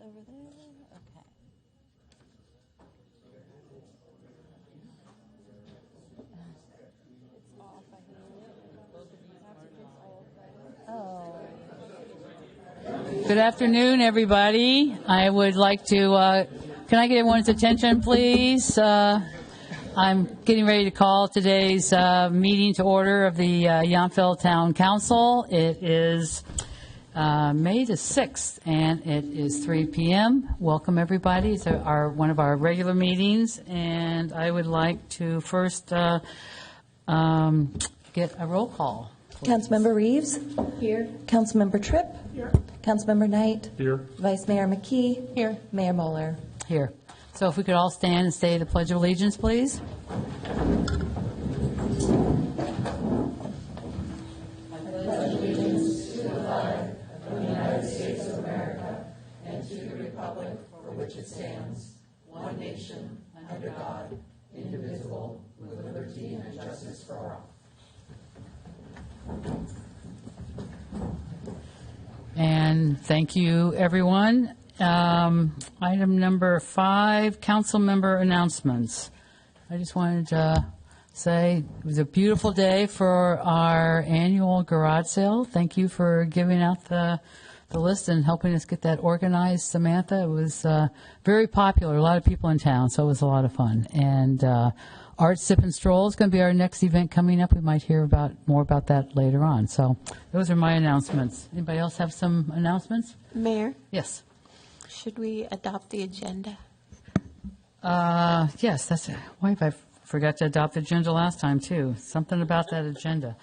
over there. Okay. It's off, I think. Oh. Good afternoon, everybody. I would like to, can I get everyone's attention, please? I'm getting ready to call today's meeting to order of the Yountville Town Council. It is May the 6th, and it is 3 p.m. Welcome, everybody. It's one of our regular meetings, and I would like to first get a roll call. Please. Councilmember Reeves? Here. Councilmember Tripp? Here. Councilmember Knight? Here. Vice Mayor McKee? Here. Mayor Moeller? Here. So if we could all stand and say the Pledge of Allegiance, please. And thank you, everyone. Item number 5, council member announcements. I just wanted to say it was a beautiful day for our annual garage sale. Thank you for giving out the list and helping us get that organized, Samantha. It was very popular, a lot of people in town, so it was a lot of fun. And Art Sip and Stroll is going to be our next event coming up. We might hear more about that later on. So those are my announcements. Anybody else have some announcements? Mayor, Yes. should we adopt the agenda? Yes, that's why I forgot to adopt the agenda last time, too. Something about that agenda.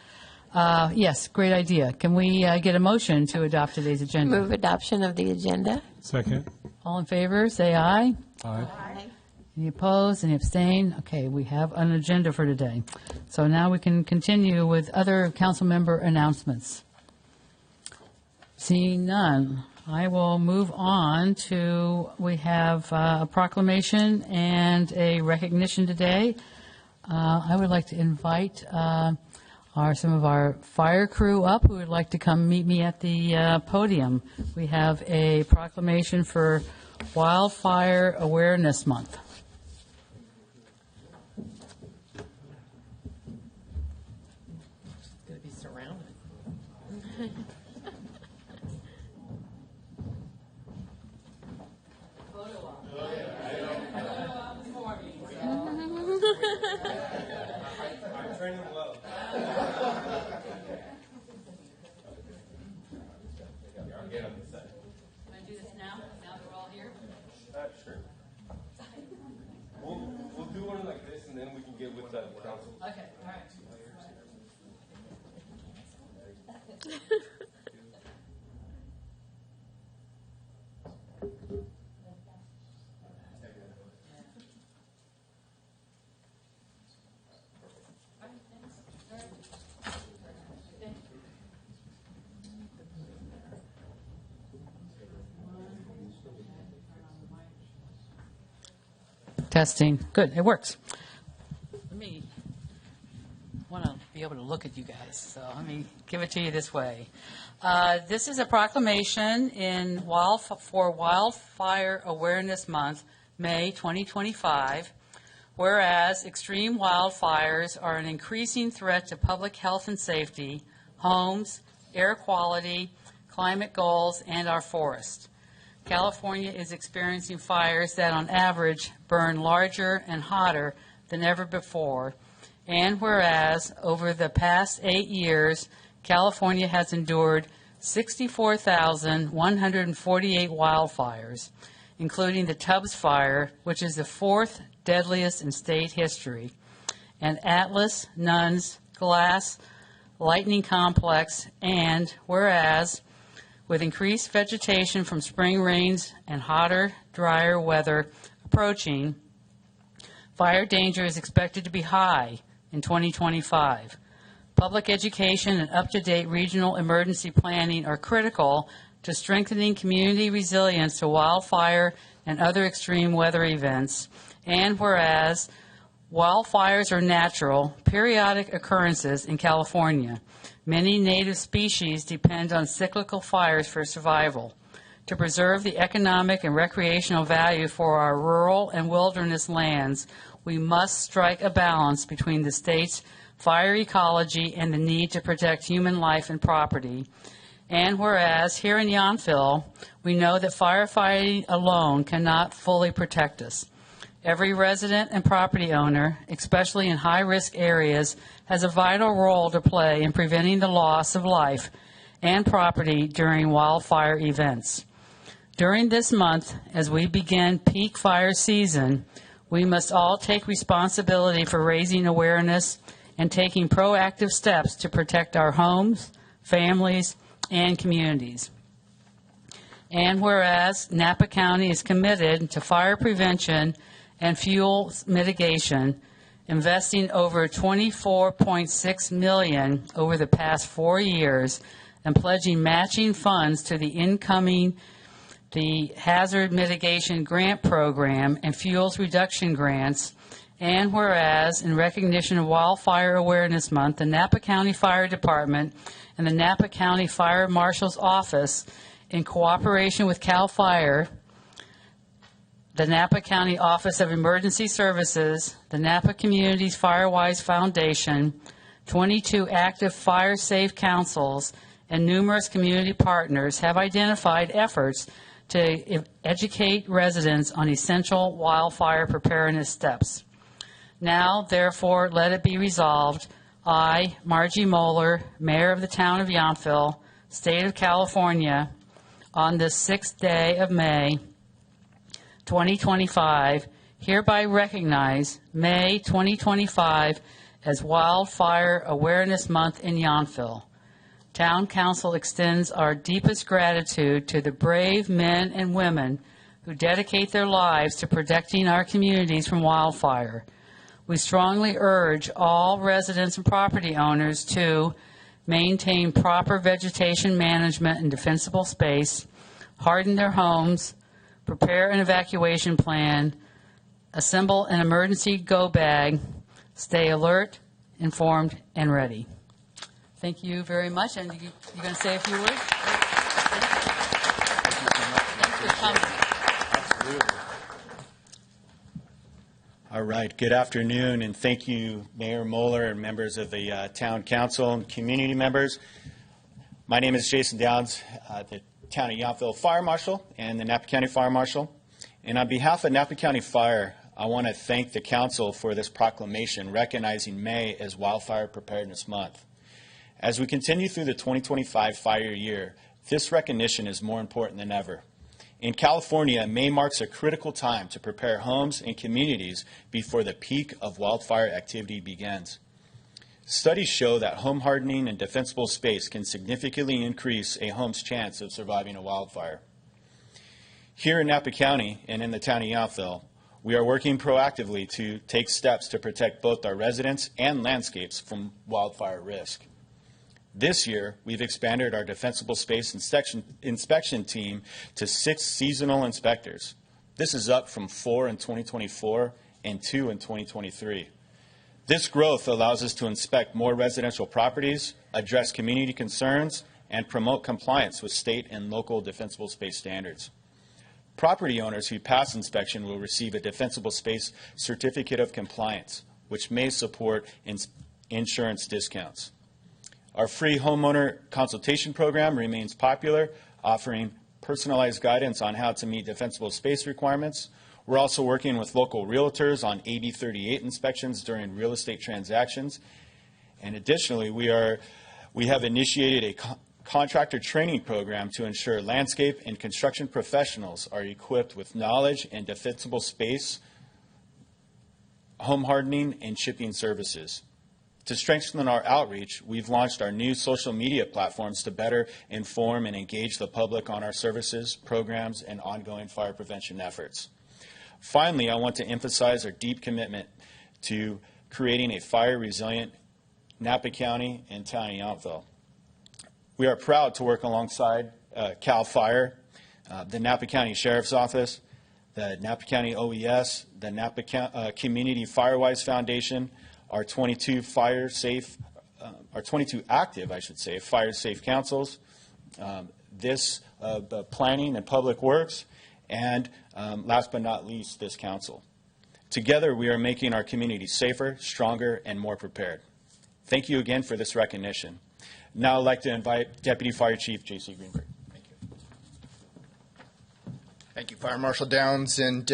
Yes, great idea. Can we get a motion to adopt today's agenda? Move adoption of the agenda. Second. All in favor, say aye. Aye. Any opposed, any abstain? Okay, we have an agenda for today. So now we can continue with other council member announcements. Seeing none, I will move on to, we have a proclamation and a recognition today. I would like to invite some of our fire crew up who would like to come meet me at the podium. We have a proclamation for Wildfire Awareness Month. Going to be surrounded. I'm training well. Get on the set. Want to do this now that we're all here? Sure. We'll do one like this, and then we can get with the council. Okay, all right. Testing. Good. It works. Let me want to be able to look at you guys, so let me give it to you this way. This is a proclamation for Wildfire Awareness Month, May 2025, whereas extreme wildfires are an increasing threat to public health and safety, homes, air quality, climate goals, and our forests. California is experiencing fires that on average burn larger and hotter than ever before, and whereas over the past 8 years, California has endured 64,148 wildfires, including the Tubbs Fire, which is the 4th deadliest in state history, and Atlas, Nuns, Glass, Lightning Complex, and whereas with increased vegetation from spring rains and hotter, drier weather approaching, fire danger is expected to be high in 2025. Public education and up-to-date regional emergency planning are critical to strengthening community resilience to wildfire and other extreme weather events. And whereas wildfires are natural, periodic occurrences in California, many native species depend on cyclical fires for survival. To preserve the economic and recreational value for our rural and wilderness lands, we must strike a balance between the state's fire ecology and the need to protect human life and property. And whereas here in Yountville, we know that firefighting alone cannot fully protect us. Every resident and property owner, especially in high-risk areas, has a vital role to play in preventing the loss of life and property during wildfire events. During this month, as we begin peak fire season, we must all take responsibility for raising awareness and taking proactive steps to protect our homes, families, and communities. And whereas Napa County is committed to fire prevention and fuel mitigation, investing over $24.6 million over the past 4 years and pledging matching funds to the Hazard Mitigation Grant Program and Fuels Reduction Grants. And whereas, in recognition of Wildfire Awareness Month, the Napa County Fire Department and the Napa County Fire Marshal's Office, in cooperation with CAL FIRE, the Napa County Office of Emergency Services, the Napa Communities FireWise Foundation, 22 active fire safe councils, and numerous community partners have identified efforts to educate residents on essential wildfire preparedness steps. Now, therefore, let it be resolved, I, Margie Moeller, Mayor of the Town of Yountville, State of California, on this 6th day of May, 2025, hereby recognize May 2025 as Wildfire Awareness Month in Yountville. Town Council extends our deepest gratitude to the brave men and women who dedicate their lives to protecting our communities from wildfire. We strongly urge all residents and property owners to maintain proper vegetation management and defensible space, harden their homes, prepare an evacuation plan, assemble an emergency go bag, stay alert, informed, and ready. Thank you very much. And you going to say a few words? Thanks for coming. Absolutely. All right. Good afternoon, and thank you, Mayor Moeller and members of the Town Council and community members. My name is Jason Downs, the Town of Yountville Fire Marshal and the Napa County Fire Marshal. And on behalf of Napa County Fire, I want to thank the Council for this proclamation recognizing May as Wildfire Preparedness Month. As we continue through the 2025 fire year, this recognition is more important than ever. In California, May marks a critical time to prepare homes and communities before the peak of wildfire activity begins. Studies show that home hardening and defensible space can significantly increase a home's chance of surviving a wildfire. Here in Napa County and in the Town of Yountville, we are working proactively to take steps to protect both our residents and landscapes from wildfire risk. This year, we've expanded our defensible space inspection team to 6 seasonal inspectors. This is up from 4 in 2024 and 2 in 2023. This growth allows us to inspect more residential properties, address community concerns, and promote compliance with state and local defensible space standards. Property owners who pass inspection will receive a defensible space certificate of compliance, which may support insurance discounts. Our free homeowner consultation program remains popular, offering personalized guidance on how to meet defensible space requirements. We're also working with local realtors on AB 38 inspections during real estate transactions. And additionally, we have initiated a contractor training program to ensure landscape and construction professionals are equipped with knowledge and defensible space, home hardening, and chipping services. To strengthen our outreach, we've launched our new social media platforms to better inform and engage the public on our services, programs, and ongoing fire prevention efforts. Finally, I want to emphasize our deep commitment to creating a fire-resilient Napa County and Town of Yountville. We are proud to work alongside CAL FIRE, the Napa County Sheriff's Office, the Napa County OES, the Napa Community FireWise Foundation, our 22 active, fire safe councils, this planning and public works, and last but not least, this council. Together, we are making our community safer, stronger, and more prepared. Thank you again for this recognition. Now I'd like to invite Deputy Fire Chief J.C. Greenberg. Thank you. Thank you, Fire Marshal Downs, and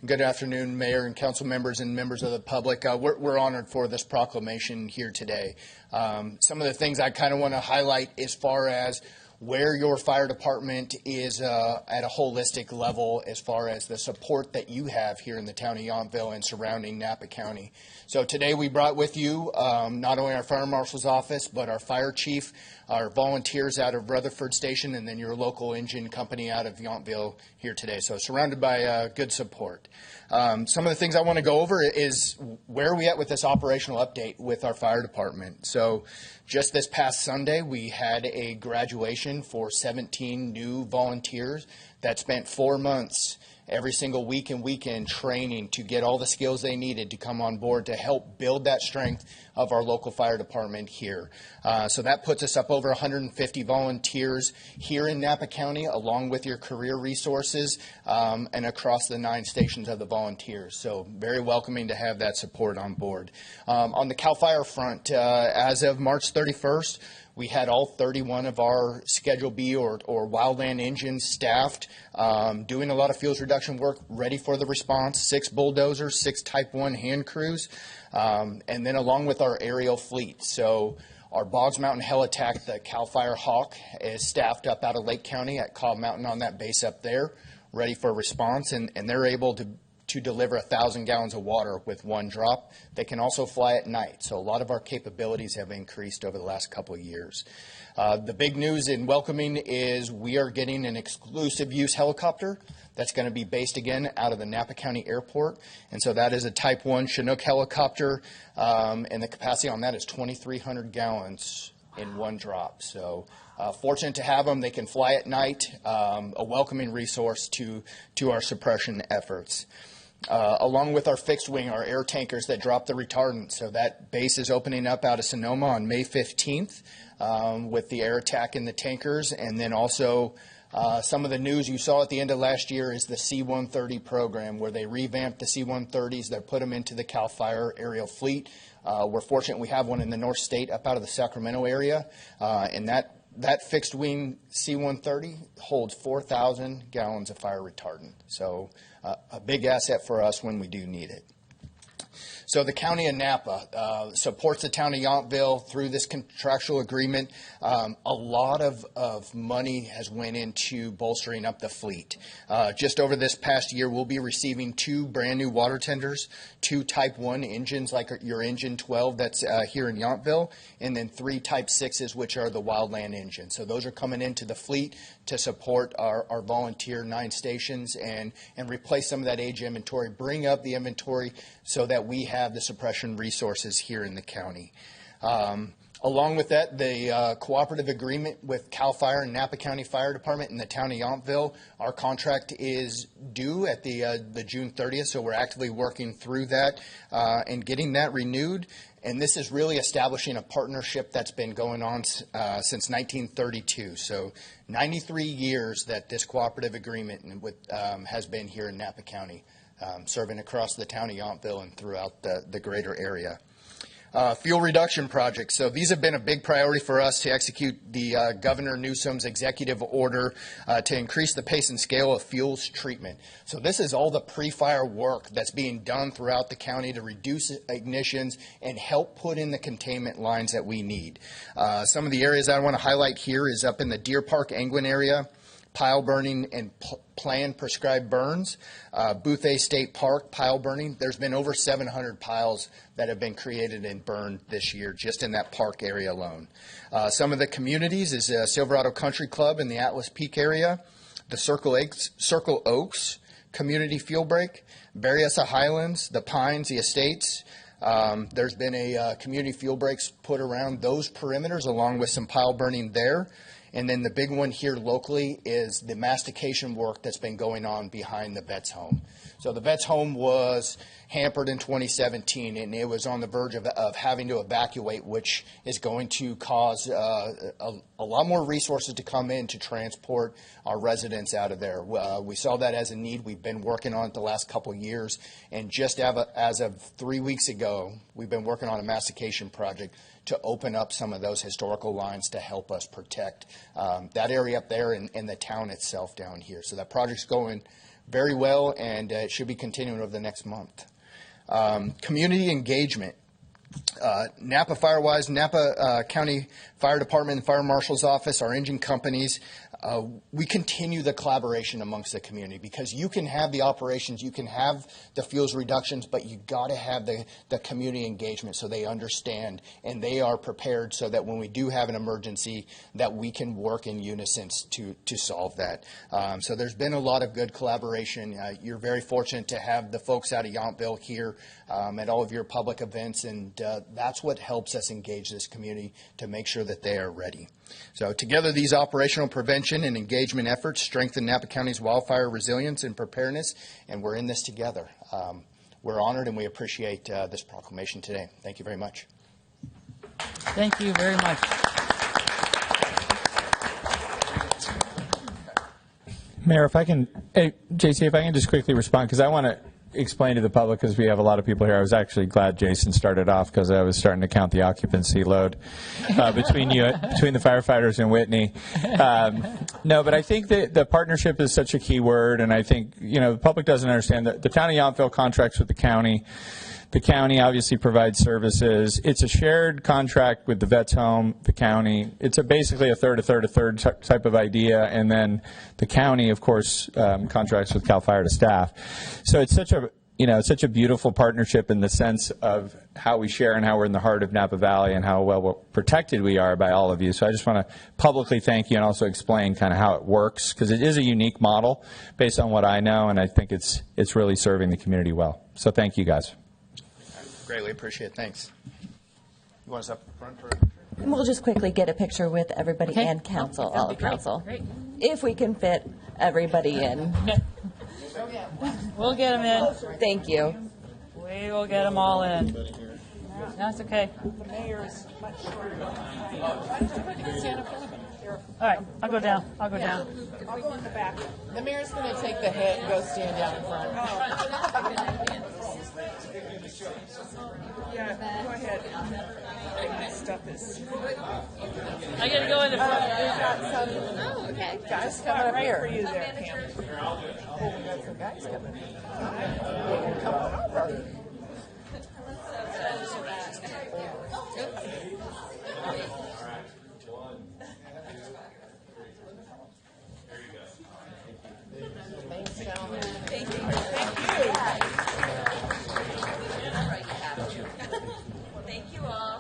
good afternoon, Mayor and council members and members of the public. We're honored for this proclamation here today. Some of the things I kind of want to highlight as far as where your fire department is at a holistic level as far as the support that you have here in the town of Yountville and surrounding Napa County. So today we brought with you not only our fire marshal's office, but our fire chief, our volunteers out of Rutherford Station, and then your local engine company out of Yountville here today. So surrounded by good support. Some of the things I want to go over is where are we at with this operational update with our fire department. So just this past Sunday, we had a graduation for 17 new volunteers that spent 4 months every single week and weekend training to get all the skills they needed to come on board to help build that strength of our local fire department here. So that puts us up over 150 volunteers here in Napa County, along with your career resources and across the 9 stations of the volunteers. So very welcoming to have that support on board. On the CAL FIRE front, as of March 31st, we had all 31 of our Schedule B or wildland engines staffed, doing a lot of fuels reduction work, ready for the response, 6 bulldozers, 6 Type 1 hand crews, and then along with our aerial fleet. So our Boggs Mountain Hell Attack, the CAL FIRE Hawk, is staffed up out of Lake County at Cobb Mountain on that base up there, ready for response, and they're able to deliver 1,000 gallons of water with 1 drop. They can also fly at night, so a lot of our capabilities have increased over the last couple of years. The big news in welcoming is we are getting an exclusive use helicopter that's going to be based again out of the Napa County Airport, and so that is a Type 1 Chinook helicopter, and the capacity on that is 2,300 gallons in 1 drop. So fortunate to have them. They can fly at night, a welcoming resource to our suppression efforts. Along with our fixed wing, our air tankers that drop the retardant. So that base is opening up out of Sonoma on May 15th with the air attack in the tankers. And then also some of the news you saw at the end of last year is the C-130 program, where they revamped the C-130s. They put them into the CAL FIRE aerial fleet. We're fortunate we have one in the North State up out of the Sacramento area. And that fixed wing C-130 holds 4,000 gallons of fire retardant. So a big asset for us when we do need it. So the County of Napa supports the town of Yountville through this contractual agreement. A lot of money has went into bolstering up the fleet. Just over this past year, we'll be receiving 2 brand new water tenders, 2 Type 1 engines like your Engine 12 that's here in Yountville, and then 3 Type 6s, which are the wildland engines. So those are coming into the fleet to support our volunteer 9 stations and replace some of that age inventory, bring up the inventory so that we have the suppression resources here in the county. Along with that, the cooperative agreement with CAL FIRE and Napa County Fire Department and the town of Yountville, our contract is due at the June 30th, so we're actively working through that and getting that renewed. And this is really establishing a partnership that's been going on since 1932. So 93 years that this cooperative agreement has been here in Napa County, serving across the town of Yountville and throughout the greater area. Fuel reduction projects. So these have been a big priority for us to execute the Governor Newsom's executive order to increase the pace and scale of fuels treatment. So this is all the pre-fire work that's being done throughout the county to reduce ignitions and help put in the containment lines that we need. Some of the areas I want to highlight here is up in the Deer Park, Angwin area, pile burning and planned prescribed burns. Boothea State Park, pile burning. There's been over 700 piles that have been created and burned this year just in that park area alone. Some of the communities is Silverado Country Club in the Atlas Peak area, the Circle Oaks Community Fuel Break, Berryessa Highlands, the Pines, the Estates. There's been a community fuel breaks put around those perimeters along with some pile burning there. And then the big one here locally is the mastication work that's been going on behind the Betts home. So the vet's home was hampered in 2017, and it was on the verge of having to evacuate, which is going to cause a lot more resources to come in to transport our residents out of there. We saw that as a need. We've been working on it the last couple years, and just as of 3 weeks ago, we've been working on a mastication project to open up some of those historical lines to help us protect that area up there and the town itself down here. So that project's going very well, and it should be continuing over the next month. Community engagement. Napa Firewise, Napa County Fire Department and Fire Marshal's Office, our engine companies, we continue the collaboration amongst the community, because you can have the operations, you can have the fuels reductions, but you got to have the community engagement so they understand and they are prepared, so that when we do have an emergency, that we can work in unison to solve that. So there's been a lot of good collaboration. You're very fortunate to have the folks out of Yountville here at all of your public events, and that's what helps us engage this community to make sure that they are ready. So together, these operational prevention and engagement efforts strengthen Napa County's wildfire resilience and preparedness, and we're in this together. We're honored and we appreciate this proclamation today. Thank you very much. Thank you very much. Mayor, if I can, hey, JC, if I can just quickly respond, because I want to explain to the public, because we have a lot of people here. I was actually glad Jason started off, because I was starting to count the occupancy load between the firefighters and Whitney. No, but I think that the partnership is such a key word, and I think, the public doesn't understand that the town of Yountville contracts with the county. The county obviously provides services. It's a shared contract with the vet's home, the county. It's basically a third type of idea, and then the county, of course, contracts with CAL FIRE to staff. So it's such a beautiful partnership in the sense of how we share and how we're in the heart of Napa Valley and how well protected we are by all of you. So I just want to publicly thank you and also explain kind of how it works, because it is a unique model based on what I know, and I think it's really serving the community well. So thank you, guys. Greatly appreciate it. Thanks. You want us up front for? And we'll just quickly get a picture with everybody Okay. and council, That'd all be of great. council. Great. If we can fit everybody in. We'll get them in. Thank you. We will get them all in. That's okay. All right, I'll go down. I'll go down. I'll go in the back. The mayor's going to take the hit and go stand down in front. Yeah, go ahead. Stuff is. I got to go in the front. We've got some guys coming up here. For you there, Pam. Oh, we got some guys coming. Come on over. Thanks, gentlemen. Thank you. Thank you all.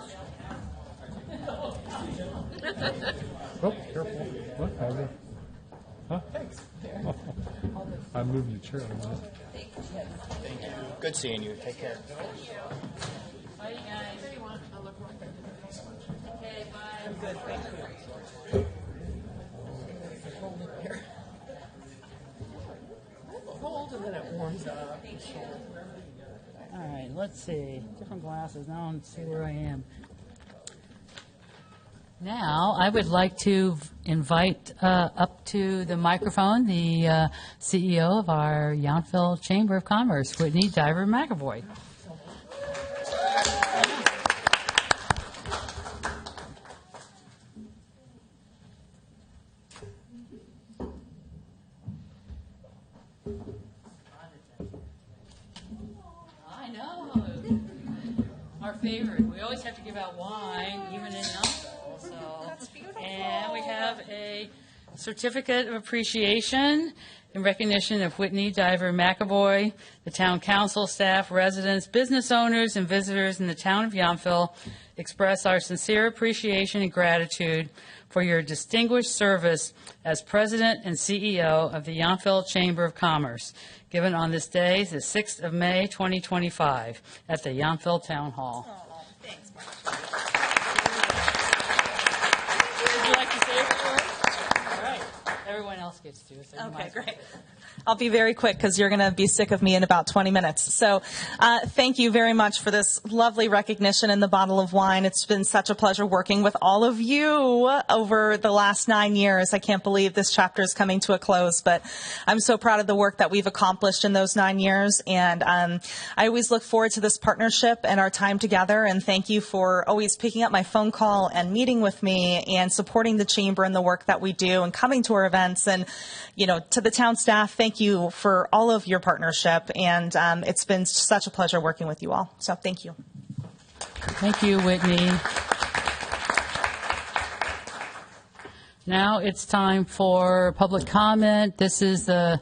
Oh, careful. What? Huh? Thanks. I moved the chair. Thank you. Good seeing you. Take care. Bye, you guys. Okay, bye. I'm good, thank you. Hold and then it warms up. All right, let's see. Different glasses. Now I see where I am. Now, I would like to invite up to the microphone the CEO of our Yountville Chamber of Commerce, Whitney Diver McAvoy. I know. Our favorite. We always have to give out wine, even in Yountville. So, that's beautiful. And we have a certificate of appreciation in recognition of Whitney Diver McAvoy, the town council, staff, residents, business owners, and visitors in the town of Yountville express our sincere appreciation and gratitude for your distinguished service as President and CEO of the Yountville Chamber of Commerce, given on this day, the 6th of May, 2025, at the Yountville Town Hall. Oh, thanks, Mark. Would you like to say it for us? All right. Everyone else. else gets to. So you might Okay, as well. great. I'll be very quick because you're going to be sick of me in about 20 minutes. So thank you very much for this lovely recognition and the bottle of wine. It's been such a pleasure working with all of you over the last 9 years. I can't believe this chapter is coming to a close, but I'm so proud of the work that we've accomplished in those 9 years. And I always look forward to this partnership and our time together. And thank you for always picking up my phone call and meeting with me and supporting the chamber and the work that we do and coming to our events. And, you know, to the town staff, thank you for all of your partnership. And it's been such a pleasure working with you all. So thank you. Thank you, Whitney. Now it's time for public comment. This is the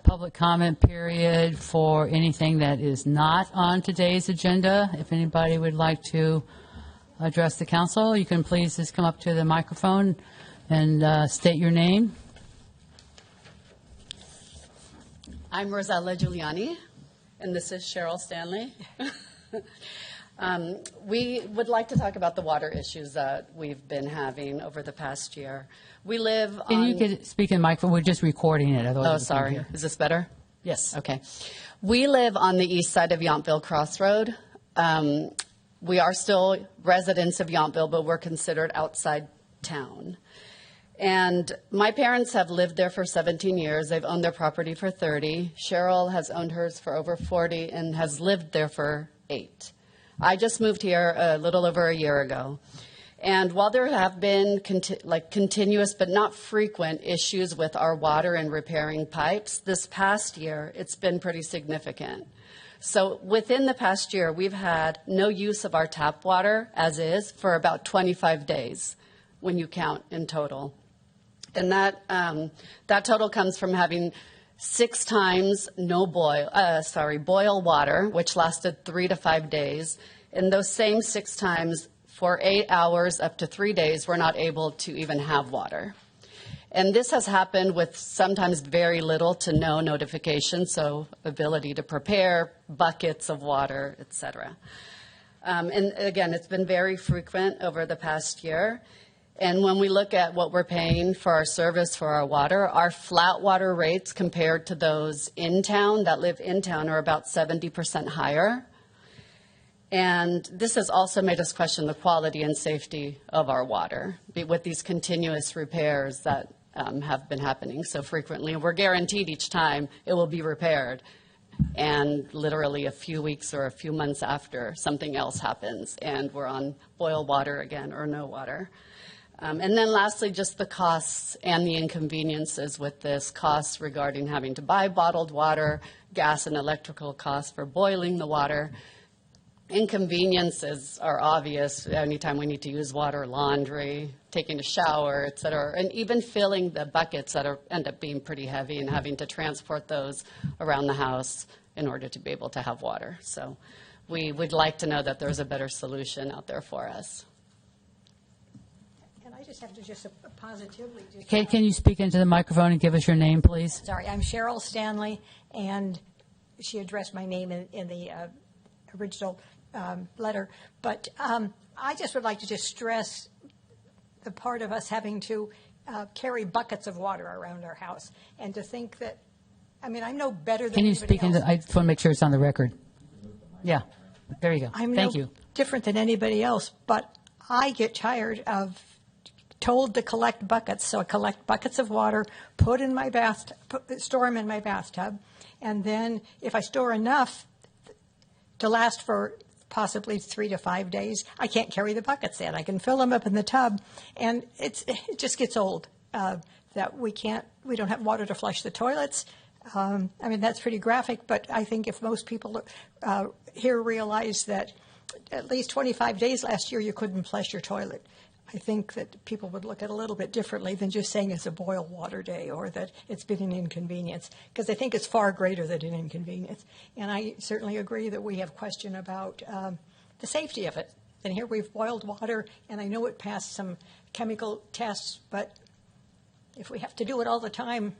public comment period for anything that is not on today's agenda. If anybody would like to address the council, you can please just come up to the microphone and state your name. I'm Rosella Giuliani, and this is Cheryl Stanley. We would like to talk about the water issues that we've been having over the past year. We live Can on... you speak in the microphone? We're just recording it. Otherwise Oh, we can't sorry. hear. Is this better? Yes. Okay. We live on the east side of Yountville Crossroad. We are still residents of Yountville, but we're considered outside town. And my parents have lived there for 17 years. They've owned their property for 30. Cheryl has owned hers for over 40 and has lived there for 8. I just moved here a little over a year ago. And while there have been continuous but not frequent issues with our water and repairing pipes, this past year it's been pretty significant. So within the past year, we've had no use of our tap water as is for about 25 days when you count in total. And that total comes from having 6 times boil water, which lasted 3 to 5 days. And those same 6 times for 8 hours up to 3 days, we're not able to even have water. And this has happened with sometimes very little to no notification, so ability to prepare buckets of water, et cetera. And again, it's been very frequent over the past year. And when we look at what we're paying for our service for our water, our flat water rates compared to those in town that live in town are about 70% higher. And this has also made us question the quality and safety of our water with these continuous repairs that have been happening so frequently. We're guaranteed each time it will be repaired. And literally a few weeks or a few months after, something else happens and we're on boil water again or no water. And then lastly, just the costs and the inconveniences with this, costs regarding having to buy bottled water, gas and electrical costs for boiling the water. Inconveniences are obvious anytime we need to use water, laundry, taking a shower, et cetera, and even filling the buckets that end up being pretty heavy and having to transport those around the house in order to be able to have water. So we would like to know that there's a better solution out there for us. I just have to just positively. Can you speak into the microphone and give us your name, please? Sorry, I'm Cheryl Stanley, and she addressed my name in the original letter. But I just would like to just stress the part of us having to carry buckets of water around our house, and to think that, I mean, I'm no better than Can you anybody speak into? else. I just want to make sure it's on the record. Yeah, there you go. I'm Thank no you. different than anybody else, but I get tired of told to collect buckets, so I collect buckets of water, store them in my bathtub, and then if I store enough to last for possibly 3 to 5 days, I can't carry the buckets in. I can fill them up in the tub, and it just gets old that we don't have water to flush the toilets. I mean, that's pretty graphic, but I think if most people here realize that at least 25 days last year you couldn't flush your toilet, I think that people would look at it a little bit differently than just saying it's a boil water day or that it's been an inconvenience, because I think it's far greater than an inconvenience. And I certainly agree that we have question about the safety of it. And here we've boiled water, and I know it passed some chemical tests, but if we have to do it all the time,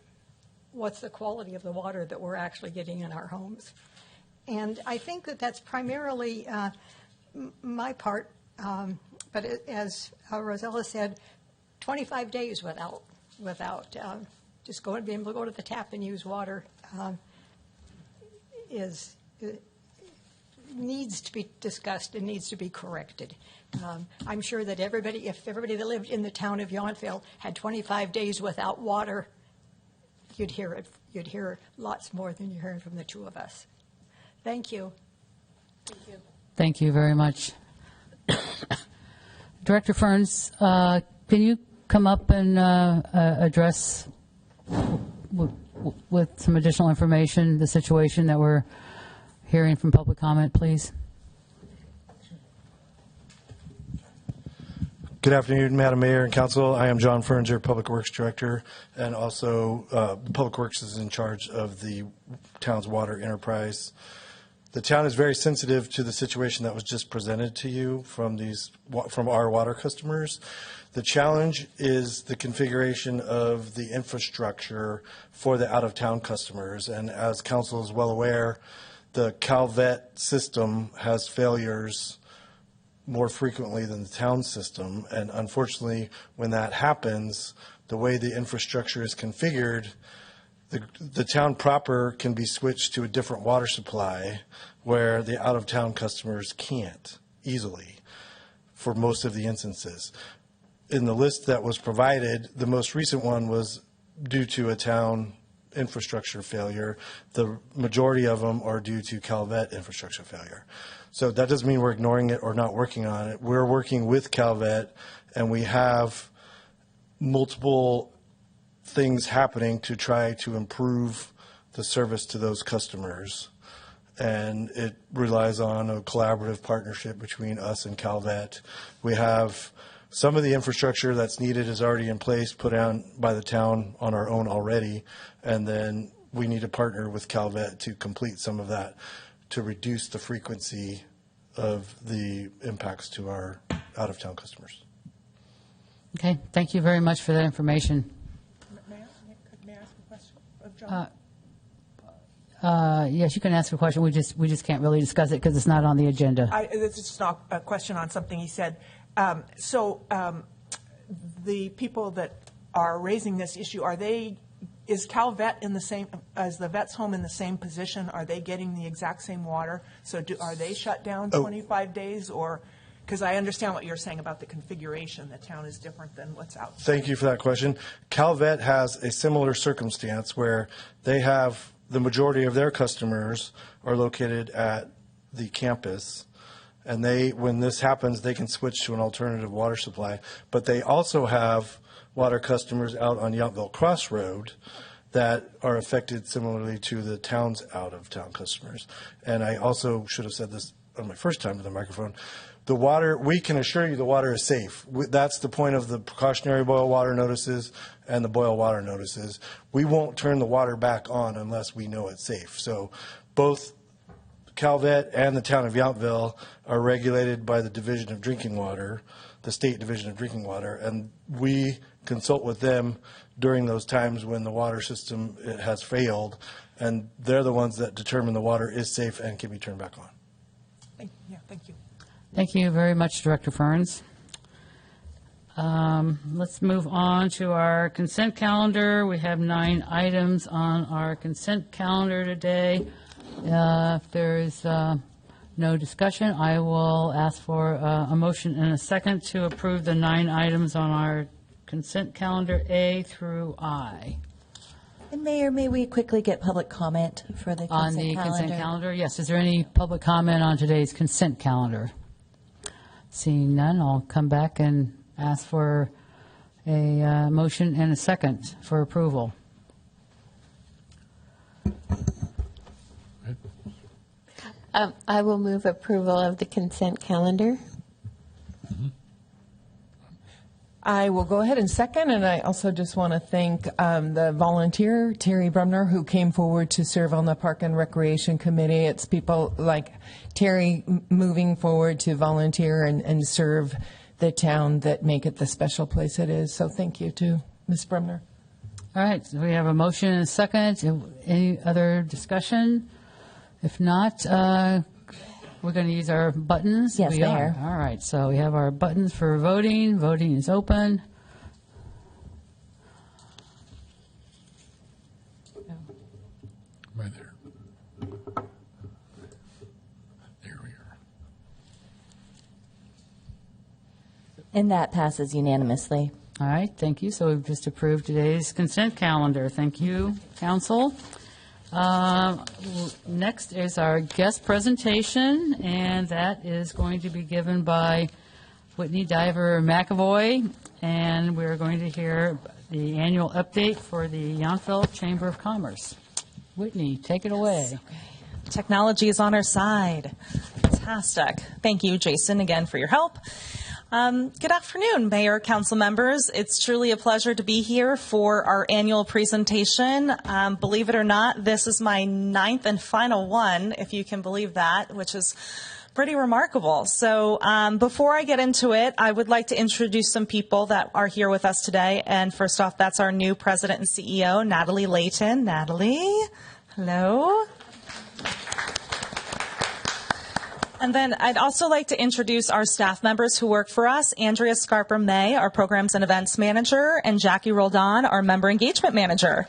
what's the quality of the water that we're actually getting in our homes? And I think that that's primarily my part. But as Rosella said, 25 days without just going, being able to go to the tap and use water needs to be discussed and needs to be corrected. I'm sure that if everybody that lived in the town of Yountville had 25 days without water, you'd hear it. You'd hear lots more than you're hearing from the two of us. Thank you. Thank you very much. Director Ferns, can you come up and address with some additional information the situation that we're hearing from public comment, please? Good afternoon, Madam Mayor and Council. I am John Ferns, your Public Works Director, and also Public Works is in charge of the town's water enterprise. The town is very sensitive to the situation that was just presented to you from our water customers. The challenge is the configuration of the infrastructure for the out-of-town customers, and as Council is well aware, the Calvet system has failures more frequently than the town system, and unfortunately, when that happens, the way the infrastructure is configured, the town proper can be switched to a different water supply where the out-of-town customers can't easily for most of the instances. In the list that was provided, the most recent one was due to a town infrastructure failure. The majority of them are due to Calvet infrastructure failure. So that doesn't mean we're ignoring it or not working on it. We're working with Calvet, and we have multiple things happening to try to improve the service to those customers. And it relies on a collaborative partnership between us and Calvet. We have some of the infrastructure that's needed is already in place, put on by the town on our own already, and then we need to partner with Calvet to complete some of that to reduce the frequency of the impacts to our out-of-town customers. Okay, thank you very much for that information. May I ask a question of John? Yes, you can ask a question. We just can't really discuss it because it's not on the agenda. This is not a question on something he said. The people that are raising this issue, is Calvet in the same, as the vet's home in the same position? Are they getting the exact same water? So are they shut down 25 days? Or, because I understand what you're saying about the configuration, the town is different than what's out. Thank you for that question. Calvet has a similar circumstance where they have the majority of their customers are located at the campus. And when this happens, they can switch to an alternative water supply. But they also have water customers out on Yountville Crossroad that are affected similarly to the town's out-of-town customers. And I also should have said this on my first time to the microphone. The water, we can assure you the water is safe. That's the point of the precautionary boil water notices and the boil water notices. We won't turn the water back on unless we know it's safe. So both Calvet and the town of Yountville are regulated by the Division of Drinking Water, the State Division of Drinking Water, and we consult with them during those times when the water system has failed, and they're the ones that determine the water is safe and can be turned back on. Thank you. Thank you very much, Director Ferns. Let's move on to our consent calendar. We have 9 items on our consent calendar today. If there is no discussion, I will ask for a motion and a second to approve the 9 items on our consent calendar A through I. And Mayor, may we quickly get public comment for the consent On the calendar? consent calendar, yes. Is there any public comment on today's consent calendar? Seeing none, I'll come back and ask for a motion and a second for approval. I will move approval of the consent calendar. I will go ahead and second, and I also just want to thank the volunteer, Terry Brumner, who came forward to serve on the Park and Recreation Committee. It's people like Terry moving forward to volunteer and serve the town that make it the special place it is. So thank you to Ms. Brumner. All right, so we have a motion and a second. Any other discussion? If not, we're going to use our buttons. Yes, we Mayor. are. All right, so we have our buttons for voting. Voting is open. And that passes unanimously. All right, thank you. So we've just approved today's consent calendar. Thank you, council. Next is our guest presentation, and that is going to be given by Whitney Diver McAvoy, and we're going to hear the annual update for the Yountville Chamber of Commerce. Whitney, take it away. Technology is on our side. Fantastic. Thank you, Jason, again for your help. Good afternoon, Mayor, Council members. It's truly a pleasure to be here for our annual presentation. Believe it or not, this is my 9th and final one, if you can believe that, which is pretty remarkable. So before I get into it, I would like to introduce some people that are here with us today. And first off, that's our new president and CEO, Natalie Layton. Natalie, hello. And then I'd also like to introduce our staff members who work for us, Andrea Scarper-May, our Programs and Events Manager, and Jackie Roldan, our Member Engagement Manager.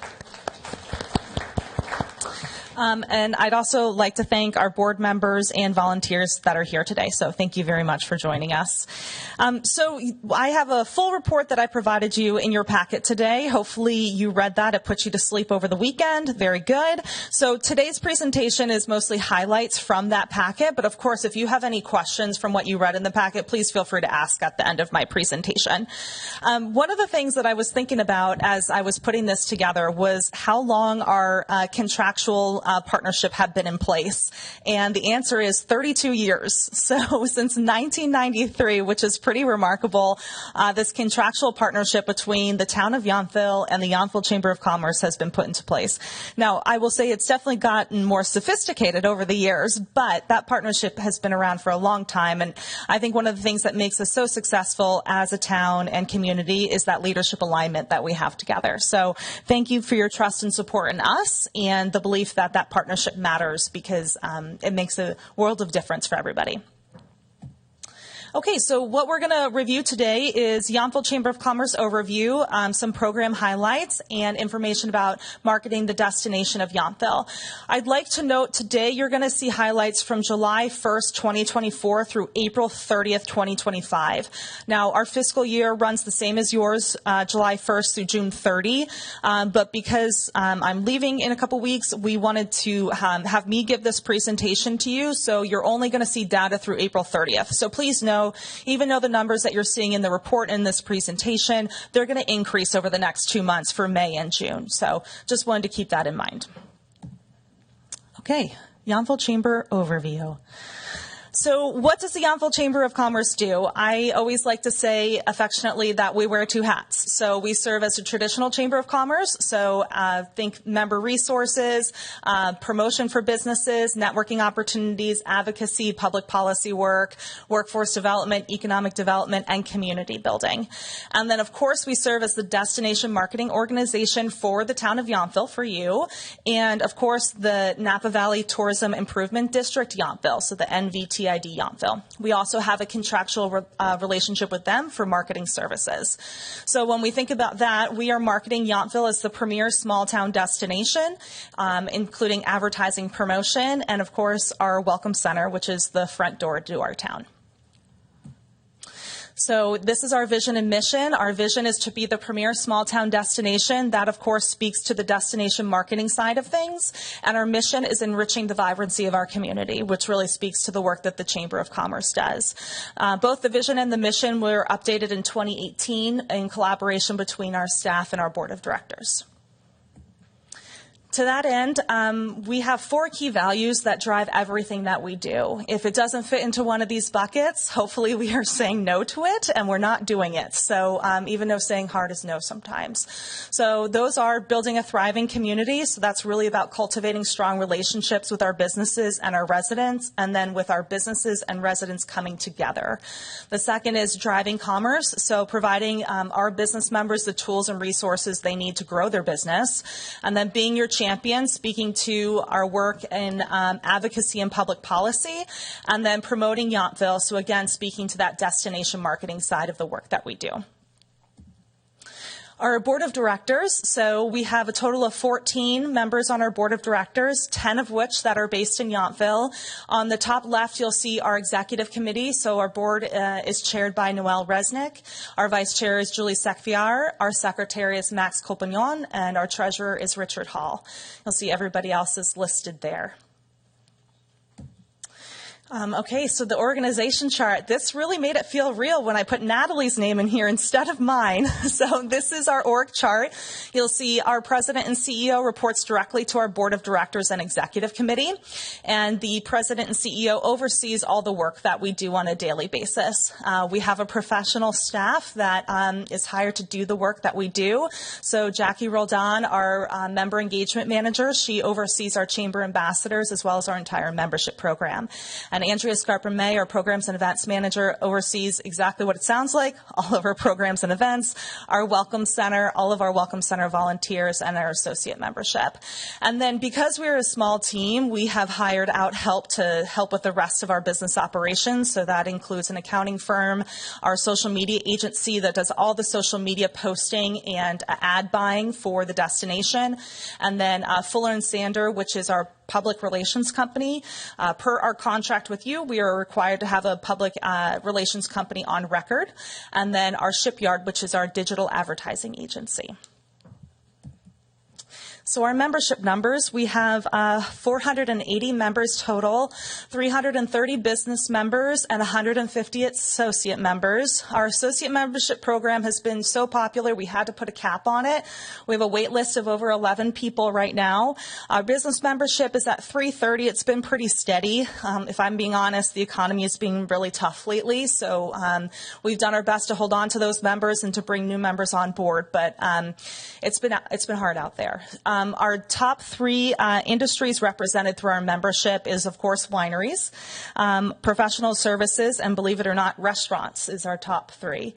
And I'd also like to thank our board members and volunteers that are here today. So thank you very much for joining us. So I have a full report that I provided you in your packet today. Hopefully you read that. It put you to sleep over the weekend. Very good. So today's presentation is mostly highlights from that packet. But of course, if you have any questions from what you read in the packet, please feel free to ask at the end of my presentation. One of the things that I was thinking about as I was putting this together was how long our contractual partnership had been in place. And the answer is 32 years. So since 1993, which is pretty remarkable, this contractual partnership between the town of Yountville and the Yountville Chamber of Commerce has been put into place. Now, I will say it's definitely gotten more sophisticated over the years, but that partnership has been around for a long time. And I think one of the things that makes us so successful as a town and community is that leadership alignment that we have together. So thank you for your trust and support in us and the belief that that partnership matters because it makes a world of difference for everybody. Okay, so what we're going to review today is Yountville Chamber of Commerce overview, some program highlights, and information about marketing the destination of Yountville. I'd like to note today you're going to see highlights from July 1st, 2024 through April 30th, 2025. Now, our fiscal year runs the same as yours, July 1st through June 30, but because I'm leaving in a couple weeks, we wanted to have me give this presentation to you, so you're only going to see data through April 30th. So please know, even though the numbers that you're seeing in the report in this presentation, they're going to increase over the next 2 months for May and June. So just wanted to keep that in mind. Okay, Yountville Chamber overview. So what does the Yountville Chamber of Commerce do? I always like to say affectionately that we wear two hats. So we serve as a traditional Chamber of Commerce. So think member resources, promotion for businesses, networking opportunities, advocacy, public policy work, workforce development, economic development, and community building. And then, of course, we serve as the destination marketing organization for the town of Yountville, for you. And, of course, the Napa Valley Tourism Improvement District, Yountville, so the NVTID Yountville. We also have a contractual relationship with them for marketing services. So when we think about that, we are marketing Yountville as the premier small town destination, including advertising, promotion, and of course our Welcome Center, which is the front door to our town. So this is our vision and mission. Our vision is to be the premier small town destination. That, of course, speaks to the destination marketing side of things. And our mission is enriching the vibrancy of our community, which really speaks to the work that the Chamber of Commerce does. Both the vision and the mission were updated in 2018 in collaboration between our staff and our board of directors. To that end, we have 4 key values that drive everything that we do. If it doesn't fit into one of these buckets, hopefully we are saying no to it and we're not doing it. So even though saying hard is no sometimes. So those are building a thriving community. So that's really about cultivating strong relationships with our businesses and our residents, and then with our businesses and residents coming together. The second is driving commerce. So providing our business members the tools and resources they need to grow their business. And then being your champion, speaking to our work in advocacy and public policy, and then promoting Yountville. So again, speaking to that destination marketing side of the work that we do. Our board of directors, so we have a total of 14 members on our board of directors, 10 of which that are based in Yountville. On the top left, you'll see our executive committee. So our board is chaired by Noelle Resnick. Our vice chair is Julie Secviar. Our secretary is Max Colpignon, and our treasurer is Richard Hall. You'll see everybody else is listed there. Okay, so the organization chart, this really made it feel real when I put Natalie's name in here instead of mine. So this is our org chart. You'll see our president and CEO reports directly to our board of directors and executive committee. And the president and CEO oversees all the work that we do on a daily basis. We have a professional staff that is hired to do the work that we do. So Jackie Roldan, our member engagement manager, she oversees our chamber ambassadors as well as our entire membership program. And Andrea Scarper-May, our programs and events manager, oversees exactly what it sounds like, all of our programs and events, our welcome center, all of our welcome center volunteers, and our associate membership. And then because we're a small team, we have hired out help to help with the rest of our business operations. So that includes an accounting firm, our social media agency that does all the social media posting and ad buying for the destination, and then Fuller & Sander, which is our public relations company. Per our contract with you, we are required to have a public relations company on record. And then our Shipyard, which is our digital advertising agency. So our membership numbers, we have 480 members total, 330 business members, and 150 associate members. Our associate membership program has been so popular, we had to put a cap on it. We have a wait list of over 11 people right now. Our business membership is at 330. It's been pretty steady. If I'm being honest, the economy has been really tough lately, so we've done our best to hold on to those members and to bring new members on board, but it's been hard out there. Our top three industries represented through our membership is, of course, wineries, professional services, and believe it or not, restaurants is our top three.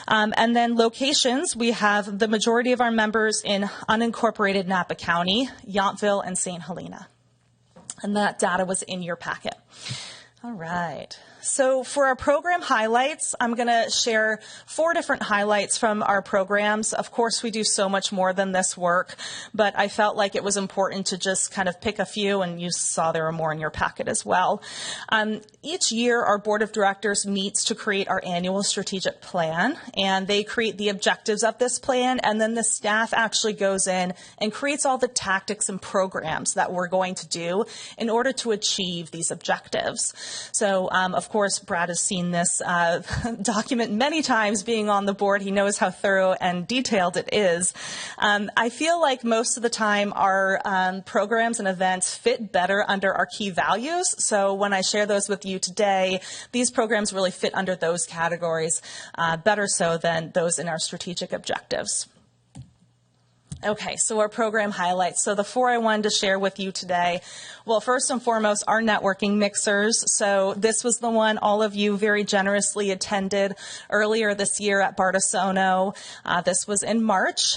And then locations, we have the majority of our members in unincorporated Napa County, Yountville, and St. Helena. And that data was in your packet. All right. So for our program highlights, I'm going to share 4 different highlights from our programs. Of course, we do so much more than this work, but I felt like it was important to just kind of pick a few, and you saw there were more in your packet as well. Each year, our board of directors meets to create our annual strategic plan, and they create the objectives of this plan, and then the staff actually goes in and creates all the tactics and programs that we're going to do in order to achieve these objectives. So, of course, Brad has seen this document many times being on the board. He knows how thorough and detailed it is. I feel like most of the time our programs and events fit better under our key values. So when I share those with you today, these programs really fit under those categories, better so than those in our strategic objectives. Okay, so our program highlights. So the 4 I wanted to share with you today. Well, first and foremost, our networking mixers. So this was the one all of you very generously attended earlier this year at Bartisono. This was in March.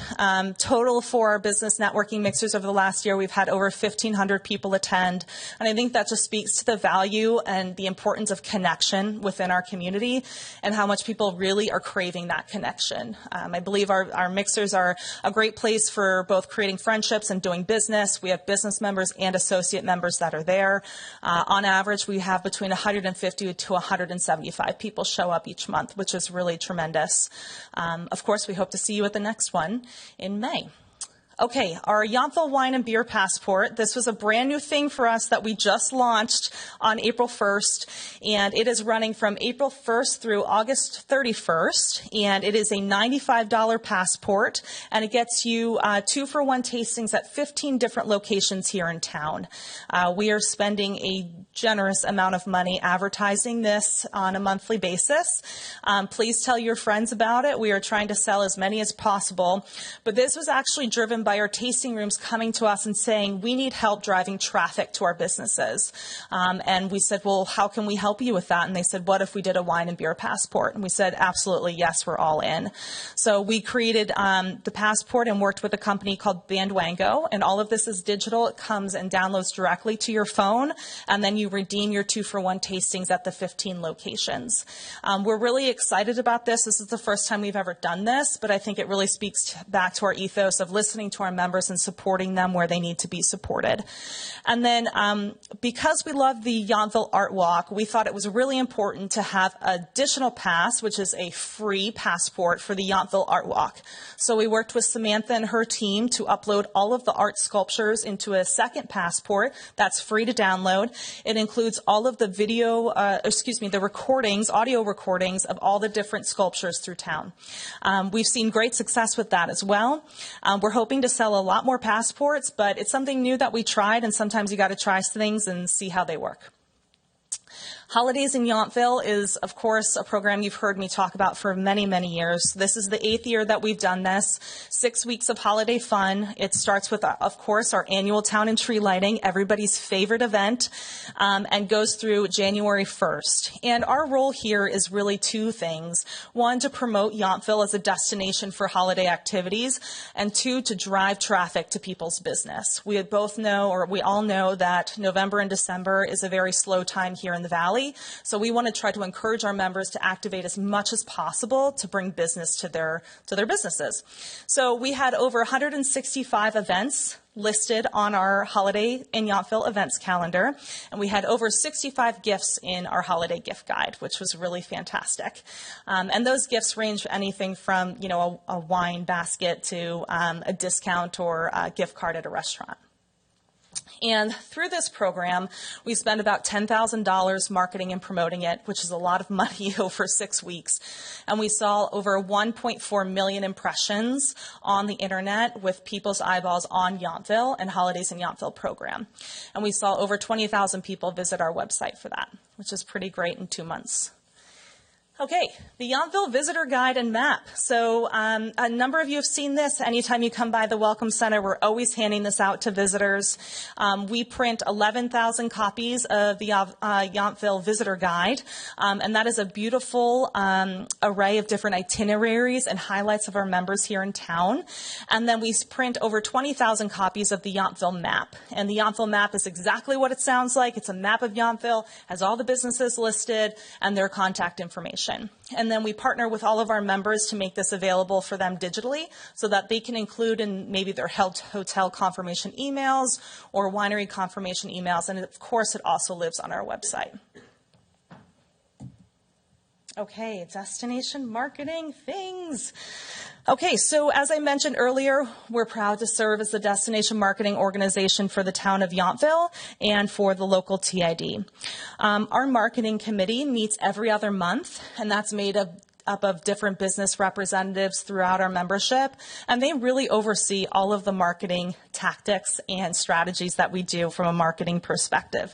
Total for our business networking mixers over the last year, we've had over 1,500 people attend. And I think that just speaks to the value and the importance of connection within our community and how much people really are craving that connection. I believe our mixers are a great place for both creating friendships and doing business. We have business members and associate members that are there. On average, we have between 150 to 175 people show up each month, which is really tremendous. Of course, we hope to see you at the next one in May. Okay, our Yountville Wine and Beer Passport. This was a brand new thing for us that we just launched on April 1st, and it is running from April 1st through August 31st, and it is a $95 passport, and it gets you 2-for-1 tastings at 15 different locations here in town. We are spending a generous amount of money advertising this on a monthly basis. Please tell your friends about it. We are trying to sell as many as possible, but this was actually driven by our tasting rooms coming to us and saying, we need help driving traffic to our businesses. And we said, well, how can we help you with that? And they said, what if we did a wine and beer passport? And we said, absolutely, yes, we're all in. So we created the passport and worked with a company called Bandwango. And all of this is digital. It comes and downloads directly to your phone. And then you redeem your 2-for-1 tastings at the 15 locations. We're really excited about this. This is the first time we've ever done this, but I think it really speaks back to our ethos of listening to our members and supporting them where they need to be supported. And then because we love the Yountville Art Walk, we thought it was really important to have additional pass, which is a free passport for the Yountville Art Walk. So we worked with Samantha and her team to upload all of the art sculptures into a second passport that's free to download. It includes all of the the recordings, audio recordings of all the different sculptures through town. We've seen great success with that as well. We're hoping to sell a lot more passports, but it's something new that we tried, and sometimes you got to try things and see how they work. Holidays in Yountville is, of course, a program you've heard me talk about for many, many years. This is the 8th year that we've done this. 6 weeks of holiday fun. It starts with, of course, our annual town and tree lighting, everybody's favorite event, and goes through January 1st. And our role here is really two things. One, to promote Yountville as a destination for holiday activities, and two, to drive traffic to people's business. We all know that November and December is a very slow time here in the Valley. So we want to try to encourage our members to activate as much as possible to bring business to their businesses. So we had over 165 events listed on our Holiday in Yountville events calendar, and we had over 65 gifts in our holiday gift guide, which was really fantastic. And those gifts range anything from, a wine basket to a discount or a gift card at a restaurant. And through this program, we spent about $10,000 marketing and promoting it, which is a lot of money over 6 weeks. And we saw over 1.4 million impressions on the internet with people's eyeballs on Yountville and Holidays in Yountville program. And we saw over 20,000 people visit our website for that, which is pretty great in 2 months. Okay, the Yountville Visitor Guide and Map. So a number of you have seen this. Anytime you come by the Welcome Center, we're always handing this out to visitors. We print 11,000 copies of the Yountville Visitor Guide, and that is a beautiful array of different itineraries and highlights of our members here in town. And then we print over 20,000 copies of the Yountville Map. And the Yountville Map is exactly what it sounds like. It's a map of Yountville, has all the businesses listed and their contact information. And then we partner with all of our members to make this available for them digitally so that they can include in maybe their hotel confirmation emails or winery confirmation emails. And of course, it also lives on our website. Okay, destination marketing things. Okay, so as I mentioned earlier, we're proud to serve as the destination marketing organization for the town of Yountville and for the local TID. Our marketing committee meets every other month, and that's made up of different business representatives throughout our membership, and they really oversee all of the marketing tactics and strategies that we do from a marketing perspective.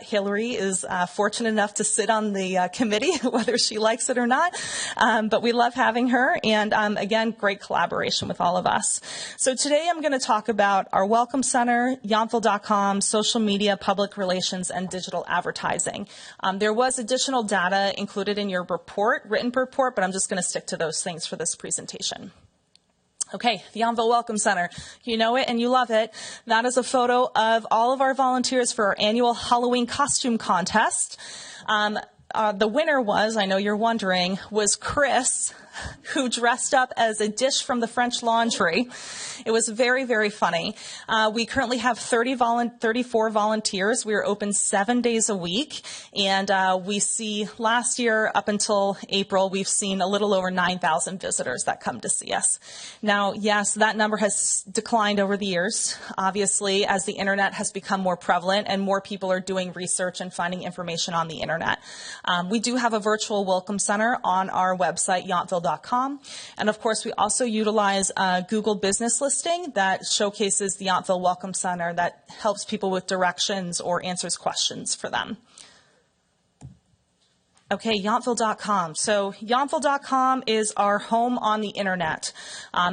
Hillary is fortunate enough to sit on the committee, whether she likes it or not, but we love having her, and again, great collaboration with all of us. So today I'm going to talk about our Welcome Center, Yountville.com, social media, public relations, and digital advertising. There was additional data included in your written report, but I'm just going to stick to those things for this presentation. Okay, the Yountville Welcome Center. You know it and you love it. That is a photo of all of our volunteers for our annual Halloween costume contest. The winner was, I know you're wondering, was Chris, who dressed up as a dish from the French Laundry. It was very, very funny. We currently have 34 volunteers. We are open 7 days a week. And we see last year up until April, we've seen a little over 9,000 visitors that come to see us. Now, yes, that number has declined over the years, obviously, as the internet has become more prevalent and more people are doing research and finding information on the internet. We do have a virtual welcome center on our website, Yountville.com. And of course, we also utilize Google Business Listing that showcases the Yountville Welcome Center that helps people with directions or answers questions for them. Okay, Yountville.com. So Yountville.com is our home on the internet.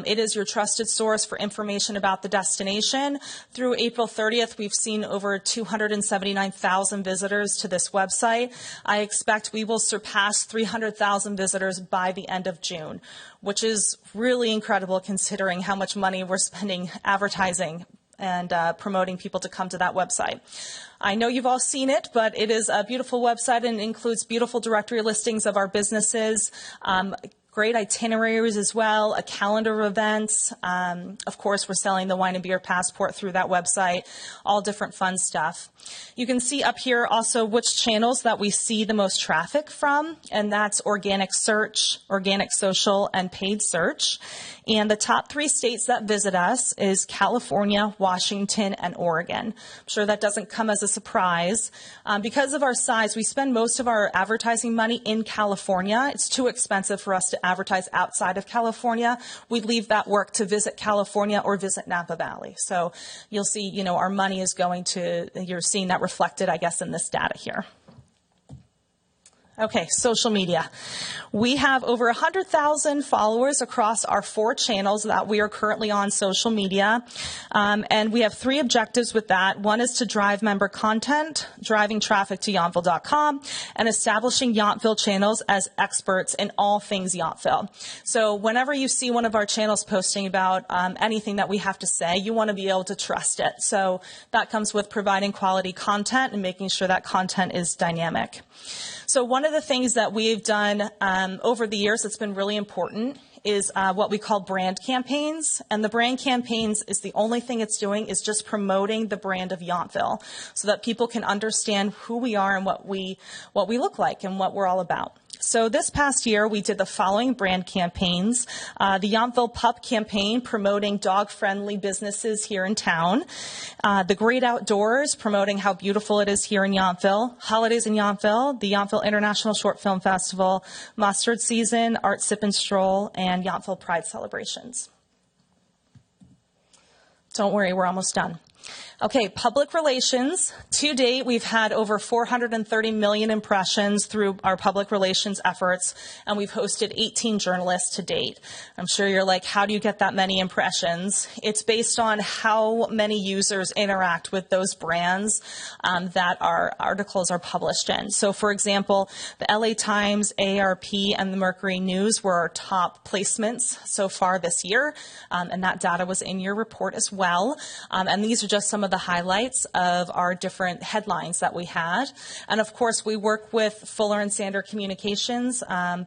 It is your trusted source for information about the destination. Through April 30th, we've seen over 279,000 visitors to this website. I expect we will surpass 300,000 visitors by the end of June, which is really incredible considering how much money we're spending advertising and promoting people to come to that website. I know you've all seen it, but it is a beautiful website and includes beautiful directory listings of our businesses, great itineraries as well, a calendar of events. Of course, we're selling the wine and beer passport through that website, all different fun stuff. You can see up here also which channels that we see the most traffic from, and that's organic search, organic social, and paid search. And the top 3 states that visit us is California, Washington, and Oregon. I'm sure that doesn't come as a surprise. Because of our size, we spend most of our advertising money in California. It's too expensive for us to advertise outside of California. We leave that work to Visit California or Visit Napa Valley. So you'll see, our money is going to, you're seeing that reflected, I guess, in this data here. Okay, social media. We have over 100,000 followers across our 4 channels that we are currently on social media. And we have 3 objectives with that. One is to drive member content, driving traffic to Yountville.com, and establishing Yountville channels as experts in all things Yountville. So whenever you see one of our channels posting about anything that we have to say, you want to be able to trust it. So that comes with providing quality content and making sure that content is dynamic. So one of the things that we've done over the years that's been really important is what we call brand campaigns. And the brand campaigns is the only thing it's doing is just promoting the brand of Yountville so that people can understand who we are and what we look like and what we're all about. So this past year, we did the following brand campaigns. The Yountville Pup campaign, promoting dog-friendly businesses here in town. The Great Outdoors, promoting how beautiful it is here in Yountville. Holidays in Yountville, the Yountville International Short Film Festival, Mustard Season, Art Sip and Stroll, and Yountville Pride celebrations. Don't worry, we're almost done. Okay, public relations. To date, we've had over 430 million impressions through our public relations efforts, and we've hosted 18 journalists to date. I'm sure you're like, how do you get that many impressions? It's based on how many users interact with those brands that our articles are published in. So, for example, the LA Times, AARP, and the Mercury News were our top placements so far this year, and that data was in your report as well. And these are just some of the highlights of our different headlines that we had. And of course, we work with Fuller and Sander Communications,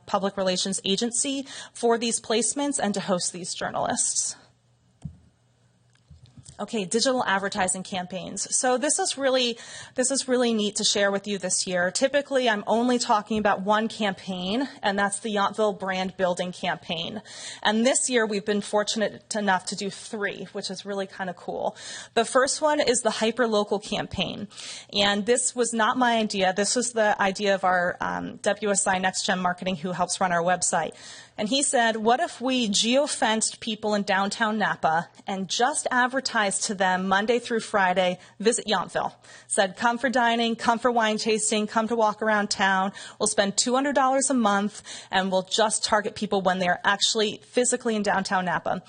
public relations agency, for these placements and to host these journalists. Okay, digital advertising campaigns. So this is really neat to share with you this year. Typically, I'm only talking about one campaign, and that's the Yountville brand building campaign. And this year, we've been fortunate enough to do 3, which is really kind of cool. The first one is the hyperlocal campaign. And this was not my idea. This was the idea of our WSI Next Gen Marketing, who helps run our website. And he said, what if we geofenced people in downtown Napa and just advertised to them Monday through Friday, visit Yountville. Said, come for dining, come for wine tasting, come to walk around town. We'll spend $200 a month, and we'll just target people when they're actually physically in downtown Napa.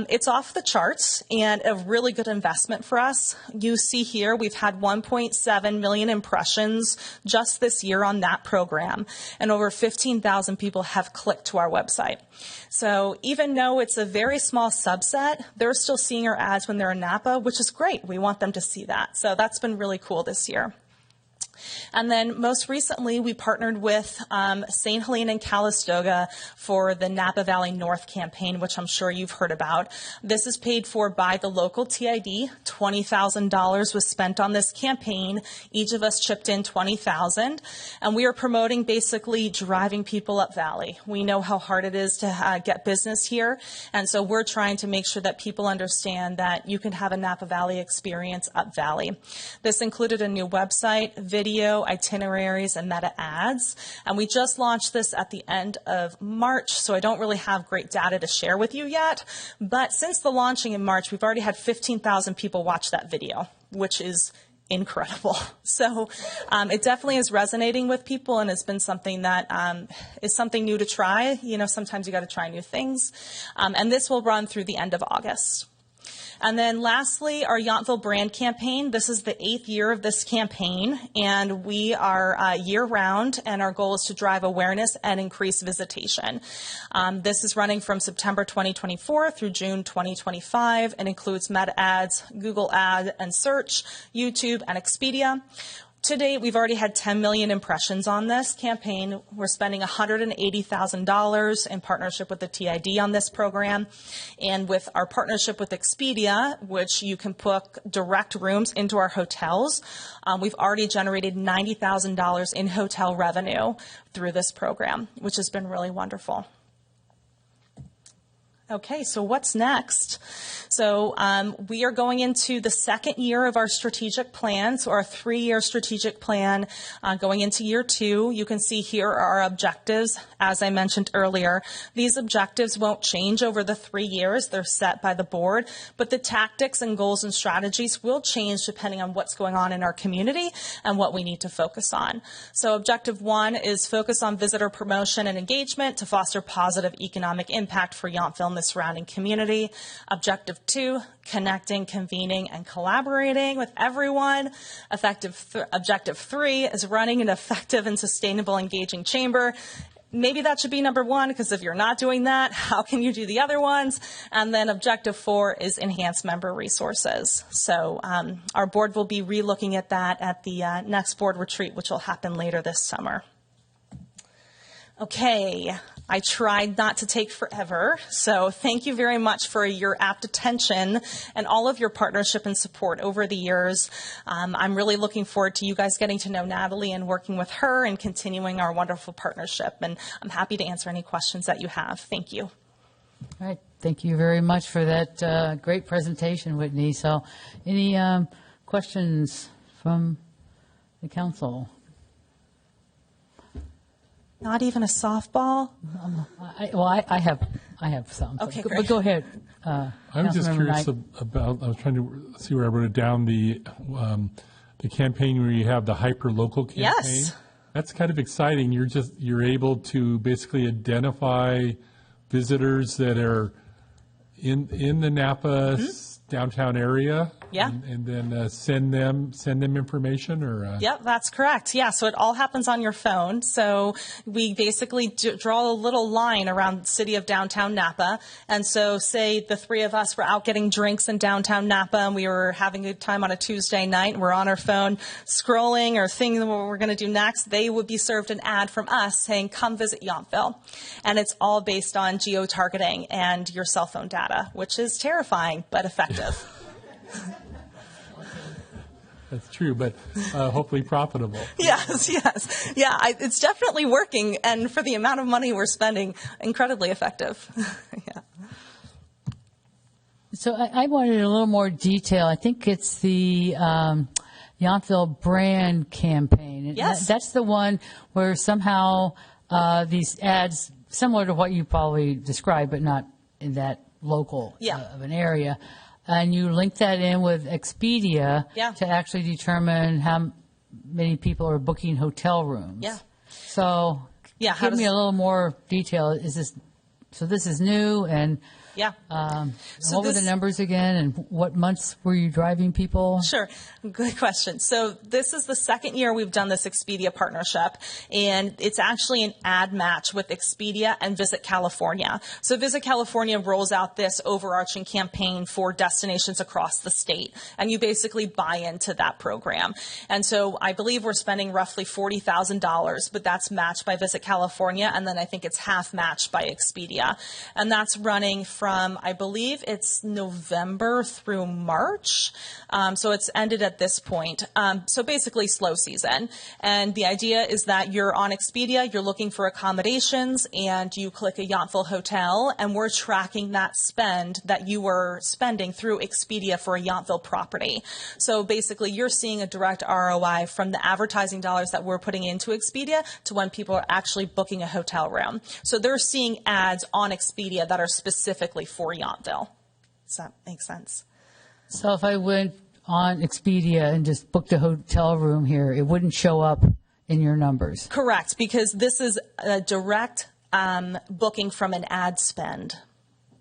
It's off the charts and a really good investment for us. You see here, we've had 1.7 million impressions just this year on that program, and over 15,000 people have clicked to our website. So even though it's a very small subset, they're still seeing our ads when they're in Napa, which is great. We want them to see that. So that's been really cool this year. And then most recently, we partnered with St. Helena and Calistoga for the Napa Valley North campaign, which I'm sure you've heard about. This is paid for by the local TID. $20,000 was spent on this campaign. Each of us chipped in $20,000. And we are promoting basically driving people up Valley. We know how hard it is to get business here. And so we're trying to make sure that people understand that you can have a Napa Valley experience up Valley. This included a new website, video, itineraries, and meta ads. And we just launched this at the end of March, so I don't really have great data to share with you yet. But since the launching in March, we've already had 15,000 people watch that video, which is incredible. So it definitely is resonating with people, and it's been something that is something new to try. You know, sometimes you got to try new things. And this will run through the end of August. And then lastly, our Yountville brand campaign. This is the 8th year of this campaign, and we are year-round, and our goal is to drive awareness and increase visitation. This is running from September 2024 through June 2025 and includes Meta ads, Google Ad and Search, YouTube, and Expedia. To date, we've already had 10 million impressions on this campaign. We're spending $180,000 in partnership with the TID on this program. And with our partnership with Expedia, which you can book direct rooms into our hotels, we've already generated $90,000 in hotel revenue through this program, which has been really wonderful. Okay, so what's next? So we are going into the second year of our strategic plan, so our 3-year strategic plan going into year 2. You can see here are our objectives, as I mentioned earlier. These objectives won't change over the 3 years. They're set by the board, but the tactics and goals and strategies will change depending on what's going on in our community and what we need to focus on. So objective 1 is focus on visitor promotion and engagement to foster positive economic impact for Yountville and the surrounding community. Objective 2, connecting, convening, and collaborating with everyone. Objective 3 is running an effective and sustainable engaging chamber. Maybe that should be number 1, because if you're not doing that, how can you do the other ones? And then objective 4 is enhance member resources. So our board will be re-looking at that at the next board retreat, which will happen later this summer. Okay, I tried not to take forever, so thank you very much for your apt attention and all of your partnership and support over the years. I'm really looking forward to you guys getting to know Natalie and working with her and continuing our wonderful partnership, and I'm happy to answer any questions that you have. Thank you. All right, thank you very much for that great presentation, Whitney. So any questions from the council? Not even a softball? I have some. Okay, but great. Go ahead. I was just curious about, I was trying to see where I wrote it down, the campaign where you have the hyper-local campaign. Yes. That's kind of exciting. You're able to basically identify visitors that are in the Napa downtown area. Yeah. And then send them information, or Yep, that's correct. Yeah, so it all happens on your phone. So we basically draw a little line around the city of downtown Napa. And so say the 3 of us were out getting drinks in downtown Napa and we were having a good time on a Tuesday night and we're on our phone scrolling or thinking what we're going to do next, they would be served an ad from us saying, come visit Yountville. And it's all based on geo-targeting and your cell phone data, which is terrifying but effective. That's true, but hopefully profitable. Yes. Yeah, it's definitely working, and for the amount of money we're spending, incredibly effective. Yeah. So I wanted a little more detail. I think it's the Yountville brand campaign. Yes. That's the one where somehow these ads, similar to what you probably described, but not in that local of an area, and you link that in with Expedia to actually determine how many people are booking hotel rooms. Yeah. So give me a little more detail. So this is new, and So what were the numbers again, and what months were you driving people? Sure. Good question. So this is the second year we've done this Expedia partnership, and it's actually an ad match with Expedia and Visit California. So Visit California rolls out this overarching campaign for destinations across the state, and you basically buy into that program. And so I believe we're spending roughly $40,000, but that's matched by Visit California, and then I think it's half matched by Expedia. And that's running from, I believe it's November through March. So it's ended at this point. So basically slow season. And the idea is that you're on Expedia, you're looking for accommodations, and you click a Yountville hotel, and we're tracking that spend that you were spending through Expedia for a Yountville property. So basically you're seeing a direct ROI from the advertising dollars that we're putting into Expedia to when people are actually booking a hotel room. So they're seeing ads on Expedia that are specifically for Yountville. Does that make sense? So if I went on Expedia and just booked a hotel room here, it wouldn't show up in your numbers. Correct, because this is a direct booking from an ad spend.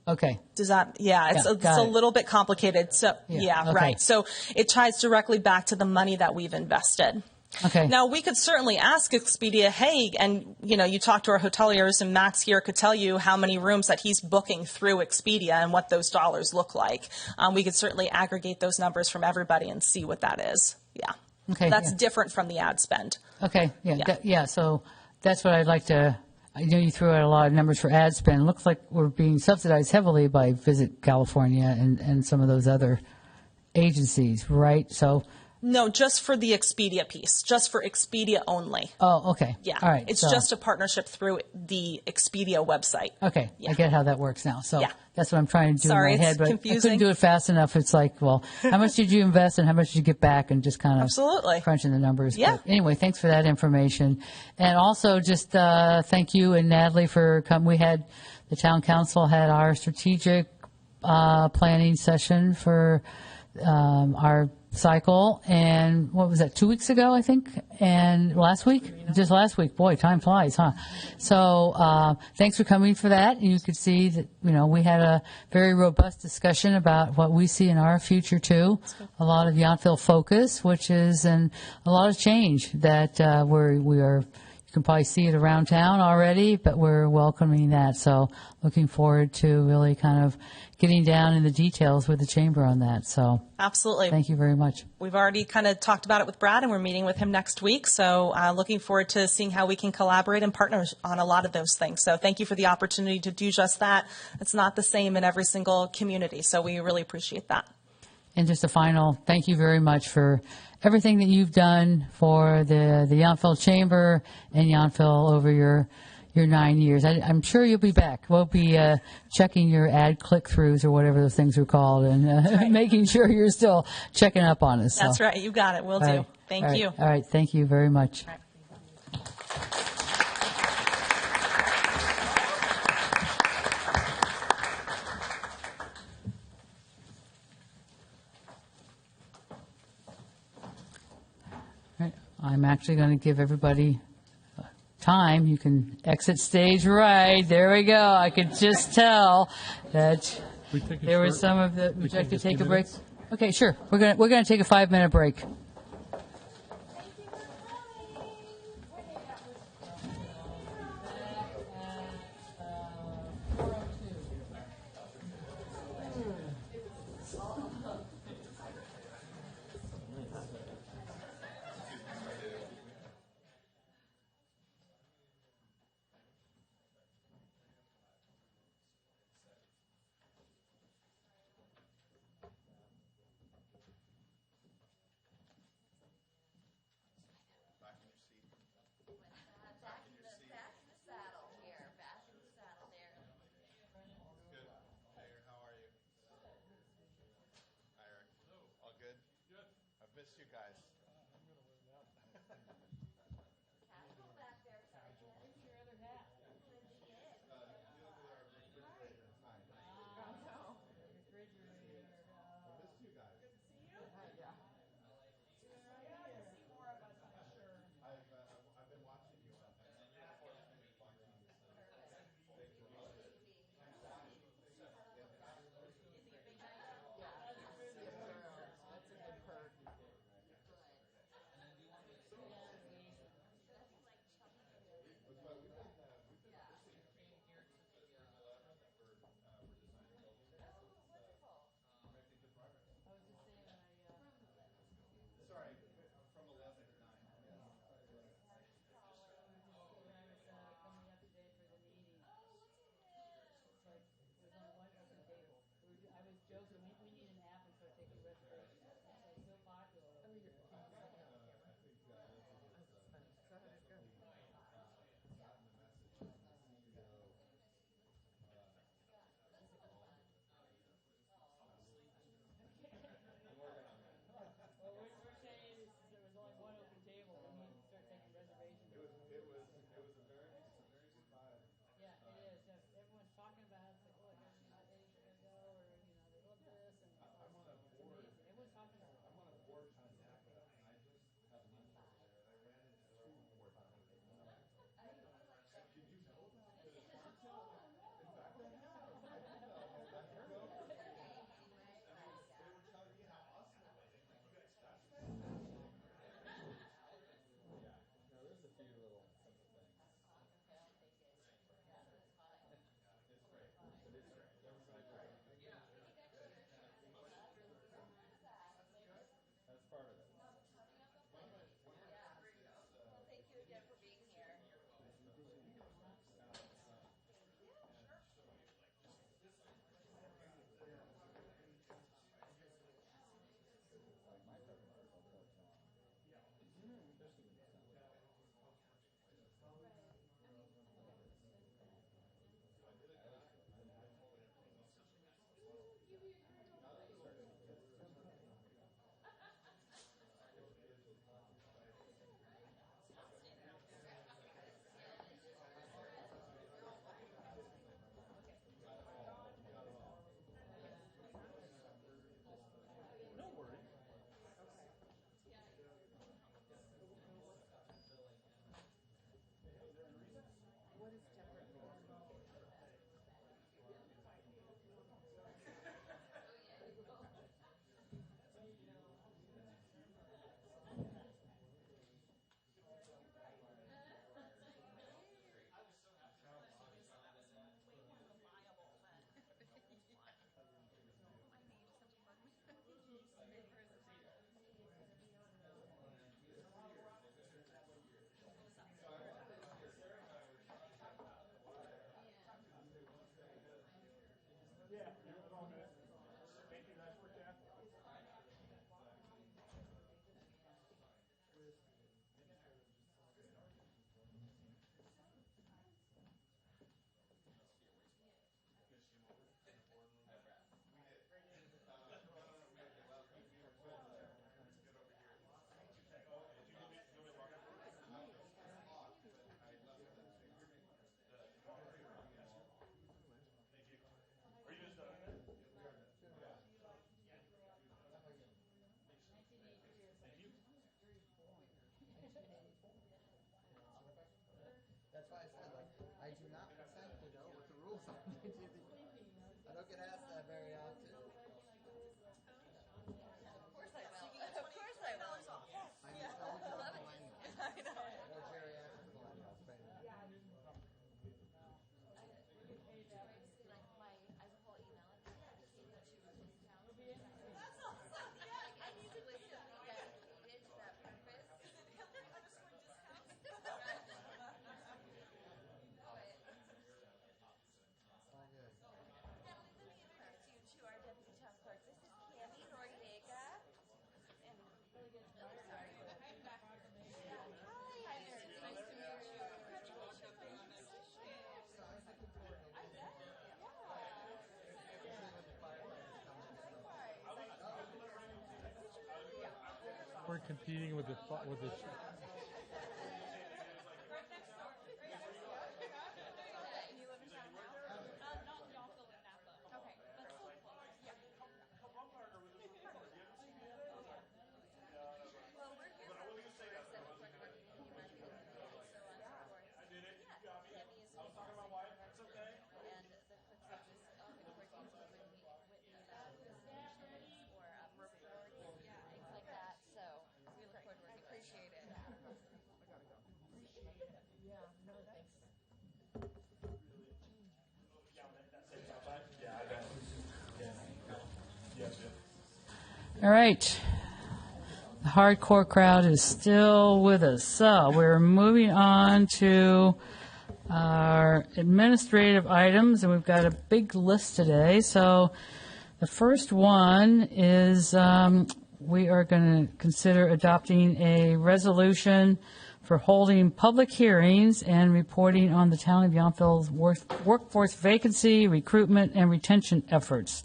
Okay. Does that, it's got a it. little bit complicated. So, okay. right. So it ties directly back to the money that we've invested. Okay. Now, we could certainly ask Expedia, hey, and, you talk to our hoteliers, and Max here could tell you how many rooms that he's booking through Expedia and what those dollars look like. We could certainly aggregate those numbers from everybody and see what that is. Yeah. Okay. That's different from the ad spend. Okay. Yeah. So that's what I'd like to. I know you threw out a lot of numbers for ad spend. It looks like we're being subsidized heavily by Visit California and some of those other agencies, right? So. No, just for the Expedia piece, just for Expedia only. Oh, okay. Yeah. All right. It's so- just a partnership through the Expedia website. Okay. Yeah. I get how that works now. So Yeah. that's what I'm trying to do Sorry, in my head, it's but I confusing. couldn't do it fast enough. It's like, well, how much did you invest and how much did you get back, and just kind of Absolutely. crunching the numbers. Yeah. But anyway, thanks for that information. And also just thank you and Natalie for coming. We had, the town council had our strategic planning session for our cycle, and what was that, 2 weeks ago, I think, and last week? Just last week. Boy, time flies, huh? So thanks for coming for that. You could see that, we had a very robust discussion about what we see in our future, too. A lot of Yountville focus, which is, and a lot of change that we are. You can probably see it around town already, but we're welcoming that. So looking forward to really kind of getting down in the details with the chamber on that. So Absolutely. thank you very much. We've already kind of talked about it with Brad, and we're meeting with him next week. So looking forward to seeing how we can collaborate and partner on a lot of those things. So thank you for the opportunity to do just that. It's not the same in every single community, so we really appreciate that. And just a final, thank you very much for everything that you've done for the Yountville Chamber and Yountville over your 9 years. I'm sure you'll be back. We'll be checking your ad click-throughs or whatever those things are called, and making sure you're still checking up on us. That's right. You got it. We'll do. Right. Thank you. All right. Thank you very much. I'm actually going to give everybody time. You can exit stage right. There we go. I could just tell that there was some of the. Would you like to take a break? Okay, sure. We're going to take a 5-minute break. Missed you guys. I don't get asked that very often. Of course I will. Of course I will. I'm an eligible millennial. I know. Or geriatric millennial. That's awesome. Yeah, I need to listen to that needed to that purpose. To our deputy town clerk. This is Cami Noriega. And really good. Oh, sorry. Hi. Nice to meet you. Congratulations on your position. I bet. We're competing with the You live in town now? Not in Yountville, in Napa. Okay, but so close. Yeah. Well, we're here for the first and the quick working and human being, so on and so forth. I did it. You got me. Debbie is I was talking about why. That's okay. And the clerks are just working with Whitney about presentations or reports, things like that. So we look forward to working. I appreciate it. Yeah, no, thanks. All right. The hardcore crowd is still with us. So we're moving on to our administrative items, and we've got a big list today. So the first one is we are going to consider adopting a resolution for holding public hearings and reporting on the town of Yountville's workforce vacancy, recruitment, and retention efforts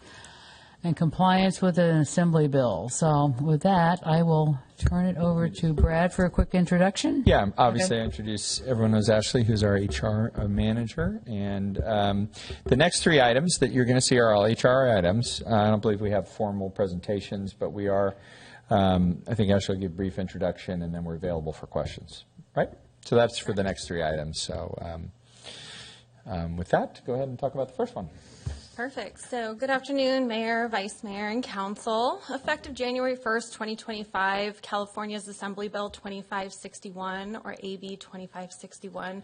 in compliance with an assembly bill. So with that, I will turn it over to Brad for a quick introduction. Yeah, obviously I introduce, everyone knows Ashley, who's our HR manager. And the next three items that you're going to see are all HR items. I don't believe we have formal presentations, but we are, I think Ashley will give a brief introduction, and then we're available for questions. Right? So that's for the next three items. So with that, go ahead and talk about the first one. Perfect. So good afternoon, Mayor, Vice Mayor, and Council. Effective January 1st, 2025, California's Assembly Bill 2561, or AB 2561,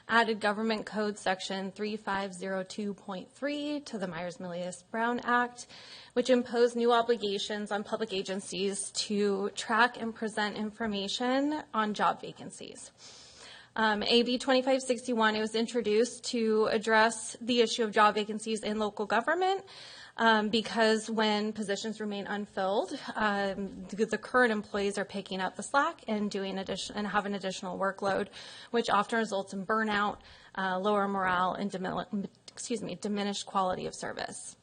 added Government Code Section 3502.3 to the Myers-Milius-Brown Act, which imposed new obligations on public agencies to track and present information on job vacancies. AB 2561, it was introduced to address the issue of job vacancies in local government because when positions remain unfilled, the current employees are picking up the slack and doing and have an additional workload, which often results in burnout, lower morale, and diminished quality of service.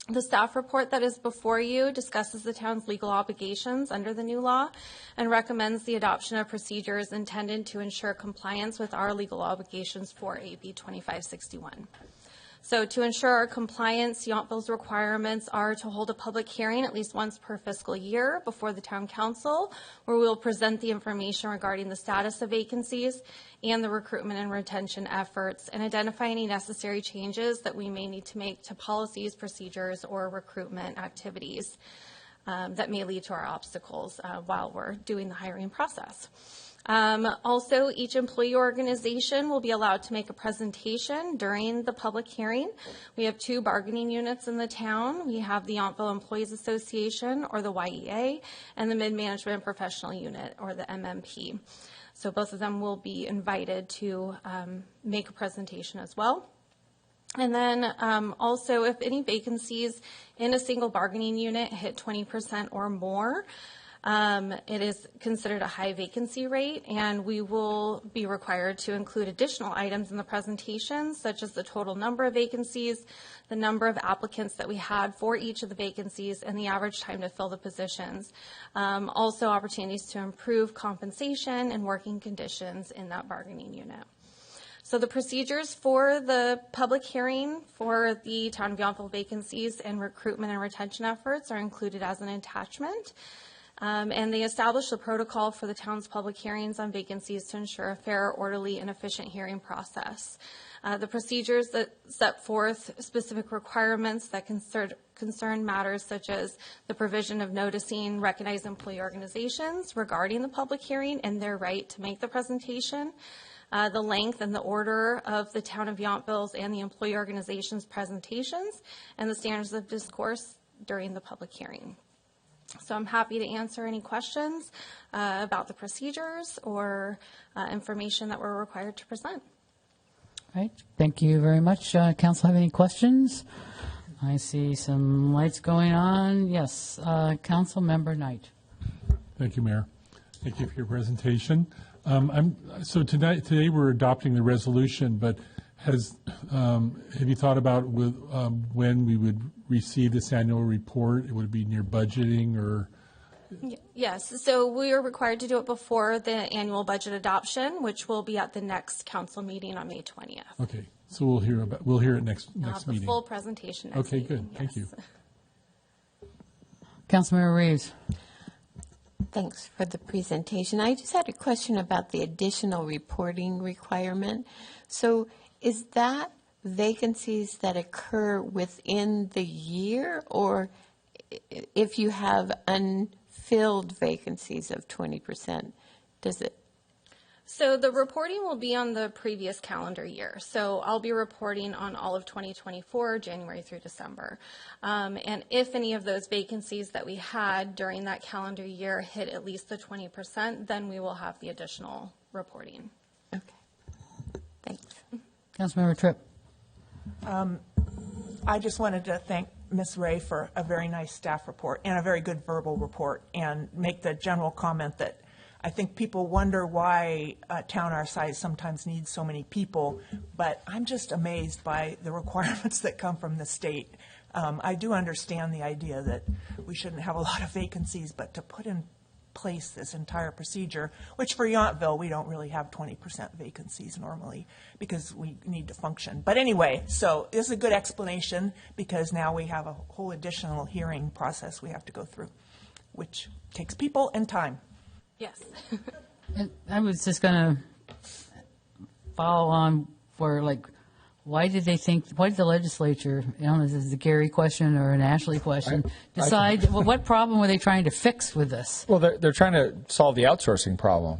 The staff report that is before you discusses the town's legal obligations under the new law and recommends the adoption of procedures intended to ensure compliance with our legal obligations for AB 2561. So to ensure our compliance, Yountville's requirements are to hold a public hearing at least once per fiscal year before the town council, where we will present the information regarding the status of vacancies and the recruitment and retention efforts and identify any necessary changes that we may need to make to policies, procedures, or recruitment activities that may lead to our obstacles while we're doing the hiring process. Also, each employee organization will be allowed to make a presentation during the public hearing. We have two bargaining units in the town. We have the Yountville Employees Association, or the YEA, and the Mid-Management Professional Unit, or the MMP. So both of them will be invited to make a presentation as well. And then also, if any vacancies in a single bargaining unit hit 20% or more, it is considered a high vacancy rate, and we will be required to include additional items in the presentation, such as the total number of vacancies, the number of applicants that we had for each of the vacancies, and the average time to fill the positions. Also, opportunities to improve compensation and working conditions in that bargaining unit. So the procedures for the public hearing for the Town of Yountville vacancies and recruitment and retention efforts are included as an attachment. And they established a protocol for the town's public hearings on vacancies to ensure a fair, orderly, and efficient hearing process. The procedures that set forth specific requirements that concern matters such as the provision of noticing recognized employee organizations regarding the public hearing and their right to make the presentation, the length and the order of the Town of Yountville's and the employee organization's presentations, and the standards of discourse during the public hearing. So I'm happy to answer any questions about the procedures or information that we're required to present. All right. Thank you very much. Council, have any questions? I see some lights going on. Yes, Council Member Knight. Thank you, Mayor. Thank you for your presentation. So today we're adopting the resolution, but have you thought about when we would receive this annual report? Would it be near budgeting or? Yes, so we are required to do it before the annual budget adoption, which will be at the next council meeting on May 20th. Okay, so we'll hear it next The meeting. full presentation next Okay, meeting, good. Thank you. Councilmember Reeves. Thanks for the presentation. I just had a question about the additional reporting requirement. So is that vacancies that occur within the year, or if you have unfilled vacancies of 20%, does it? So the reporting will be on the previous calendar year. So I'll be reporting on all of 2024, January through December. And if any of those vacancies that we had during that calendar year hit at least the 20%, then we will have the additional reporting. Okay. Thanks. Councilmember Tripp. I just wanted to thank Ms. Ray for a very nice staff report and a very good verbal report, and make the general comment that I think people wonder why a town our size sometimes needs so many people, but I'm just amazed by the requirements that come from the state. I do understand the idea that we shouldn't have a lot of vacancies, but to put in place this entire procedure, which for Yountville, we don't really have 20% vacancies normally because we need to function. But anyway, so this is a good explanation because now we have a whole additional hearing process we have to go through, which takes people and time. Yes. And I was just going to follow on for, like, why did the legislature, I don't know if this is a Gary question or an Ashley question, decide, what problem were they trying to fix with this? Well, they're trying to solve the outsourcing problem,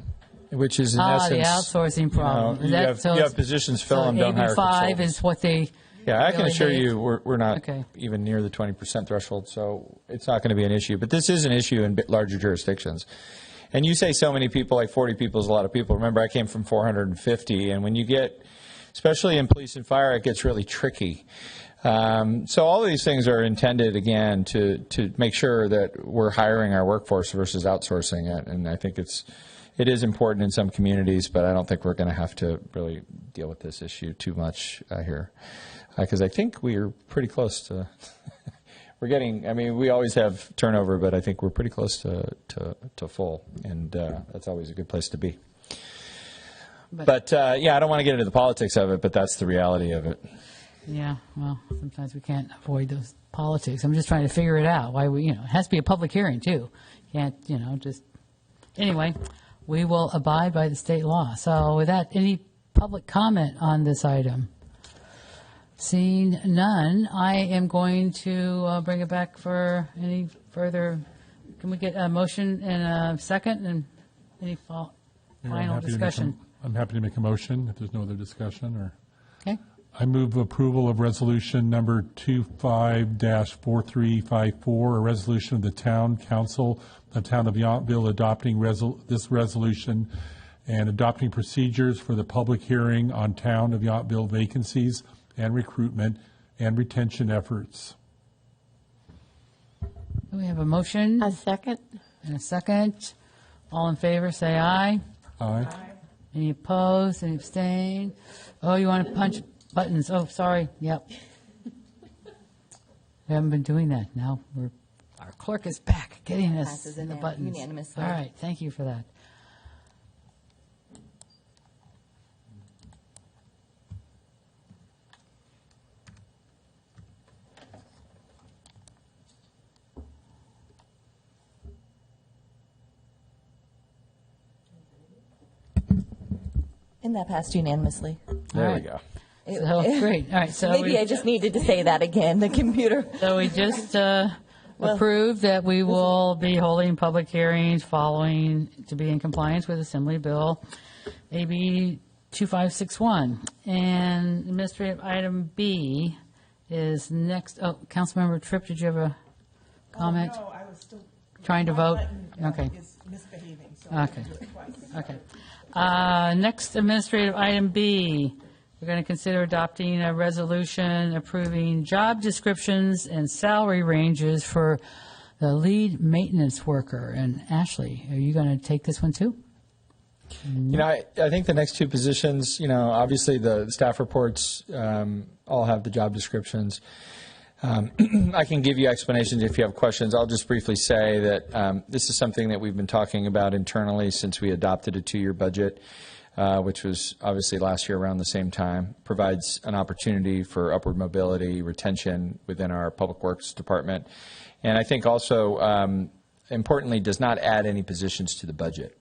which is in essence. The outsourcing problem. You have positions fill them, don't hire AB5 consultants. is what they. Yeah, I can really assure hate. you we're not even near the 20% threshold, so it's not going to be an issue. But this is an issue in larger jurisdictions. And you say so many people, like 40 people is a lot of people. Remember, I came from 450, and when you get, especially in police and fire, it gets really tricky. So all of these things are intended, again, to make sure that we're hiring our workforce versus outsourcing it. And I think it is important in some communities, but I don't think we're going to have to really deal with this issue too much here. Because I think we're pretty close to we're getting, I mean, we always have turnover, but I think we're pretty close to full, and that's always a good place to be. But yeah, I don't want to get into the politics of it, but that's the reality of it. Yeah, well, sometimes we can't avoid those politics. I'm just trying to figure it out. Why it has to be a public hearing too. Can't, just, anyway, we will abide by the state law. So with that, any public comment on this item? Seeing none, I am going to bring it back for any further. Can we get a motion and a second and any final discussion? I'm happy to make a motion if there's no other discussion. Or okay. I move approval of resolution number 25-4354, a resolution of the Town Council of the Town of Yountville adopting this resolution and adopting procedures for the public hearing on Town of Yountville vacancies and recruitment and retention efforts. We have a motion. A second. And a second. All in favor, say aye. Aye. Any opposed? Any abstain? Oh, you want to punch buttons? Oh, sorry. Yep. We haven't been doing that. Now our clerk is back, getting us Passes the it buttons. unanimously. All right. Thank you for that. And that passed unanimously. There All we right. go. So, great. All right. So Maybe I just needed to say that again, the computer. So we just approved that we will be holding public hearings following to be in compliance with Assembly Bill AB 2561. And administrative item B is next. Oh, Councilmember Tripp, did you have a comment? Oh, no, I was still. Trying to vote? My button, Okay. is misbehaving, so I Okay. have to do it twice. Okay. Next administrative item B, we're going to consider adopting a resolution approving job descriptions and salary ranges for the lead maintenance worker. And Ashley, are you going to take this one too? You know, I think the next two positions, you know, obviously the staff reports all have the job descriptions. I can give you explanations if you have questions. I'll just briefly say that this is something that we've been talking about internally since we adopted a 2-year budget, which was obviously last year around the same time. Provides an opportunity for upward mobility, retention within our Public Works Department. And I think also, importantly, does not add any positions to the budget.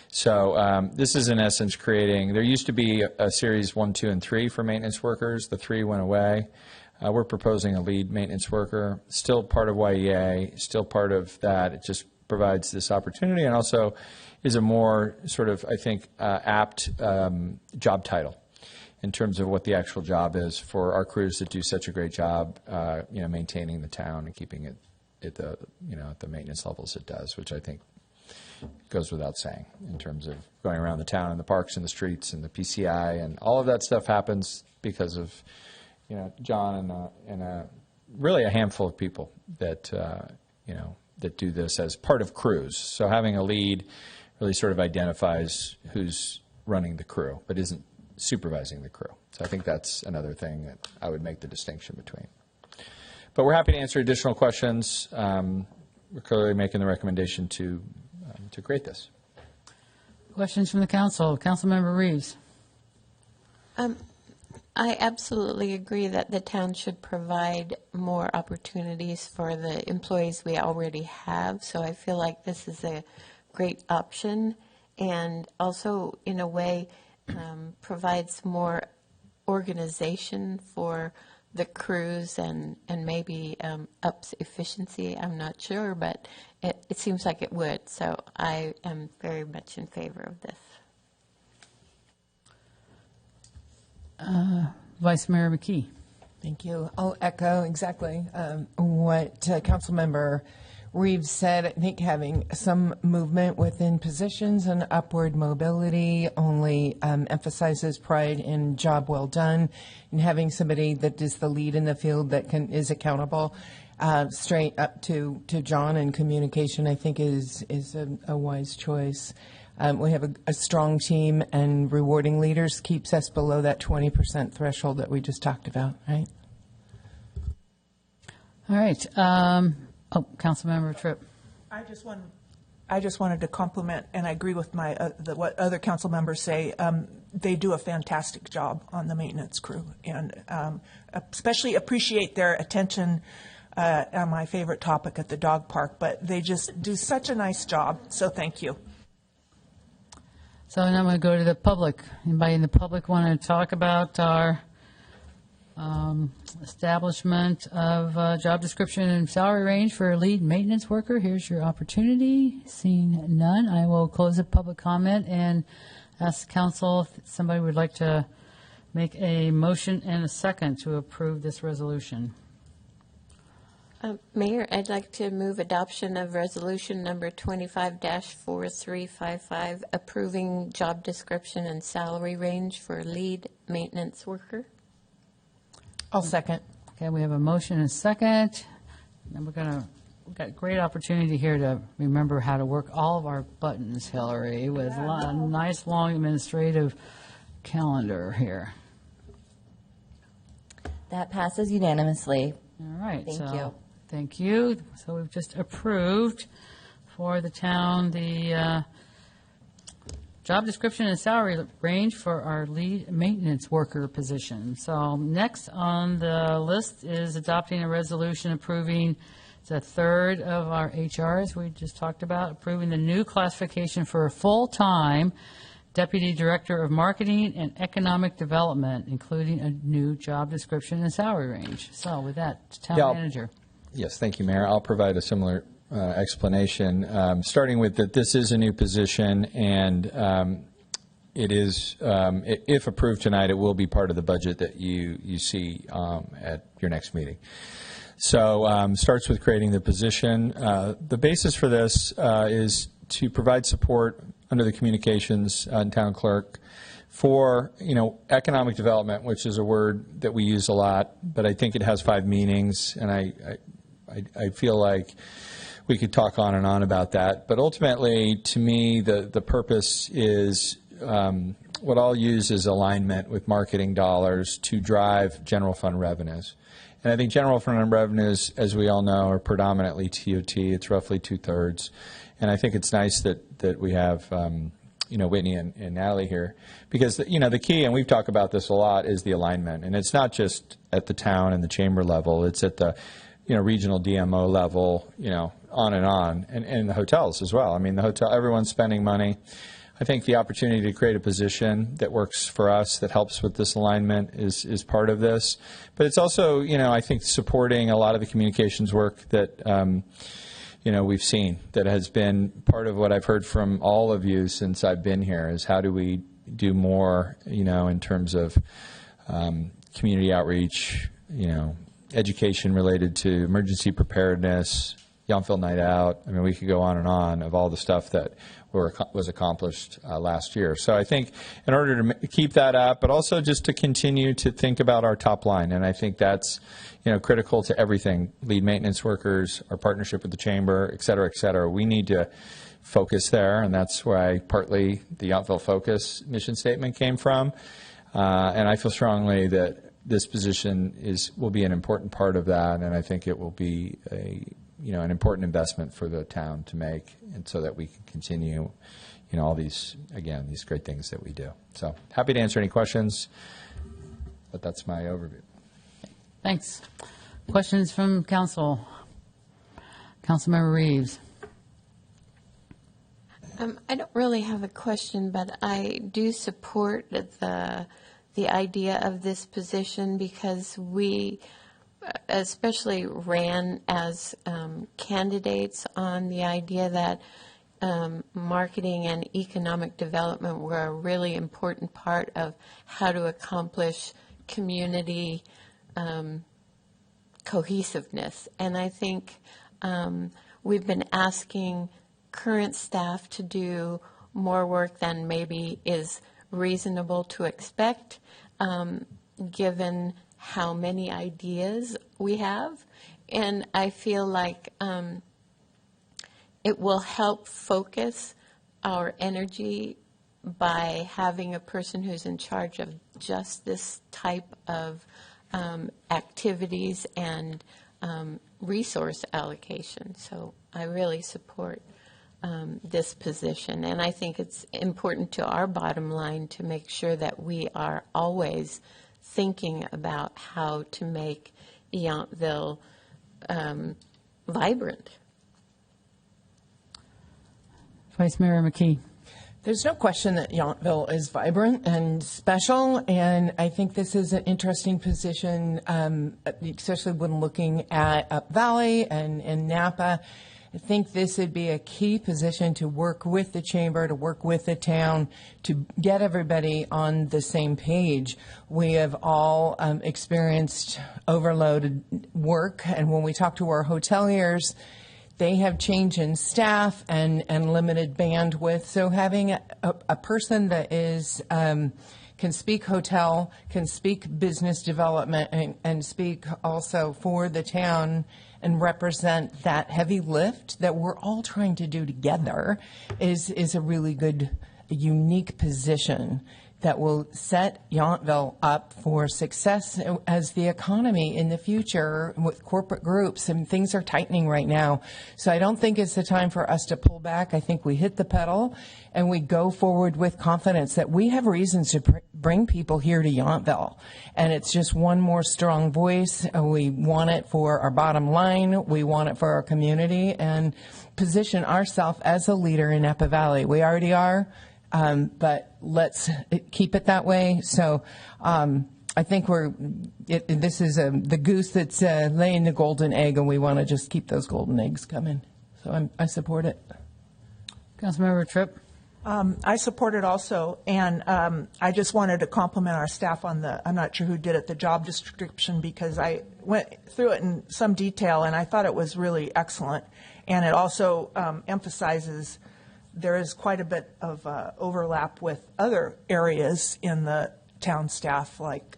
So this is in essence creating, there used to be a series 1, 2, and 3 for maintenance workers. The 3 went away. We're proposing a lead maintenance worker, still part of YEA, still part of that. It just provides this opportunity and also is a more sort of, I think, apt job title in terms of what the actual job is for our crews that do such a great job, you know, maintaining the town and keeping it at the, you know, at the maintenance levels it does, which I think goes without saying in terms of going around the town and the parks and the streets and the PCI and all of that stuff happens because of, you know, John and really a handful of people that, you know, that do this as part of crews. So having a lead really sort of identifies who's running the crew, but isn't supervising the crew. So I think that's another thing that I would make the distinction between. But we're happy to answer additional questions. We're clearly making the recommendation to create this. Questions from the council. Councilmember Reeves. I absolutely agree that the town should provide more opportunities for the employees we already have. So I feel like this is a great option and also, in a way, provides more organization for the crews and maybe ups efficiency. I'm not sure, but it seems like it would. So I am very much in favor of this. Vice Mayor McKee. Thank you. I'll echo exactly what Councilmember Reeves said. I think having some movement within positions and upward mobility only emphasizes pride in job well done, and having somebody that is the lead in the field that is accountable straight up to John in communication, I think is a wise choice. We have a strong team, and rewarding leaders keeps us below that 20% threshold that we just talked about, right? All right. Councilmember Tripp. I just wanted to compliment, and I agree with what other council members say. They do a fantastic job on the maintenance crew, and especially appreciate their attention on my favorite topic at the dog park. But they just do such a nice job. So thank you. So now I'm going to go to the public. Anybody in the public want to talk about our establishment of job description and salary range for a lead maintenance worker? Here's your opportunity. Seeing none, I will close the public comment and ask council if somebody would like to make a motion and a second to approve this resolution. Mayor, I'd like to move adoption of resolution number 25-4355, approving job description and salary range for lead maintenance worker. I'll second. Okay, we have a motion and a second. And we've got a great opportunity here to remember how to work all of our buttons, Hillary, with a nice long administrative calendar here. That passes unanimously. All right. Thank so, you. Thank you. So we've just approved for the town the job description and salary range for our lead maintenance worker position. So next on the list is adopting a resolution approving the third of our HRs we just talked about, approving the new classification for a full-time Deputy Director of Marketing and Economic Development, including a new job description and salary range. So with that, Town Manager. Yes, thank you, Mayor. I'll provide a similar explanation, starting with that this is a new position, and it is, if approved tonight, it will be part of the budget that you see at your next meeting. So starts with creating the position. The basis for this is to provide support under the communications and town clerk for, economic development, which is a word that we use a lot, but I think it has 5 meanings, and I feel like we could talk on and on about that. But ultimately, to me, the purpose is what I'll use is alignment with marketing dollars to drive general fund revenues. And I think general fund revenues, as we all know, are predominantly TOT. It's roughly 2/3. And I think it's nice that we have, Whitney and Natalie here, because, the key, and we've talked about this a lot, is the alignment. And it's not just at the town and the chamber level. It's at the, regional DMO level, on, and the hotels as well. I mean, the hotel, everyone's spending money. I think the opportunity to create a position that works for us, that helps with this alignment, is part of this. But it's also, I think supporting a lot of the communications work that, we've seen, that has been part of what I've heard from all of you since I've been here, is how do we do more, in terms of community outreach, education related to emergency preparedness, Yountville Night Out. I mean, we could go on and on of all the stuff that was accomplished last year. So I think in order to keep that up, but also just to continue to think about our top line, and I think that's critical to everything, lead maintenance workers, our partnership with the chamber, et cetera, et cetera. We need to focus there, and that's why partly the Yountville Focus mission statement came from. And I feel strongly that this position will be an important part of that, and I think it will be an important investment for the town to make, and so that we can continue, all these great things that we do. So happy to answer any questions, but that's my overview. Thanks. Questions from council? Councilmember Reeves. I don't really have a question, but I do support the idea of this position, because we especially ran as candidates on the idea that marketing and economic development were a really important part of how to accomplish community cohesiveness. And I think we've been asking current staff to do more work than maybe is reasonable to expect, given how many ideas we have. And I feel like it will help focus our energy by having a person who's in charge of just this type of activities and resource allocation. So I really support this position, and I think it's important to our bottom line to make sure that we are always thinking about how to make Yountville vibrant. Vice Mayor McKee. There's no question that Yountville is vibrant and special, and I think this is an interesting position, especially when looking at Up Valley and Napa. I think this would be a key position to work with the chamber, to work with the town, to get everybody on the same page. We have all experienced overloaded work, and when we talk to our hoteliers, they have change in staff and limited bandwidth. So having a person that is can speak hotel, can speak business development, and speak also for the town and represent that heavy lift that we're all trying to do together is a really good, unique position that will set Yountville up for success as the economy in the future with corporate groups, and things are tightening right now. So I don't think it's the time for us to pull back. I think we hit the pedal and we go forward with confidence that we have reasons to bring people here to Yountville. And it's just one more strong voice. We want it for our bottom line. We want it for our community, and position ourselves as a leader in Napa Valley. We already are. but let's keep it that way. So I think this is the goose that's laying the golden egg, and we want to just keep those golden eggs coming. So I support it. Councilmember Tripp? I support it also, and I just wanted to compliment our staff on I'm not sure who did it, the job description, because I went through it in some detail, and I thought it was really excellent. And it also emphasizes there is quite a bit of overlap with other areas in the town staff. Like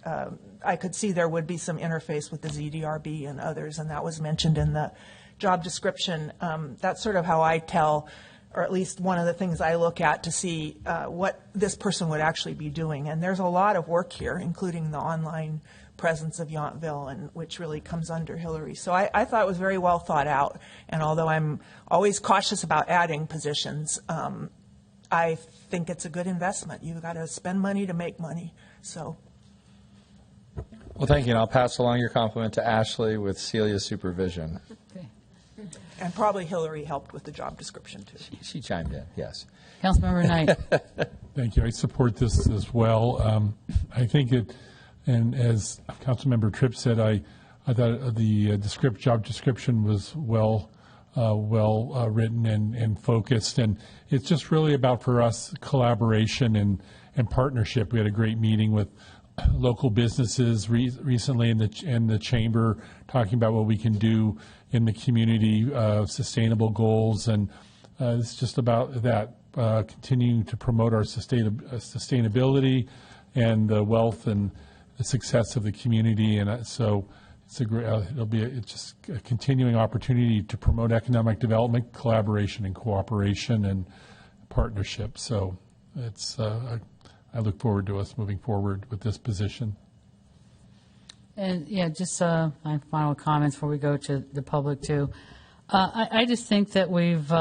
I could see there would be some interface with the ZDRB and others, and that was mentioned in the job description. That's sort of how I tell, or at least one of the things I look at to see what this person would actually be doing. And there's a lot of work here, including the online presence of Yountville, and which really comes under Hillary. So I thought it was very well thought out. And although I'm always cautious about adding positions, I think it's a good investment. You've got to spend money to make money. So. Well, thank you, and I'll pass along your compliment to Ashley with Celia's supervision. Okay. And probably Hillary helped with the job description, too. She chimed in, yes. Councilmember Knight. Thank you. I support this as well. I think and as Councilmember Tripp said, I thought the job description was well written and focused, and it's just really about, for us, collaboration and partnership. We had a great meeting with local businesses recently in the chamber, talking about what we can do in the community, sustainable goals, and it's just about that, continuing to promote our sustainability and the wealth and the success of the community. And so it's it'll be just a continuing opportunity to promote economic development, collaboration and cooperation and partnership. So it's I look forward to us moving forward with this position. And yeah, just my final comments before we go to the public too. I just think that we've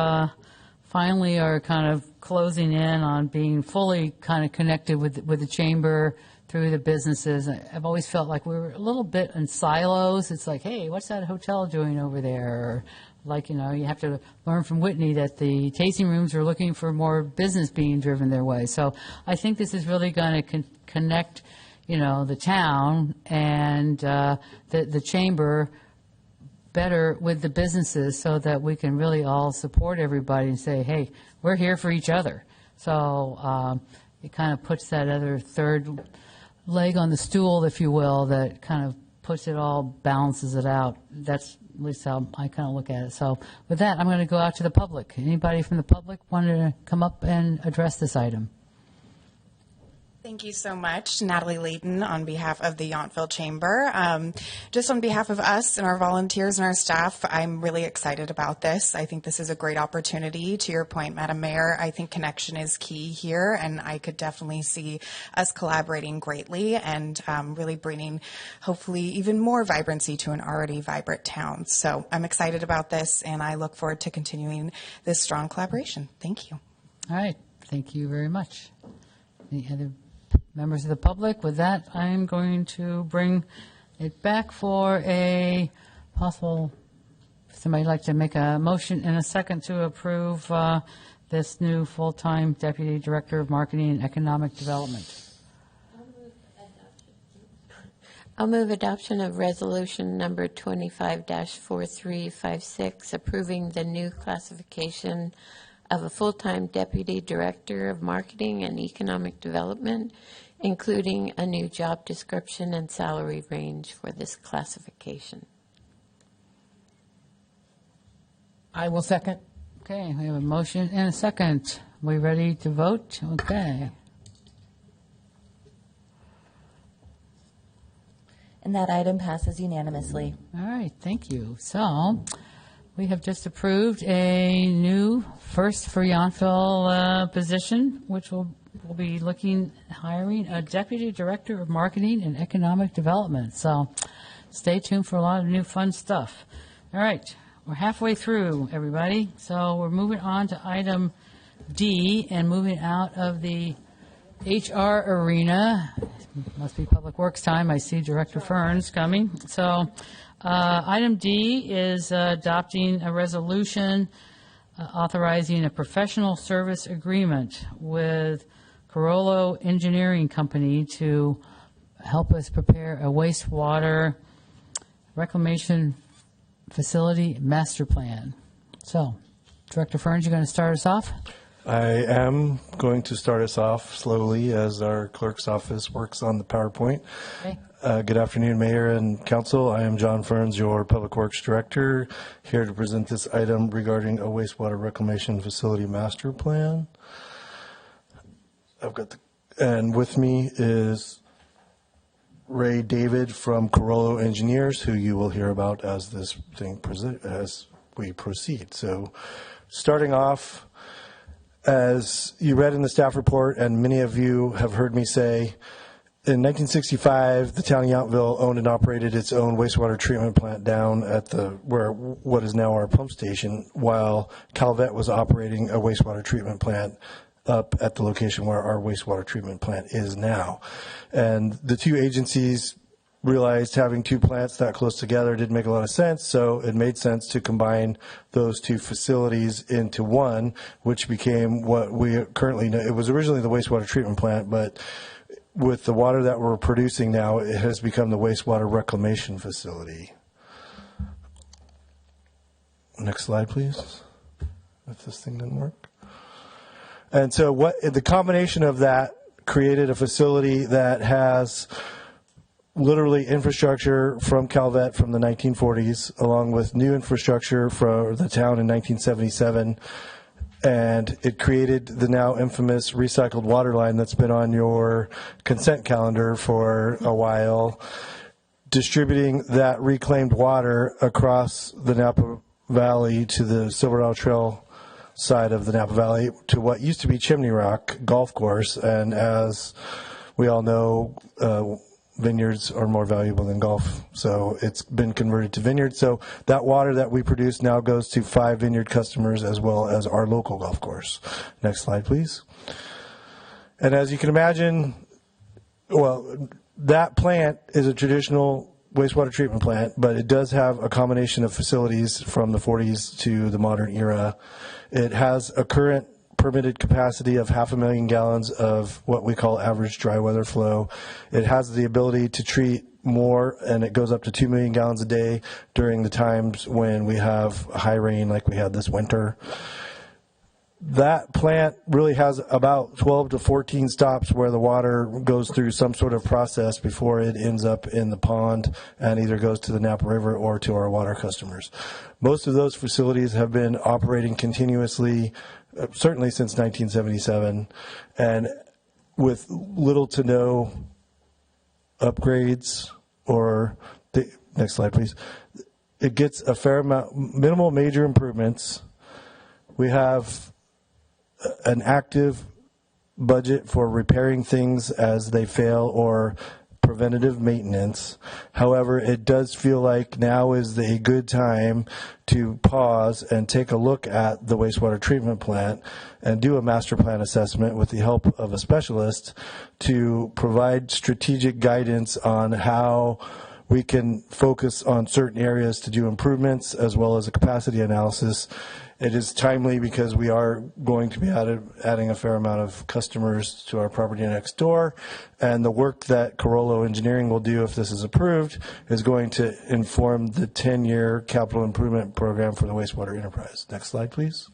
finally are kind of closing in on being fully kind of connected with the chamber through the businesses. I've always felt like we were a little bit in silos. It's like, hey, what's that hotel doing over there? Or like, you have to learn from Whitney that the tasting rooms are looking for more business being driven their way. So I think this is really going to connect, the town and the chamber better with the businesses, so that we can really all support everybody and say, hey, we're here for each other. So it kind of puts that other third leg on the stool, if you will, that kind of puts it all, balances it out. That's at least how I kind of look at it. So with that, I'm going to go out to the public. Anybody from the public want to come up and address this item? Thank you so much. Natalie Layton on behalf of the Yountville Chamber. Just on behalf of us and our volunteers and our staff, I'm really excited about this. I think this is a great opportunity. To your point, Madam Mayor, I think connection is key here, and I could definitely see us collaborating greatly and really bringing hopefully even more vibrancy to an already vibrant town. So I'm excited about this, and I look forward to continuing this strong collaboration. Thank you. All right. Thank you very much. Any other members of the public? With that, I'm going to bring it back for a possible, if somebody'd like to make a motion in a second to approve this new full-time Deputy Director of Marketing and Economic Development. I'll move adoption of resolution number 25-4356, approving the new classification of a full-time Deputy Director of Marketing and Economic Development, including a new job description and salary range for this classification. I will second. Okay, we have a motion and a second. We ready to vote? Okay. And that item passes unanimously. All right, thank you. So we have just approved a new first for Yountville position, which will be hiring a Deputy Director of Marketing and Economic Development. So stay tuned for a lot of new fun stuff. All right, we're halfway through, everybody. So we're moving on to item D and moving out of the HR arena. Must be Public Works time. I see Director Ferns coming. So item D is adopting a resolution authorizing a professional service agreement with Carollo Engineering Company to help us prepare a wastewater reclamation facility master plan. So, Director Ferns, you're going to start us off? I am going to start us off slowly as our clerk's office works on the PowerPoint. Okay. Good afternoon, Mayor and Council. I am John Ferns, your Public Works Director, here to present this item regarding a wastewater reclamation facility master plan. And with me is Ray David from Carollo Engineers, who you will hear about as this thing as we proceed. So, starting off, as you read in the staff report, and many of you have heard me say, in 1965, the town of Yountville owned and operated its own wastewater treatment plant down at what is now our pump station, while Calvet was operating a wastewater treatment plant up at the location where our wastewater treatment plant is now. And the two agencies realized having two plants that close together didn't make a lot of sense, so it made sense to combine those two facilities into one, which became what we currently know. It was originally the wastewater treatment plant, but with the water that we're producing now, it has become the wastewater reclamation facility. Next slide, please, if this thing didn't work. And so the combination of that created a facility that has literally infrastructure from Calvet from the 1940s, along with new infrastructure for the town in 1977. And it created the now infamous recycled water line that's been on your consent calendar for a while, distributing that reclaimed water across the Napa Valley to the Silverado Trail side of the Napa Valley to what used to be Chimney Rock Golf Course. And as we all know, vineyards are more valuable than golf, so it's been converted to vineyards. So that water that we produce now goes to 5 vineyard customers as well as our local golf course. Next slide, please. And as you can imagine, well, that plant is a traditional wastewater treatment plant, but it does have a combination of facilities from the 40s to the modern era. It has a current permitted capacity of 500,000 gallons of what we call average dry weather flow. It has the ability to treat more, and it goes up to 2 million gallons a day during the times when we have high rain like we had this winter. That plant really has about 12 to 14 stops where the water goes through some sort of process before it ends up in the pond and either goes to the Napa River or to our water customers. Most of those facilities have been operating continuously, certainly since 1977, and with little to no upgrades or next slide, please. It gets a fair amount, minimal major improvements. We have an active budget for repairing things as they fail or preventative maintenance. However, it does feel like now is a good time to pause and take a look at the wastewater treatment plant and do a master plan assessment with the help of a specialist to provide strategic guidance on how we can focus on certain areas to do improvements as well as a capacity analysis. It is timely because we are going to be adding a fair amount of customers to our property next door, and the work that Carollo Engineering will do if this is approved is going to inform the 10-year capital improvement program for the wastewater enterprise. Next slide, please.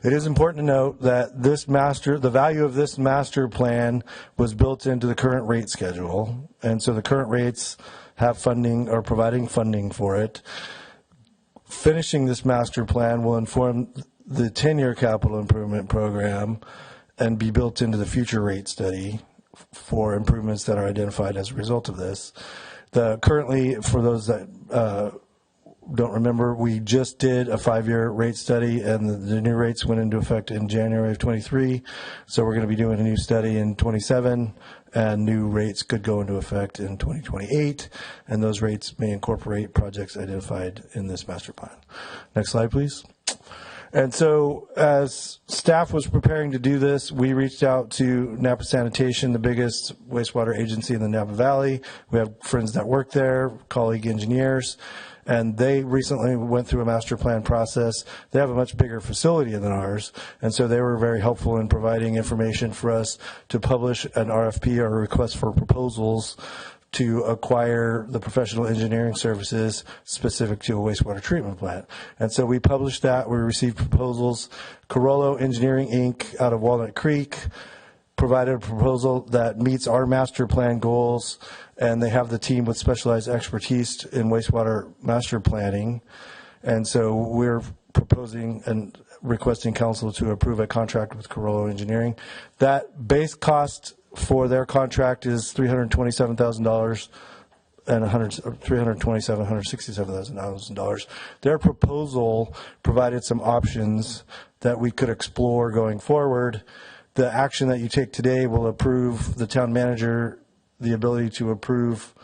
It is important to note that the value of this master plan was built into the current rate schedule, and so the current rates have funding or providing funding for it. Finishing this master plan will inform the 10-year capital improvement program and be built into the future rate study for improvements that are identified as a result of this. Currently, for those that don't remember, we just did a 5-year rate study, and the new rates went into effect in January of 23. So we're going to be doing a new study in 27, and new rates could go into effect in 2028, and those rates may incorporate projects identified in this master plan. Next slide, please. And so as staff was preparing to do this, we reached out to Napa Sanitation, the biggest wastewater agency in the Napa Valley. We have friends that work there, colleague engineers, and they recently went through a master plan process. They have a much bigger facility than ours, and so they were very helpful in providing information for us to publish an RFP, or a request for proposals, to acquire the professional engineering services specific to a wastewater treatment plant. And so we published that. We received proposals. Carollo Engineering, Inc. out of Walnut Creek provided a proposal that meets our master plan goals, and they have the team with specialized expertise in wastewater master planning. And so we're proposing and requesting council to approve a contract with Carollo Engineering. That base cost for their contract is $327,000 and $167,000. Their proposal provided some options that we could explore going forward. The action that you take today will approve the town manager the ability to approve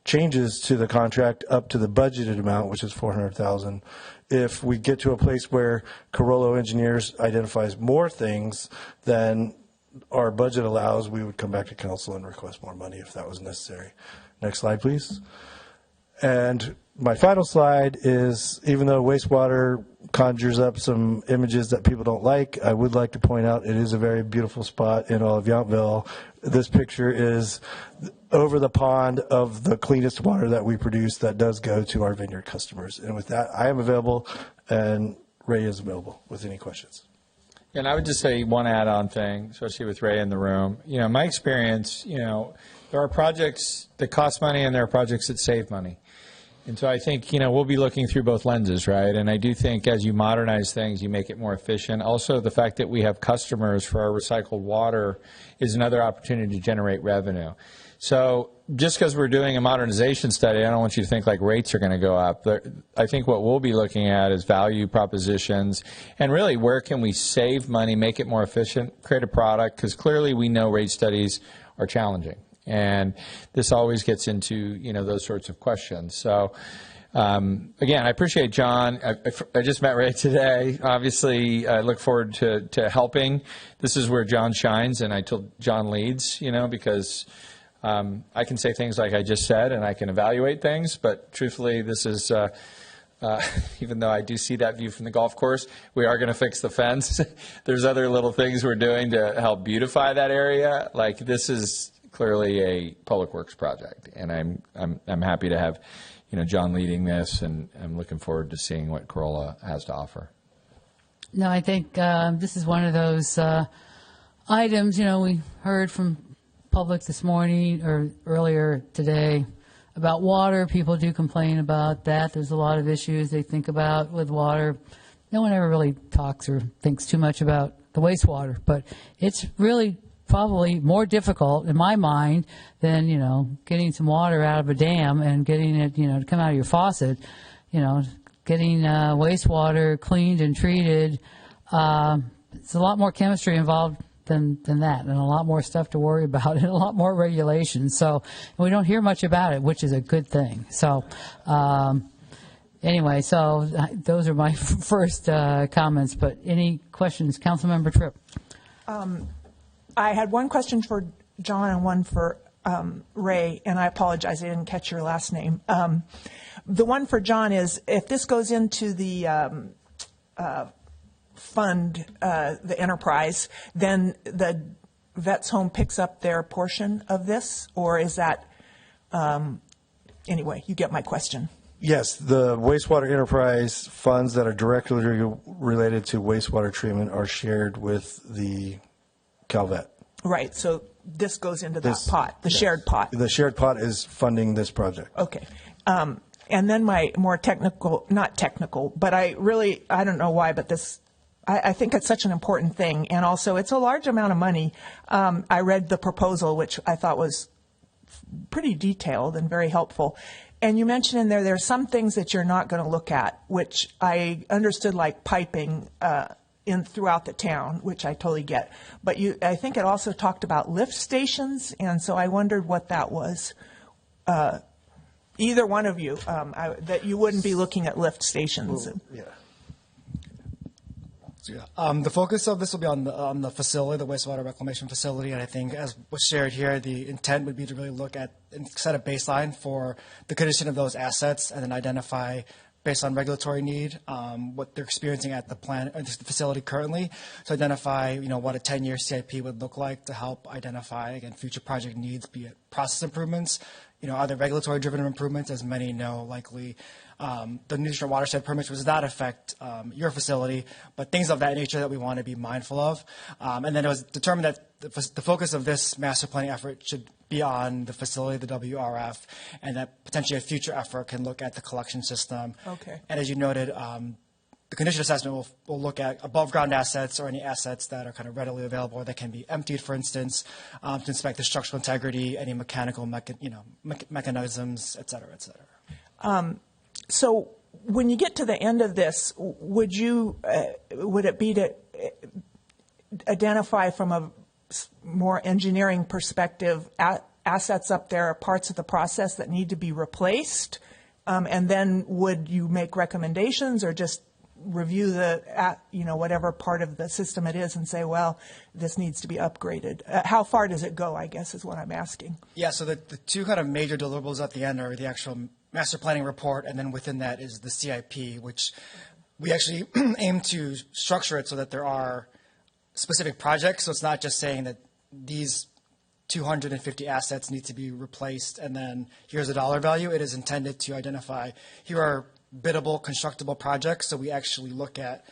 changes to the contract up to the budgeted amount, which is $400,000. If we get to a place where Carollo Engineers identifies more things than our budget allows, we would come back to council and request more money if that was necessary. Next slide, please. And my final slide is, even though wastewater conjures up some images that people don't like, I would like to point out it is a very beautiful spot in all of Yountville. This picture is over the pond of the cleanest water that we produce that does go to our vineyard customers. And with that, I am available, and Ray is available with any questions. And I would just say one add-on thing, especially with Ray in the room. You know, my experience, you know, there are projects that cost money and there are projects that save money. And so I think, you know, we'll be looking through both lenses, right? And I do think as you modernize things, you make it more efficient. Also, the fact that we have customers for our recycled water is another opportunity to generate revenue. So just because we're doing a modernization study, I don't want you to think like rates are going to go up. I think what we'll be looking at is value propositions and really where can we save money, make it more efficient, create a product, because clearly we know rate studies are challenging. And this always gets into, you know, those sorts of questions. So, again, I appreciate John. I just met Ray today. Obviously, I look forward to helping. This is where John shines, and I told John leads, you know, because I can say things like I just said, and I can evaluate things, but truthfully, this is, even though I do see that view from the golf course, we are going to fix the fence. There's other little things we're doing to help beautify that area. Like, this is clearly a public works project, and I'm happy to have, you know, John leading this, and I'm looking forward to seeing what Carollo has to offer. No, I think this is one of those items, you know, we heard from public this morning or earlier today about water. People do complain about that. There's a lot of issues they think about with water. No one ever really talks or thinks too much about the wastewater, but it's really probably more difficult in my mind than, you know, getting some water out of a dam and getting it, you know, to come out of your faucet. You know, getting wastewater cleaned and treated. It's a lot more chemistry involved than that, and a lot more stuff to worry about, and a lot more regulations. So we don't hear much about it, which is a good thing. So anyway, so those are my first comments. But any questions, Councilmember Tripp? I had one question for John and one for Ray, and I apologize, I didn't catch your last name. The one for John is, if this goes into the fund, the enterprise, then the Vets Home picks up their portion of this, or is that, anyway, you get my question. Yes, the wastewater enterprise funds that are directly related to wastewater treatment are shared with the Calvet. Right, so this goes into that pot, the shared pot. The shared pot is funding this project. Okay. And then my more technical, not technical, but I don't know why, but this, I think it's such an important thing. And also, it's a large amount of money. I read the proposal, which I thought was pretty detailed and very helpful. And you mentioned in there are some things that you're not going to look at, which I understood, like piping in throughout the town, which I totally get. But I think it also talked about lift stations, and so I wondered what that was. Either one of you, that you wouldn't be looking at lift stations. Well, yeah. The focus of this will be on the facility, the wastewater reclamation facility, and I think, as was shared here, the intent would be to really look at and set a baseline for the condition of those assets, and then identify, based on regulatory need, what they're experiencing at the plant or the facility currently, to identify, what a 10-year CIP would look like to help identify, again, future project needs, be it process improvements, other regulatory-driven improvements, as many know, likely the nutrient watershed permits, which does not affect your facility, but things of that nature that we want to be mindful of. And then it was determined that the focus of this master planning effort should be on the facility, the WRF, and that potentially a future effort can look at the collection system. Okay. And as you noted, the condition assessment will look at above-ground assets or any assets that are kind of readily available or that can be emptied, for instance, to inspect the structural integrity, any mechanical mechanisms, et cetera, et cetera. So when you get to the end of this, would it be to identify from a more engineering perspective assets up there, parts of the process that need to be replaced, and then would you make recommendations or just review whatever part of the system it is and say, well, this needs to be upgraded? How far does it go, I guess, is what I'm asking. Yeah, so the two kind of major deliverables at the end are the actual master planning report, and then within that is the CIP, which we actually aim to structure it so that there are specific projects. So it's not just saying that these 250 assets need to be replaced and then here's a dollar value. It is intended to identify, here are biddable, constructible projects. So we actually look at,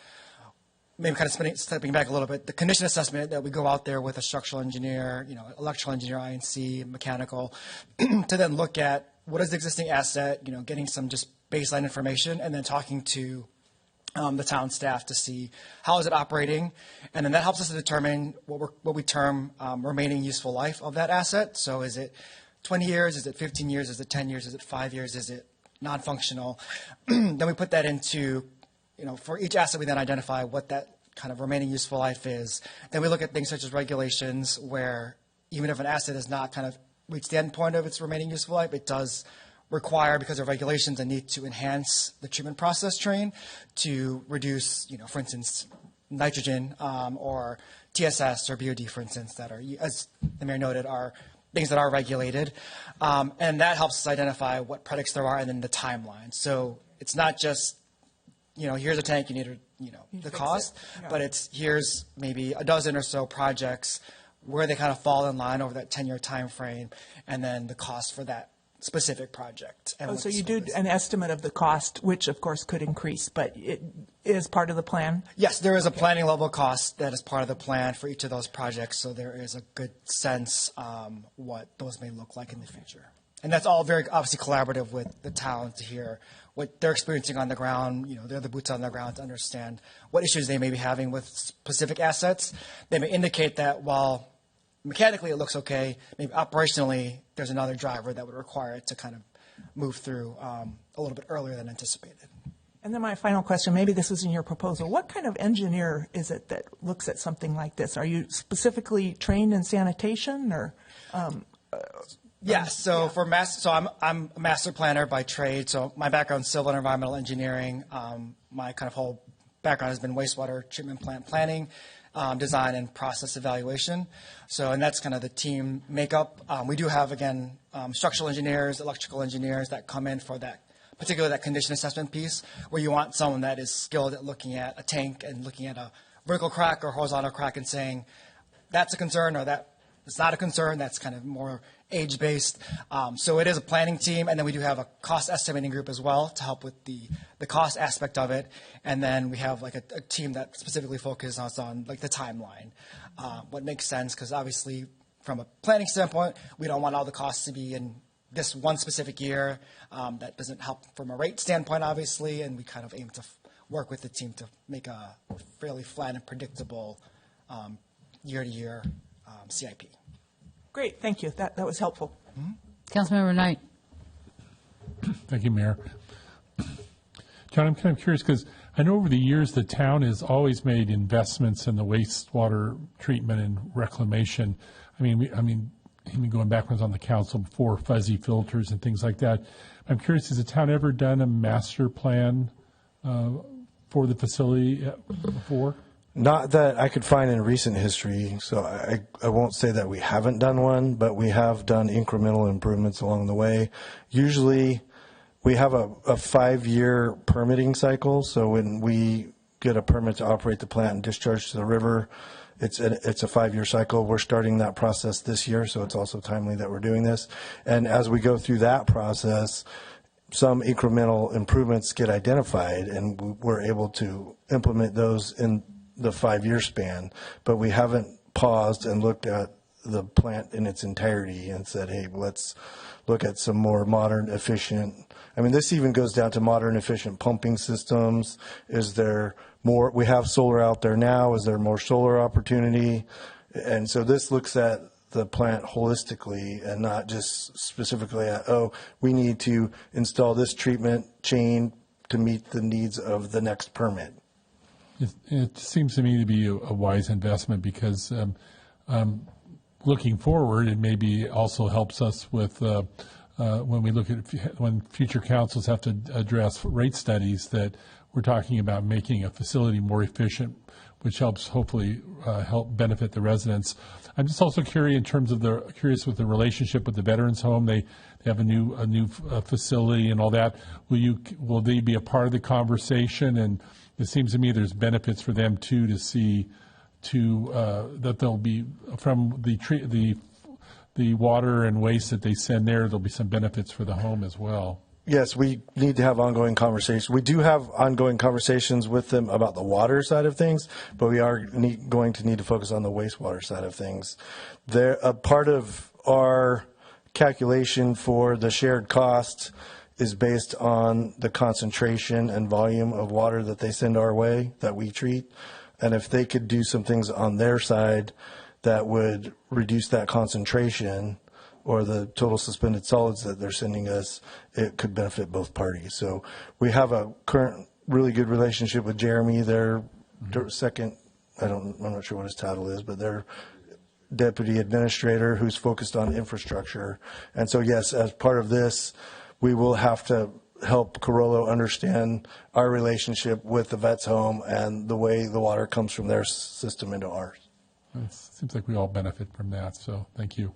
maybe kind of stepping back a little bit, the condition assessment that we go out there with a structural engineer, electrical engineer, INC, mechanical, to then look at what is the existing asset, getting some just baseline information, and then talking to the town staff to see how is it operating, and then that helps us to determine what we term remaining useful life of that asset. So is it 20 years, is it 15 years, is it 10 years, is it 5 years, is it non-functional? Then we put that into, for each asset we then identify what that kind of remaining useful life is. Then we look at things such as regulations, where even if an asset has not kind of reached the end point of its remaining useful life, it does require, because of regulations, a need to enhance the treatment process train to reduce, for instance, nitrogen or TSS or BOD, for instance, that are, as the mayor noted, are things that are regulated. And that helps us identify what products there are and then the timeline. So it's not just, here's a tank, you need the cost, but it's here's maybe a dozen or so projects where they kind of fall in line over that 10-year time frame, and then the cost for that specific project. And so you do an estimate of the cost, which of course could increase, but it is part of the plan? Yes, there is a planning level cost that is part of the plan for each of those projects, so there is a good sense what those may look like in the future. And that's all very obviously collaborative with the town to hear what they're experiencing on the ground. They're the boots on the ground to understand what issues they may be having with specific assets. They may indicate that while mechanically it looks okay, maybe operationally there's another driver that would require it to kind of move through a little bit earlier than anticipated. And then my final question, maybe this was in your proposal, what kind of engineer is it that looks at something like this? Are you specifically trained in sanitation or? Yes, so I'm a master planner by trade, so my background is civil and environmental engineering. My kind of whole background has been wastewater treatment plant planning, design and process evaluation. So, and that's kind of the team makeup. We do have, again, structural engineers, electrical engineers that come in for that, particularly that condition assessment piece, where you want someone that is skilled at looking at a tank and looking at a vertical crack or horizontal crack and saying, that's a concern or that it's not a concern. That's kind of more age-based. So it is a planning team, and then we do have a cost estimating group as well to help with the cost aspect of it. And then we have like a team that specifically focuses on like the timeline, what makes sense, because obviously from a planning standpoint, we don't want all the costs to be in this one specific year. That doesn't help from a rate standpoint, obviously, and we kind of aim to work with the team to make a fairly flat and predictable year-to-year CIP. Great, thank you. That was helpful. Mm-hmm. Councilmember Knight. Thank you, Mayor. John, I'm kind of curious because I know over the years the town has always made investments in the wastewater treatment and reclamation. I mean, even going back when I was on the council before, fuzzy filters and things like that. I'm curious, has the town ever done a master plan for the facility before? Not that I could find in recent history, so I won't say that we haven't done one, but we have done incremental improvements along the way. Usually, we have a 5-year permitting cycle, so when we get a permit to operate the plant and discharge to the river, it's a 5-year cycle. We're starting that process this year, so it's also timely that we're doing this. And as we go through that process, some incremental improvements get identified, and we're able to implement those in the 5-year span, but we haven't paused and looked at the plant in its entirety and said, hey, let's look at some more modern, efficient, I mean, this even goes down to modern, efficient pumping systems. Is there more, we have solar out there now, is there more solar opportunity? And so this looks at the plant holistically and not just specifically at, oh, we need to install this treatment chain to meet the needs of the next permit. It seems to me to be a wise investment because looking forward, it maybe also helps us with when we look at when future councils have to address rate studies that we're talking about making a facility more efficient, which helps hopefully help benefit the residents. I'm just also curious in terms of curious with the relationship with the Veterans Home. They have a new facility and all that. Will they be a part of the conversation? And it seems to me there's benefits for them too to see that they'll be from the water and waste that they send there. There'll be some benefits for the home as well. Yes, we need to have ongoing conversations. We do have ongoing conversations with them about the water side of things, but we are going to need to focus on the wastewater side of things. A part of our calculation for the shared cost is based on the concentration and volume of water that they send our way that we treat. And if they could do some things on their side that would reduce that concentration or the total suspended solids that they're sending us, it could benefit both parties. So we have a current really good relationship with Jeremy, their second, I'm not sure what his title is, but their deputy administrator who's focused on infrastructure. And so yes, as part of this, we will have to help Carollo understand our relationship with the Vets Home and the way the water comes from their system into ours. It seems like we all benefit from that, so thank you.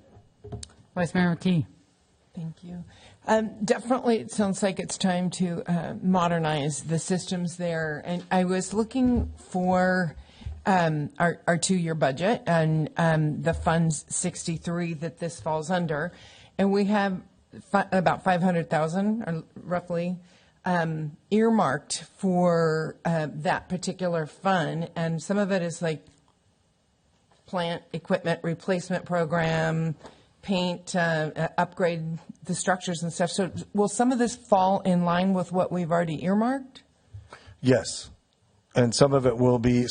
Vice Mayor McKee. Thank you. Definitely, it sounds like it's time to modernize the systems there. And I was looking for our 2-year budget and the funds 63 that this falls under, and we have about 500,000, or roughly, earmarked for that particular fund, and some of it is like plant equipment replacement program, paint, upgrade the structures and stuff. So will some of this fall in line with what we've already earmarked? Yes. And some of it will be,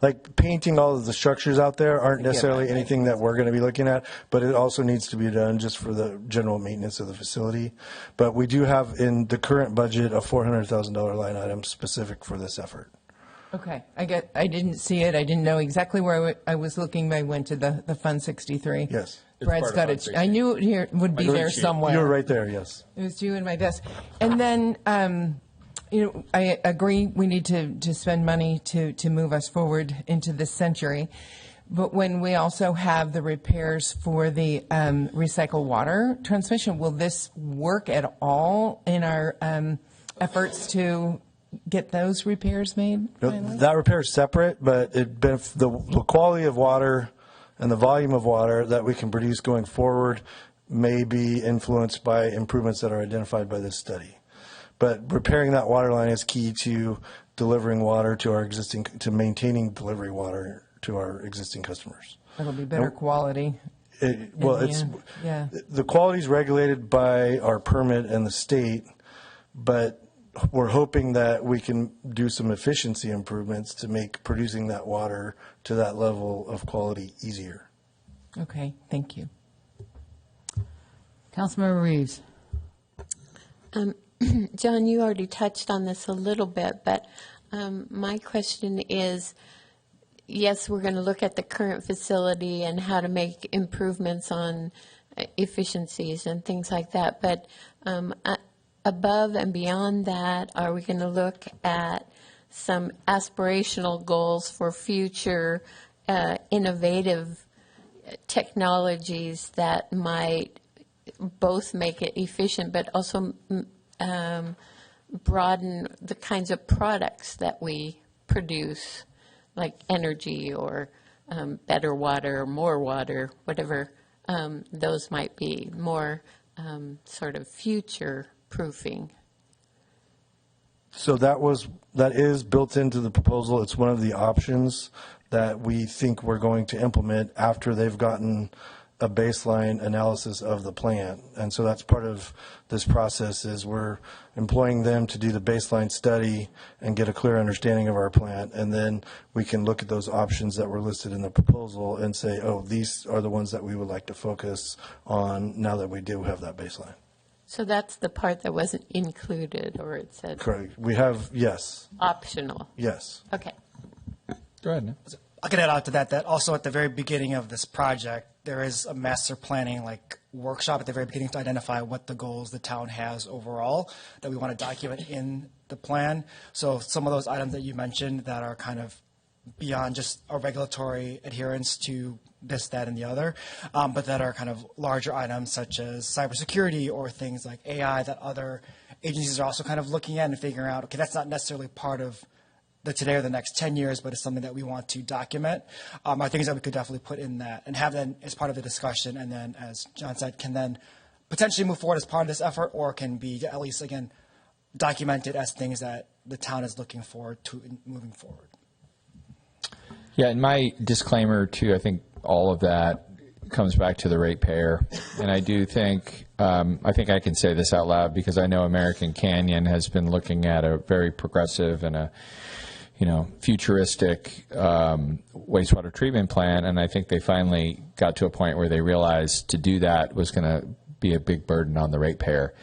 like painting all of the structures out there aren't necessarily anything that we're going to be looking at, but it also needs to be done just for the general maintenance of the facility. But we do have in the current budget a $400,000 line item specific for this effort. Okay. I didn't see it. I didn't know exactly where I was looking. I went to the Fund 63. Yes. Brad's got it. I knew it here would be there somewhere. You were right there, yes. It was you and my desk. And then, I agree we need to spend money to move us forward into this century. But when we also have the repairs for the recycled water transmission, will this work at all in our efforts to get those repairs made? That repair is separate, but the quality of water and the volume of water that we can produce going forward may be influenced by improvements that are identified by this study. But repairing that water line is key to delivering water to maintaining delivery water to our existing customers. It'll be better quality. The quality is regulated by our permit and the state, but we're hoping that we can do some efficiency improvements to make producing that water to that level of quality easier. Okay, thank you. Councilmember Reeves. John, you already touched on this a little bit, but my question is, yes, we're going to look at the current facility and how to make improvements on efficiencies and things like that, but above and beyond that, are we going to look at some aspirational goals for future innovative technologies that might both make it efficient but also broaden the kinds of products that we produce, like energy or better water, more water, whatever those might be, more sort of future proofing. So that is built into the proposal. It's one of the options that we think we're going to implement after they've gotten a baseline analysis of the plant. And so that's part of this process is we're employing them to do the baseline study and get a clear understanding of our plant. And then we can look at those options that were listed in the proposal and say, oh, these are the ones that we would like to focus on now that we do have that baseline. So that's the part that wasn't included, or it said Correct. We have, yes. optional. Yes. Okay. Go ahead, Nick. I could add on to that also at the very beginning of this project, there is a master planning workshop at the very beginning to identify what the goals the town has overall that we want to document in the plan. So some of those items that you mentioned that are kind of beyond just a regulatory adherence to this, that, and the other, but that are kind of larger items such as cybersecurity or things like AI that other agencies are also kind of looking at and figuring out, okay, that's not necessarily part of the today or the next 10 years, but it's something that we want to document, are things that we could definitely put in that and have them as part of the discussion. And then, as John said, can then potentially move forward as part of this effort, or can be at least, again, documented as things that the town is looking forward to in moving forward. Yeah, and my disclaimer too, I think all of that comes back to the ratepayer. And I do think, I can say this out loud because I know American Canyon has been looking at a very progressive and a futuristic wastewater treatment plant, and I think they finally got to a point where they realized to do that was going to be a big burden on the ratepayer.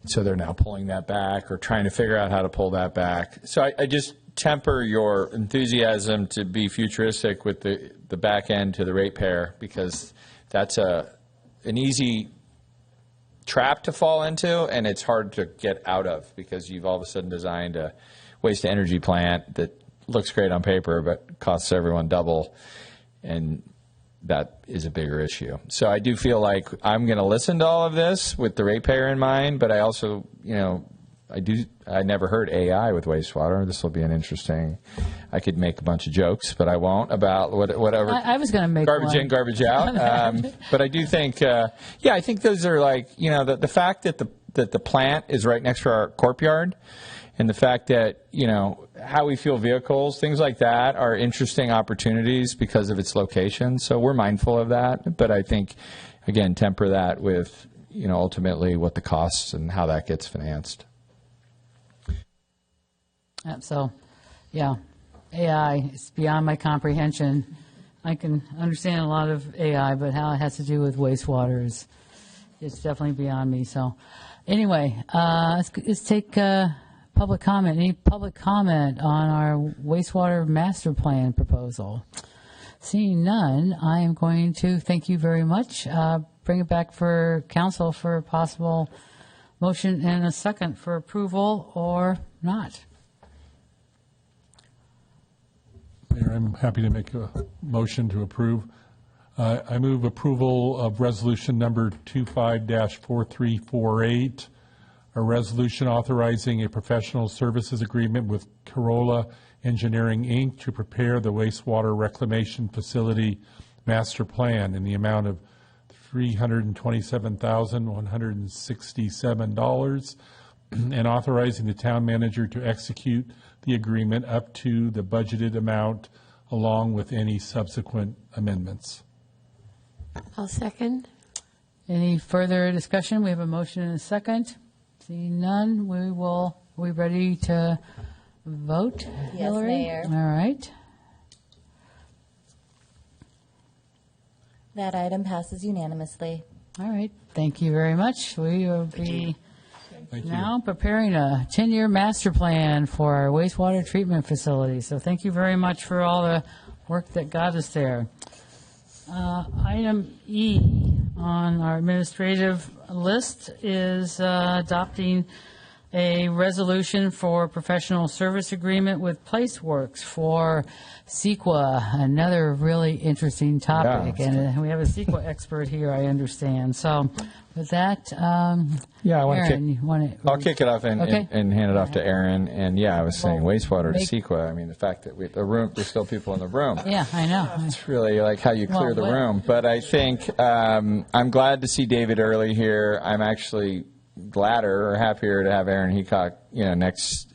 So they're now pulling that back or trying to figure out how to pull that back. So I just temper your enthusiasm to be futuristic with the back end to the ratepayer, because that's an easy trap to fall into, and it's hard to get out of because you've all of a sudden designed a waste-to-energy plant that looks great on paper but costs everyone double, and that is a bigger issue. So I do feel like I'm going to listen to all of this with the ratepayer in mind, but I also, I never heard AI with wastewater. This will be an interesting, I could make a bunch of jokes, but I won't, about whatever. I was going to make garbage one. in, garbage out. But I do think, I think those are the fact that the plant is right next to our courtyard, and the fact that, how we fuel vehicles, things like that are interesting opportunities because of its location. So we're mindful of that. But I think, again, temper that with, ultimately what the costs and how that gets financed. So, AI is beyond my comprehension. I can understand a lot of AI, but how it has to do with wastewater it's definitely beyond me. So, anyway, let's take public comment. Any public comment on our wastewater master plan proposal? Seeing none, I am going to thank you very much. Bring it back for council for a possible motion and a second for approval or not. Mayor, I'm happy to make a motion to approve. I move approval of resolution number 25-4348, a resolution authorizing a professional services agreement with Corolla Engineering, Inc. to prepare the wastewater reclamation facility master plan in the amount of $327,167 and authorizing the town manager to execute the agreement up to the budgeted amount along with any subsequent amendments. I'll second. Any further discussion? We have a motion and a second. Seeing none, are we ready to vote? Yes, Hillary? Mayor. All right. That item passes unanimously. All right. Thank you very much. We will be Thank you. now preparing a 10-year master plan for our wastewater treatment facility. So thank you very much for all the work that got us there. Item E on our administrative list is adopting a resolution for professional service agreement with PlaceWorks for CEQA, another really interesting topic. Yeah, And we have a CEQA expert here, I understand. So with that, Yeah, I want Aaron, to you want to? I'll kick it off and hand it off to Aaron. And yeah, I was saying wastewater to make- CEQA. I mean, the fact that there's still people in the room. Yeah, I know. It's really like how you clear the Well, room. But I think I'm glad to see David Early here. I'm actually gladder or happier to have Aaron Heacock, next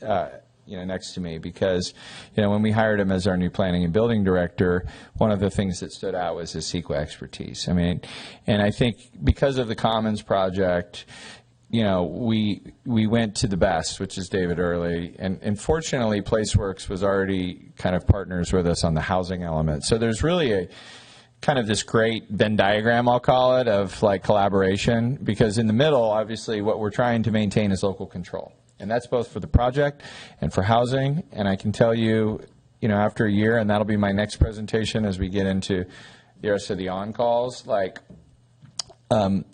to me, because, when we hired him as our new planning and building director, one of the things that stood out was his CEQA expertise. I mean, and I think because of the Commons project, we went to the best, which is David Early, and fortunately, PlaceWorks was already kind of partners with us on the housing element. So there's really a kind of this great Venn diagram, I'll call it, of like collaboration, because in the middle, obviously, what we're trying to maintain is local control. And that's both for the project and for housing. And I can tell you, after a year, and that'll be my next presentation as we get into the rest of the on-calls,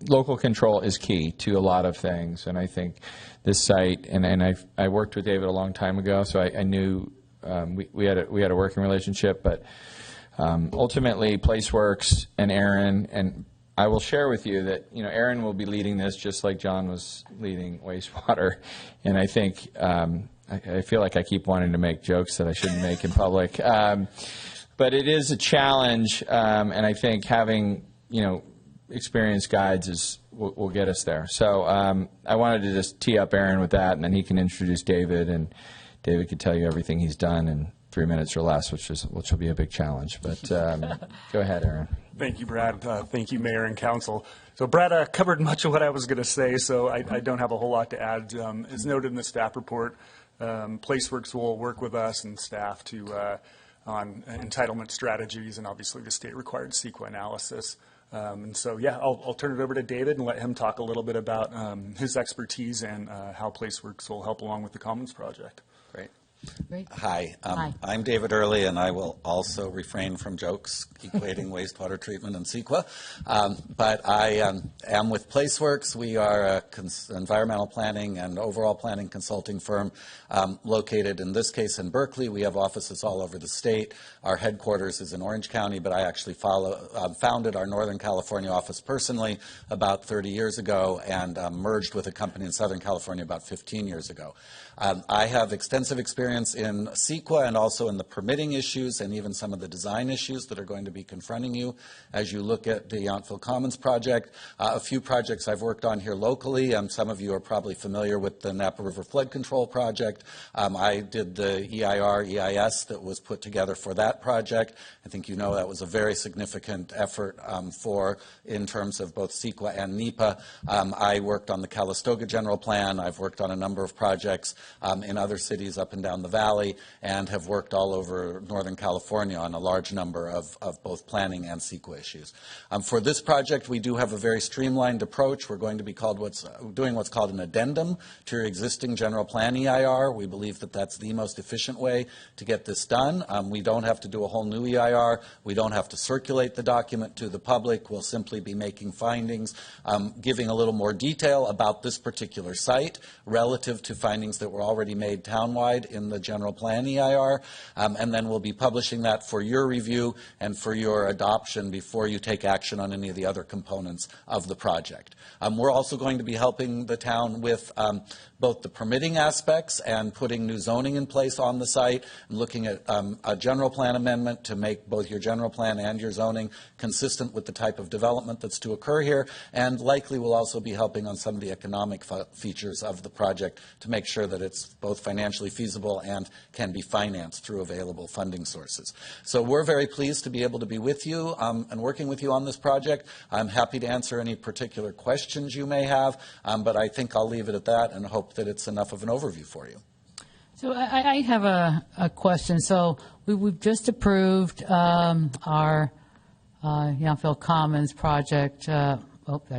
local control is key to a lot of things. And I think this site, and I worked with David a long time ago, so I knew we had a working relationship, but ultimately, PlaceWorks and Aaron, and I will share with you that, Aaron will be leading this just like John was leading wastewater. And I think, I feel like I keep wanting to make jokes that I shouldn't make in public. But it is a challenge, and I think having, experienced guides will get us there. So I wanted to just tee up Aaron with that, and then he can introduce David, and David could tell you everything he's done in 3 minutes or less, which will be a big challenge. But go ahead, Aaron. Thank you, Brad. Thank you, Mayor and Council. So Brad covered much of what I was going to say, so I don't have a whole lot to add. As noted in the staff report, PlaceWorks will work with us and staff on entitlement strategies and obviously the state-required CEQA analysis. And so, I'll turn it over to David and let him talk a little bit about his expertise and how PlaceWorks will help along with the Commons project. Great. Great. Hi, Hi. I'm David Early, and I will also refrain from jokes equating wastewater treatment and CEQA. But I am with PlaceWorks. We are an environmental planning and overall planning consulting firm located, in this case, in Berkeley. We have offices all over the state. Our headquarters is in Orange County, but I actually founded our Northern California office personally about 30 years ago and merged with a company in Southern California about 15 years ago. I have extensive experience in CEQA and also in the permitting issues and even some of the design issues that are going to be confronting you as you look at the Yountville Commons project. A few projects I've worked on here locally. Some of you are probably familiar with the Napa River Flood Control Project. I did the EIR, EIS that was put together for that project. I think you know that was a very significant effort in terms of both CEQA and NEPA. I worked on the Calistoga General Plan. I've worked on a number of projects in other cities up and down the valley, and have worked all over Northern California on a large number of both planning and CEQA issues. For this project, we do have a very streamlined approach. We're going to be doing what's called an addendum to your existing general plan EIR. We believe that that's the most efficient way to get this done. We don't have to do a whole new EIR. We don't have to circulate the document to the public. We'll simply be making findings, giving a little more detail about this particular site relative to findings that were already made townwide in the general plan EIR, and then we'll be publishing that for your review and for your adoption before you take action on any of the other components of the project. We're also going to be helping the town with both the permitting aspects and putting new zoning in place on the site, and looking at a general plan amendment to make both your general plan and your zoning consistent with the type of development that's to occur here, and likely we'll also be helping on some of the economic features of the project to make sure that it's both financially feasible and can be financed through available funding sources. So we're very pleased to be able to be with you and working with you on this project. I'm happy to answer any particular questions you may have, but I think I'll leave it at that and hope that it's enough of an overview for you. So I have a question. So we've just approved our Yountville Commons project. I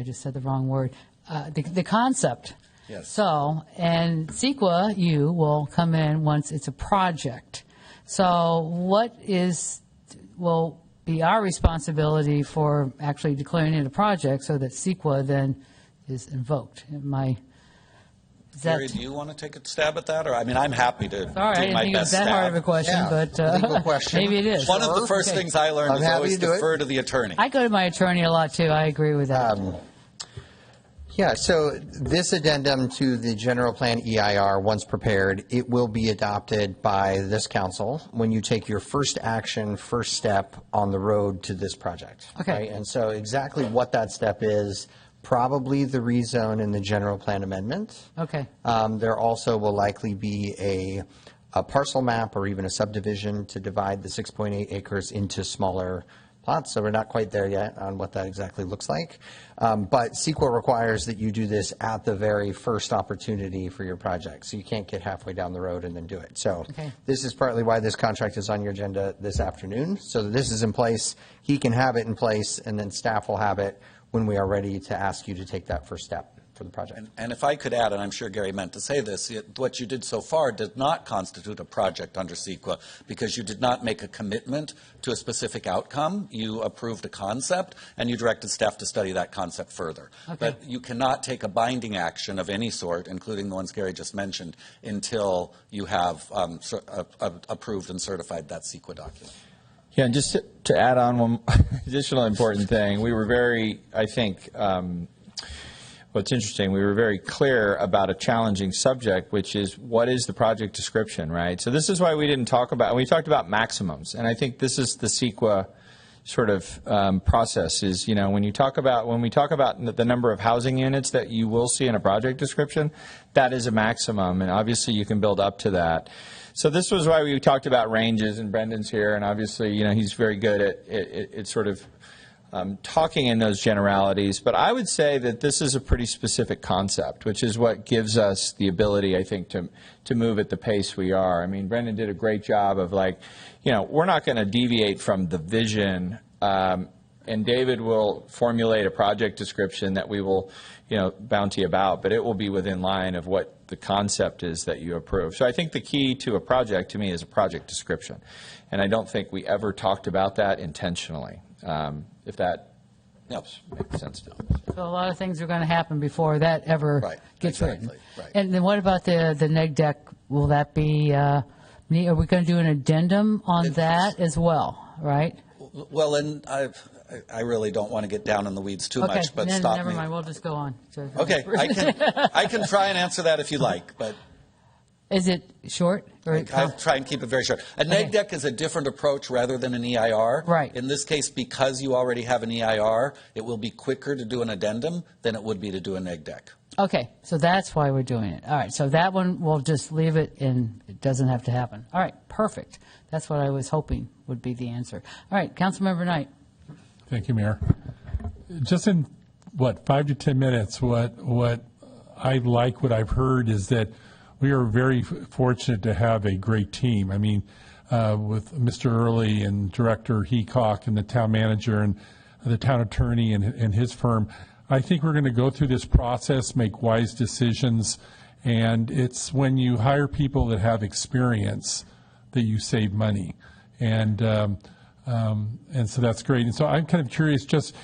just said the wrong word. The concept. Yes. So, and CEQA, you will come in once it's a project. So what will be our responsibility for actually declaring it a project so that CEQA then is invoked? Is Gary, that, do you want to take a stab at that? Or, I mean, I'm happy to sorry, I do didn't my think it was best that hard stab. of a question, Yeah, but legal question. maybe it is. One of the first things I learned I'm is happy always to do it. defer to the attorney. I go to my attorney a lot, too. I agree with that. Yeah, so this addendum to the general plan EIR, once prepared, it will be adopted by this council when you take your first action, first step on the road to this project. Okay. Right? And so exactly what that step is, probably the rezone in the general plan amendment. Okay. There also will likely be a parcel map or even a subdivision to divide the 6.8 acres into smaller plots, so we're not quite there yet on what that exactly looks like. But CEQA requires that you do this at the very first opportunity for your project, so you can't get halfway down the road and then do it. So this is partly why this contract is on your agenda this afternoon, so that this is in place, he can have it in place, and then staff will have it when we are ready to ask you to take that first step for the project. And if I could add, and I'm sure Gary meant to say this, what you did so far did not constitute a project under CEQA because you did not make a commitment to a specific outcome. You approved a concept, and you directed staff to study that concept further. Okay. But you cannot take a binding action of any sort, including the ones Gary just mentioned, until you have approved and certified that CEQA document. Yeah, and just to add on one additional important thing, we were very, I think, what's interesting, we were very clear about a challenging subject, which is what is the project description, right? So this is why we didn't talk about, we talked about maximums, and I think this is the CEQA sort of process is, you know, when we talk about the number of housing units that you will see in a project description, that is a maximum, and obviously you can build up to that. So this was why we talked about ranges, and Brendan's here, and obviously, you know, he's very good at sort of talking in those generalities. But I would say that this is a pretty specific concept, which is what gives us the ability, I think, to move at the pace we are. I mean, Brendan did a great job of, like, you know, we're not going to deviate from the vision, and David will formulate a project description that we will, you know, bounty about, but it will be within line of what the concept is that you approve. So I think the key to a project, to me, is a project description. And I don't think we ever talked about that intentionally, if that makes sense to you. So a lot of things are going to happen before that ever gets written. Right. And then what about the neg deck? Will that be, are we going to do an addendum on that as well, right? Well, and I really don't want to get down in the weeds too Okay, much, but then stop never me. mind, we'll just go on. Okay, I can try and answer that if you like, but Is it short? Or I'll try and keep it very short. A neg deck is a different approach rather than an EIR. Right. In this case, because you already have an EIR, it will be quicker to do an addendum than it would be to do a neg deck. Okay, so that's why we're doing it. All right, so that one, we'll just leave it, and it doesn't have to happen. All right, perfect. That's what I was hoping would be the answer. All right, Councilmember Knight. Thank you, Mayor. Just in, 5 to 10 minutes, what I like, what I've heard is that we are very fortunate to have a great team. I mean, with Mr. Early and Director Heacock and the town manager and the town attorney and his firm, I think we're going to go through this process, make wise decisions, and it's when you hire people that have experience that you save money. And so that's great. And so I'm kind of curious, just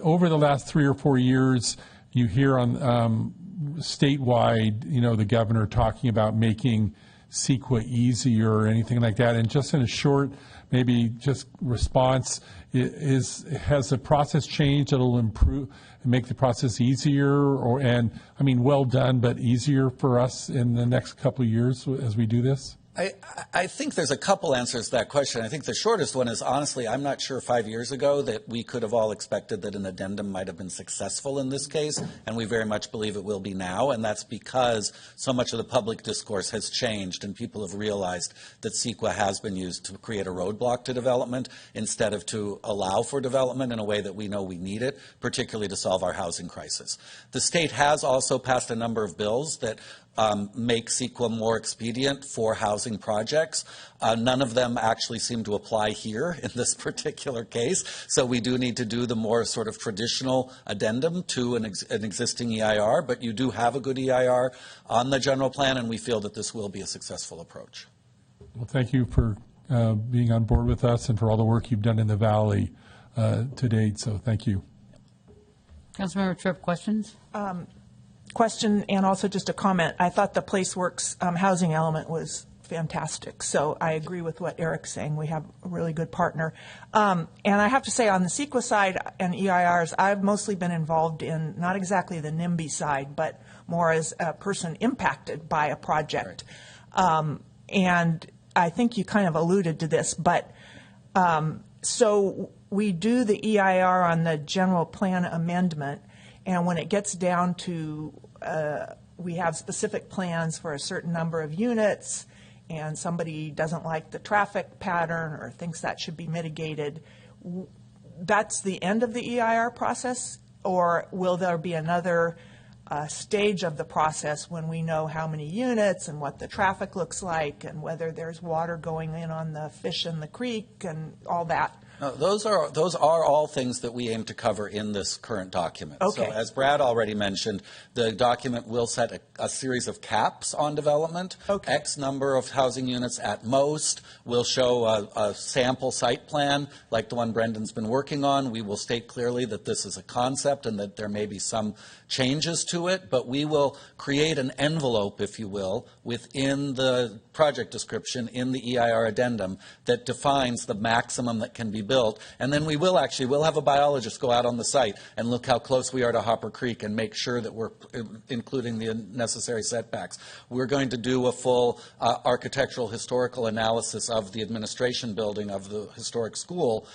over the last 3 or 4 years, you hear on statewide, you know, the governor talking about making CEQA easier or anything like that. And just in a short, maybe just response, has the process changed that'll improve and make the process easier, well done, but easier for us in the next couple of years as we do this? I think there's a couple answers to that question. I think the shortest one is, honestly, I'm not sure 5 years ago that we could have all expected that an addendum might have been successful in this case, and we very much believe it will be now, and that's because so much of the public discourse has changed and people have realized that CEQA has been used to create a roadblock to development instead of to allow for development in a way that we know we need it, particularly to solve our housing crisis. The state has also passed a number of bills that make CEQA more expedient for housing projects. None of them actually seem to apply here in this particular case, so we do need to do the more sort of traditional addendum to an existing EIR, but you do have a good EIR on the general plan, and we feel that this will be a successful approach. Well, thank you for being on board with us and for all the work you've done in the Valley to date, so thank you. Councilmember Tripp, questions? question and also just a comment. I thought the PlaceWorks housing element was fantastic. So I agree with what Eric's saying. We have a really good partner. And I have to say, on the CEQA side and EIRs, I've mostly been involved in not exactly the NIMBY side, but more as a person impacted by a project. And I think you kind of alluded to this, but so we do the EIR on the general plan amendment, and when it gets down to we have specific plans for a certain number of units, and somebody doesn't like the traffic pattern or thinks that should be mitigated, that's the end of the EIR process, or will there be another stage of the process when we know how many units and what the traffic looks like and whether there's water going in on the fish in the creek and all that? No, those are all things that we aim to cover in this current document. Okay. So as Brad already mentioned, the document will set a series of caps on development. Okay. X number of housing units at most. We'll show a sample site plan like the one Brendan's been working on. We will state clearly that this is a concept and that there may be some changes to it, but we will create an envelope, if you will, within the project description in the EIR addendum that defines the maximum that can be built. And then we'll have a biologist go out on the site and look how close we are to Hopper Creek and make sure that we're including the necessary setbacks. We're going to do a full architectural historical analysis of the administration building of the historic school.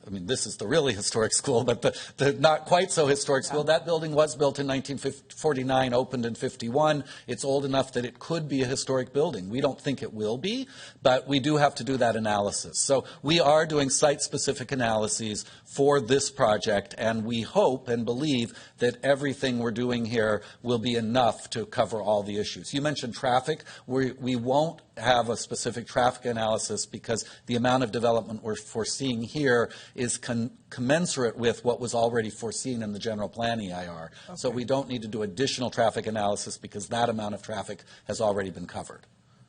This is the really historic school, but the not quite so historic school. That building was built in 1949, opened in 51. It's old enough that it could be a historic building. We don't think it will be, but we do have to do that analysis. So we are doing site-specific analyses for this project, and we hope and believe that everything we're doing here will be enough to cover all the issues. You mentioned traffic. We won't have a specific traffic analysis because the amount of development we're foreseeing here is commensurate with what was already foreseen in the general plan EIR. Okay. So we don't need to do additional traffic analysis because that amount of traffic has already been covered.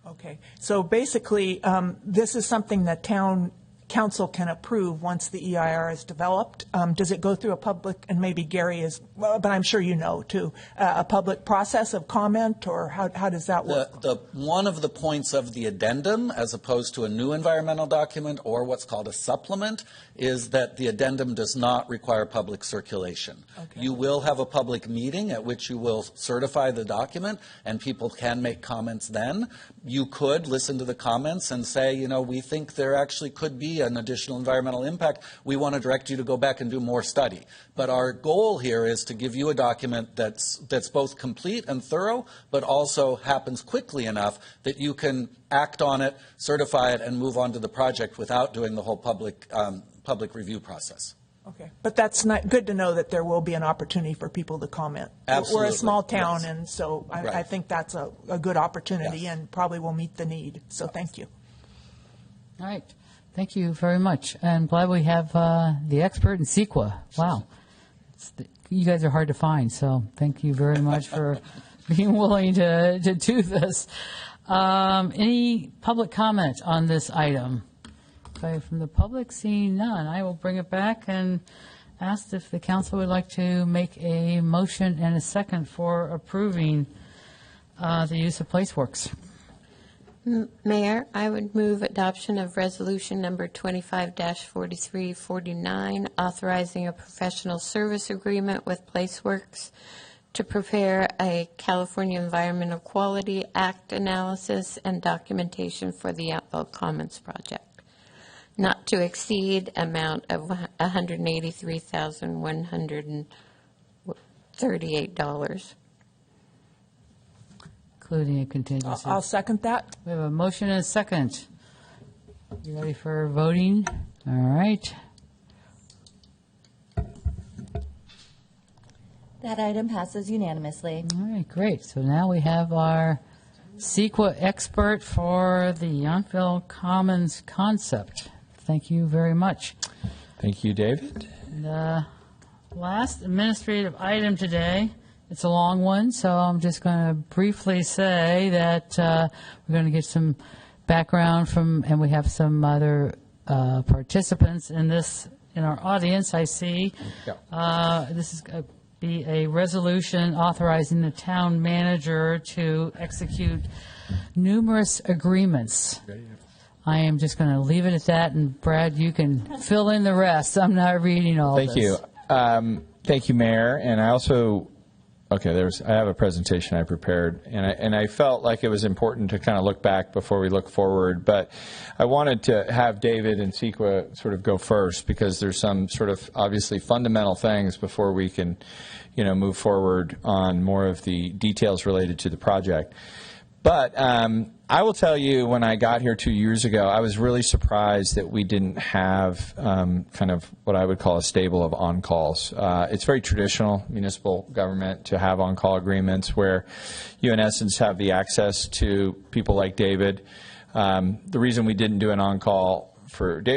Okay. So basically, this is something that town council can approve once the EIR is developed. Does it go through a public, and maybe Gary is, well, but I'm sure you know too, a public process of comment, or how does that work? One of the points of the addendum, as opposed to a new environmental document or what's called a supplement, is that the addendum does not require public circulation. Okay. You will have a public meeting at which you will certify the document, and people can make comments then. You could listen to the comments and say, we think there actually could be an additional environmental impact. We want to direct you to go back and do more study. But our goal here is to give you a document that's both complete and thorough, but also happens quickly enough that you can act on it, certify it, and move on to the project without doing the whole public review process. Okay, but that's not good to know that there will be an opportunity for people to comment. Absolutely. We're a small town, yes. and so I Right. think that's a good opportunity, Yes. and probably will meet the need. So thank you. All right. Thank you very much. I'm glad we have the expert in CEQA. Wow. You guys are hard to find, so thank you very much for being willing to do this. Any public comment on this item? From the public, seeing none, I will bring it back and ask if the council would like to make a motion and a second for approving the use of PlaceWorks. Mayor, I would move adoption of resolution number 25-4349, authorizing a professional service agreement with PlaceWorks to prepare a California Environmental Quality Act analysis and documentation for the Yountville Commons project, not to exceed amount of $183,138. Including a contingency. I'll second that. We have a motion and a second. You ready for voting? All right. That item passes unanimously. All right, great. So now we have our CEQA expert for the Yountville Commons concept. Thank you very much. Thank you, David. The last administrative item today, it's a long one, so I'm just going to briefly say that we're going to get some background from, and we have some other participants in our audience, I see. Yeah. This is be a resolution authorizing the town manager to execute numerous agreements. I am just going to leave it at that, and Brad, you can fill in the rest. I'm not reading all Thank this. you. Thank you, Mayor. And I also, I have a presentation I prepared, and I felt like it was important to kind of look back before we look forward. But I wanted to have David and CEQA sort of go first, because there's some sort of obviously fundamental things before we can, move forward on more of the details related to the project. But I will tell you, when I got here 2 years ago, I was really surprised that we didn't have kind of what I would call a stable of on-calls. It's very traditional municipal government to have on-call agreements where you, in essence, have the access to people like David. The reason we didn't do an on-call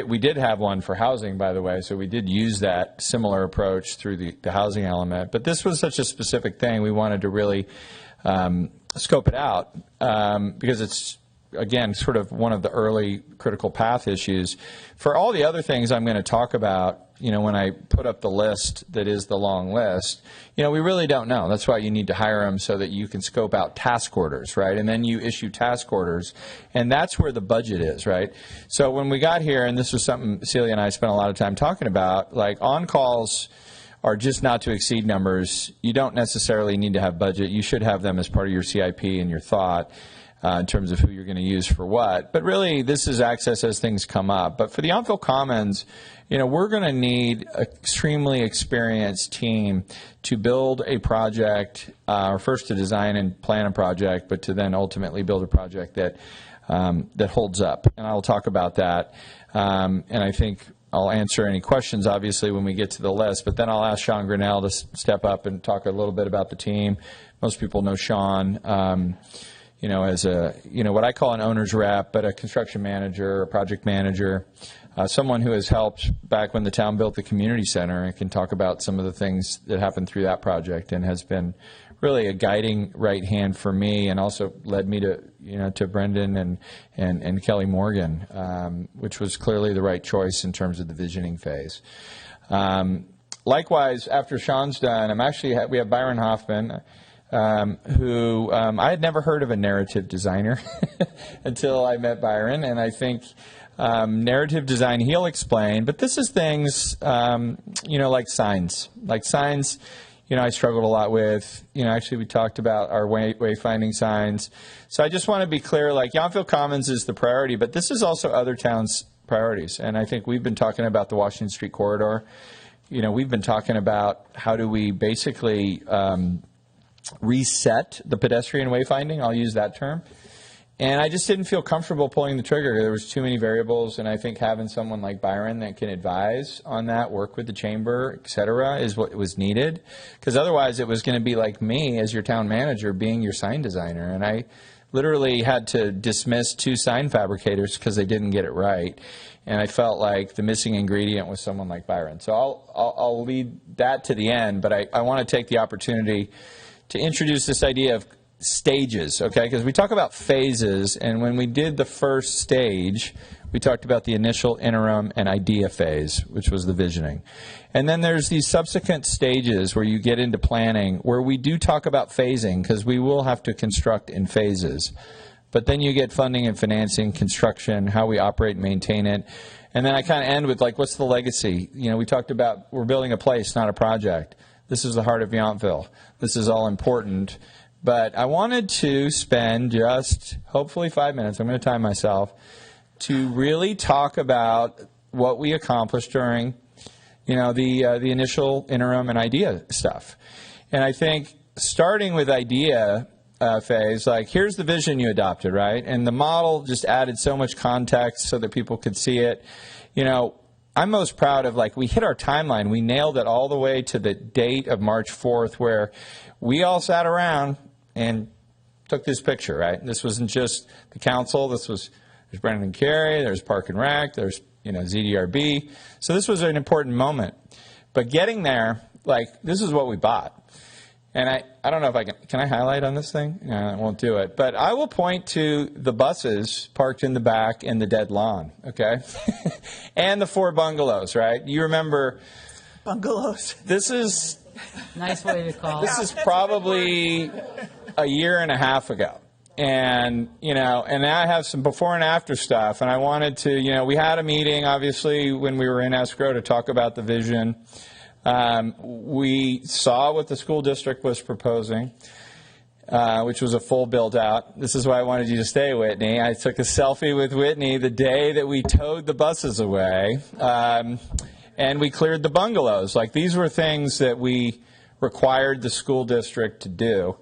we did have one for housing, by the way, so we did use that similar approach through the housing element. But this was such a specific thing, we wanted to really scope it out because it's, again, sort of one of the early critical path issues. For all the other things I'm going to talk about, when I put up the list that is the long list, we really don't know. That's why you need to hire them, so that you can scope out task orders, right? And then you issue task orders, and that's where the budget is, right? So when we got here, and this was something Celia and I spent a lot of time talking about, like on-calls are just not to exceed numbers. You don't necessarily need to have budget. You should have them as part of your CIP and your thought in terms of who you're going to use for what. But really, this is access as things come up. But for the Yountville Commons, we're going to need an extremely experienced team to build a project, or first to design and plan a project, but to then ultimately build a project that that holds up. And I'll talk about that. And I think I'll answer any questions, obviously, when we get to the list, but then I'll ask Sean Grinnell to step up and talk a little bit about the team. Most people know Sean, as a, what I call an owner's rep, but a construction manager, a project manager, someone who has helped back when the town built the community center and can talk about some of the things that happened through that project, and has been really a guiding right hand for me, and also led me to, to Brendan and Kelly Morgan, which was clearly the right choice in terms of the visioning phase. Likewise, after Sean's done, we have Byron Hoffman, who I had never heard of a narrative designer until I met Byron, and I think narrative design he'll explain, but this is things, like signs. Like signs, I struggled a lot with. Actually, we talked about our wayfinding signs. So I just want to be clear, like Yountville Commons is the priority, but this is also other towns' priorities. And I think we've been talking about the Washington Street corridor. We've been talking about how do we basically reset the pedestrian wayfinding. I'll use that term. And I just didn't feel comfortable pulling the trigger. There was too many variables, and I think having someone like Byron that can advise on that, work with the chamber, et cetera, is what was needed. Because otherwise it was going to be like me as your town manager being your sign designer. And I literally had to dismiss 2 sign fabricators because they didn't get it right. And I felt like the missing ingredient was someone like Byron. So I'll lead that to the end, but I want to take the opportunity to introduce this idea of stages, okay? Because we talk about phases, and when we did the first stage, we talked about the initial, interim, and idea phase, which was the visioning. And then there's these subsequent stages where you get into planning, where we do talk about phasing, because we will have to construct in phases. But then you get funding and financing, construction, how we operate and maintain it. And then I kind of end with, like, what's the legacy? We talked about we're building a place, not a project. This is the heart of Yountville. This is all important. But I wanted to spend just, hopefully, 5 minutes, I'm going to time myself, to really talk about what we accomplished during, the initial, interim, and idea stuff. And I think starting with idea phase, like, here's the vision you adopted, right? And the model just added so much context so that people could see it. I'm most proud of, like, we hit our timeline. We nailed it all the way to the date of March 4th, where we all sat around and took this picture, right? This wasn't just the council. There's Brendan and Carey, there's Park and Rec, there's, ZDRB. So this was an important moment. But getting there, like, this is what we bought. And I don't know if I can I highlight on this thing? No, I won't do it. But I will point to the buses parked in the back and the dead lawn, okay? And the 4 bungalows, right? You remember bungalows. This is Nice way to call it. This is probably a year and a half ago. And, you know, and I have some before and after stuff. And I wanted to, you know, we had a meeting, obviously, when we were in escrow to talk about the vision. We saw what the school district was proposing, which was a full build out. This is why I wanted you to stay, Whitney. I took a selfie with Whitney the day that we towed the buses away. And we cleared the bungalows. Like, these were things that we required the school district to do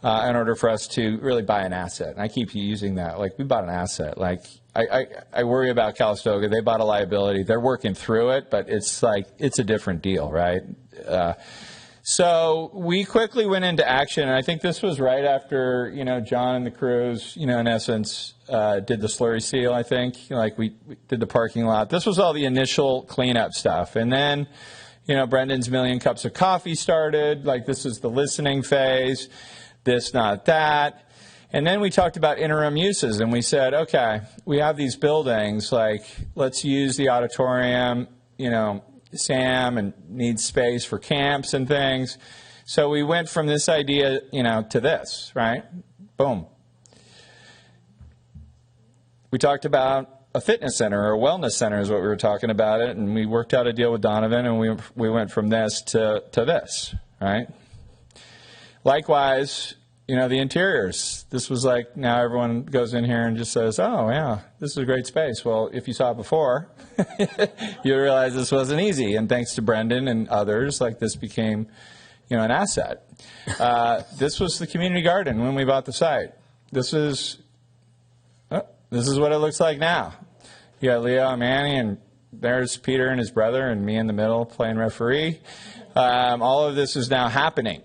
in order for us to really buy an asset. And I keep using that. Like, we bought an asset. Like, I worry about Calistoga. They bought a liability. They're working through it, but it's like, it's a different deal, right? So we quickly went into action, and I think this was right after, you know, John and the crews, you know, in essence, did the slurry seal, I think. Like, we did the parking lot. This was all the initial cleanup stuff. And then, you know, Brendan's Million Cups of Coffee started. Like, this is the listening phase. This, not that. And then we talked about interim uses, and we said, okay, we have these buildings, like, let's use the auditorium, you know, Sam and needs space for camps and things. So we went from this idea, you know, to this, right? Boom. We talked about a fitness center or a wellness center is what we were talking about it, and we worked out a deal with Donovan, and we went from this to this, right? Likewise, you know, the interiors. This was like, now everyone goes in here and just says, oh, yeah, this is a great space. Well, if you saw it before, you realize this wasn't easy. And thanks to Brendan and others, like, this became, you know, an asset. This was the community garden when we bought the site. This is what it looks like now. You got Leo and Manny, and there's Peter and his brother, and me in the middle playing referee. All of this is now happening.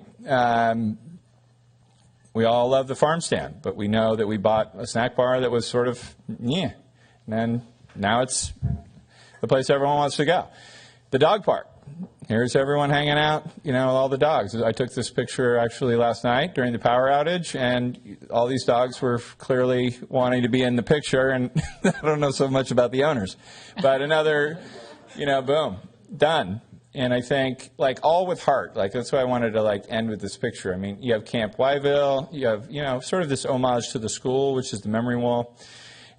We all love the farm stand, but we know that we bought a snack bar that was sort of, yeah. And now it's the place everyone wants to go. The dog park. Here's everyone hanging out, you know, all the dogs. I took this picture actually last night during the power outage, and all these dogs were clearly wanting to be in the picture, and I don't know so much about the owners. But another, you know, boom, done. And I think, like, all with heart. Like, that's why I wanted to, like, end with this picture. I mean, you have Camp Wyville. You have, you know, sort of this homage to the school, which is the memory wall,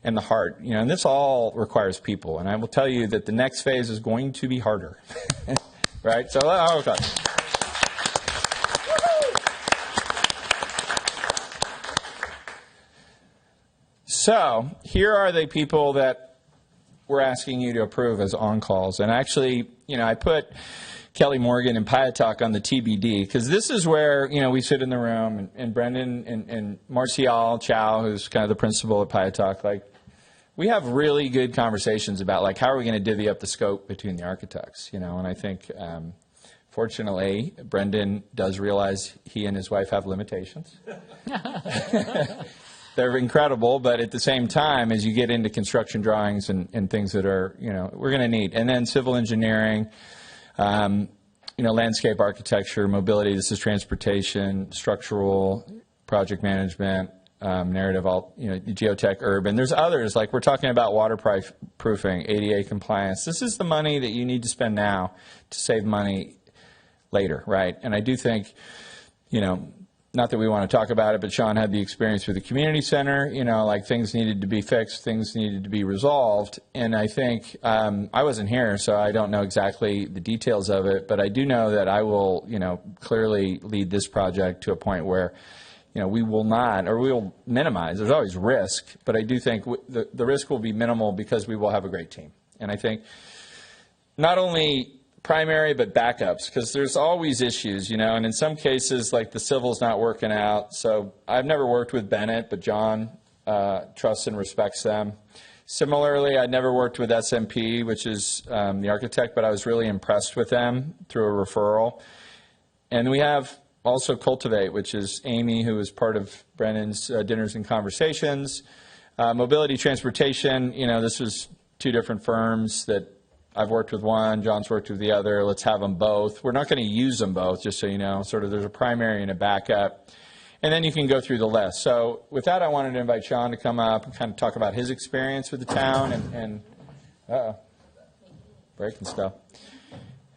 and the heart. You know, and this all requires people. And I will tell you that the next phase is going to be harder. Right? So, okay. So, here are the people that we're asking you to approve as on-calls. And actually, you know, I put Kelly Morgan and Piatok on the TBD, because this is where, you know, we sit in the room, and Brendan and Marcial Chow, who's kind of the principal at Piatok, like, we have really good conversations about, like, how are we going to divvy up the scope between the architects, you know. And I think, fortunately, Brendan does realize he and his wife have limitations. They're incredible, but at the same time, as you get into construction drawings and things that are, you know, we're going to need. And then civil engineering, you know, landscape architecture, mobility, this is transportation, structural, project management, narrative, you know, geotech, urban. There's others, like we're talking about waterproofing, ADA compliance. This is the money that you need to spend now to save money later, right? And I do think, you know, not that we want to talk about it, but Sean had the experience with the community center, you know, like, things needed to be fixed, things needed to be resolved. And I think, I wasn't here, so I don't know exactly the details of it, but I do know that I will, you know, clearly lead this project to a point where, you know, we will not, or we will minimize. There's always risk, but I do think the risk will be minimal because we will have a great team. And I think not only primary but backups, because there's always issues, you know, and in some cases, like, the civil's not working out. So I've never worked with Bennett, but John trusts and respects them. Similarly, I never worked with SMP, which is the architect, but I was really impressed with them through a referral. And we have also Cultivate, which is Amy, who is part of Brennan's Dinners and Conversations. Mobility Transportation, you know, this was two different firms that I've worked with one, John's worked with the other. Let's have them both. We're not going to use them both, just so you know. Sort of there's a primary and a backup. And then you can go through the list. So with that, I wanted to invite Sean to come up and kind of talk about his experience with the town and breaking stuff.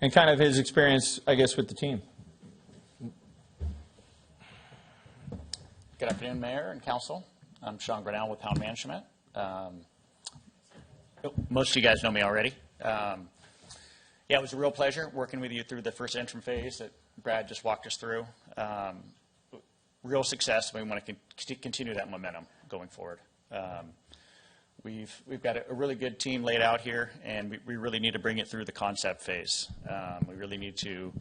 And kind of his experience, I guess, with the team. Good afternoon, Mayor and Council. I'm Sean Grinnell with Pound Management. Most of you guys know me already. Yeah, it was a real pleasure working with you through the first interim phase that Brad just walked us through. Real success. We want to continue that momentum going forward. We've got a really good team laid out here, and we really need to bring it through the concept phase. We really need to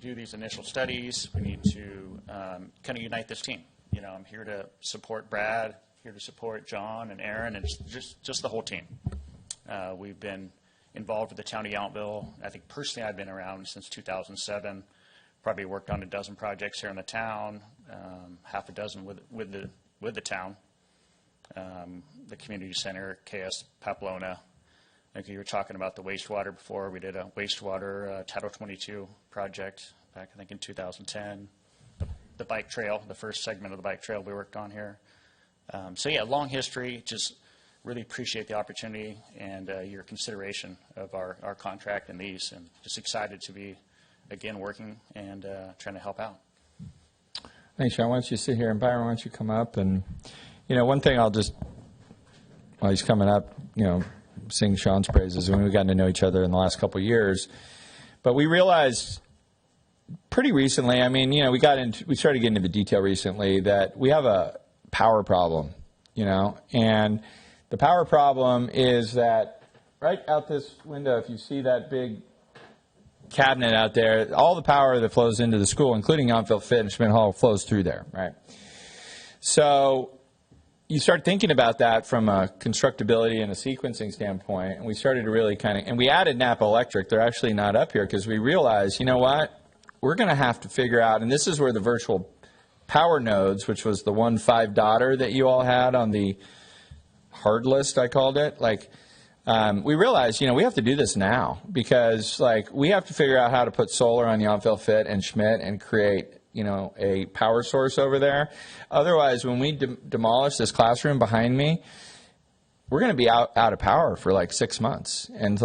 do these initial studies. We need to kind of unite this team. You know, I'm here to support Brad, here to support John and Aaron, and just the whole team. We've been involved with the town of Yountville. I think personally I've been around since 2007. Probably worked on a dozen projects here in the town, half a dozen with the town. The community center, KS Paplona. I think you were talking about the wastewater before. We did a wastewater Title 22 project back, I think, in 2010. The bike trail, the first segment of the bike trail we worked on here. So yeah, long history. Just really appreciate the opportunity and your consideration of our contract and these, and just excited to be, again, working and trying to help out. Thanks, Sean. Why don't you sit here, and Byron, why don't you come up? And, you know, one thing I'll just, while he's coming up, you know, sing Sean's praises. When we've gotten to know each other in the last couple of years, but we realized pretty recently, I mean, you know, we started getting into the detail recently that we have a power problem, you know, and the power problem is that right out this window, if you see that big cabinet out there, all the power that flows into the school, including Yountville Fit and Schmidt Hall, flows through there, right? So you start thinking about that from a constructability and a sequencing standpoint, and we started to really and we added Napa Electric. They're actually not up here because we realized, you know what, we're going to have to figure out, and this is where the virtual power nodes, which was the 1.5 daughter that you all had on the hard list, I called it, we realized, you know, we have to do this now because, we have to figure out how to put solar on Yountville Fit and Schmidt and create, you know, a power source over there. Otherwise, when we demolish this classroom behind me, we're going to be out of power for 6 months. And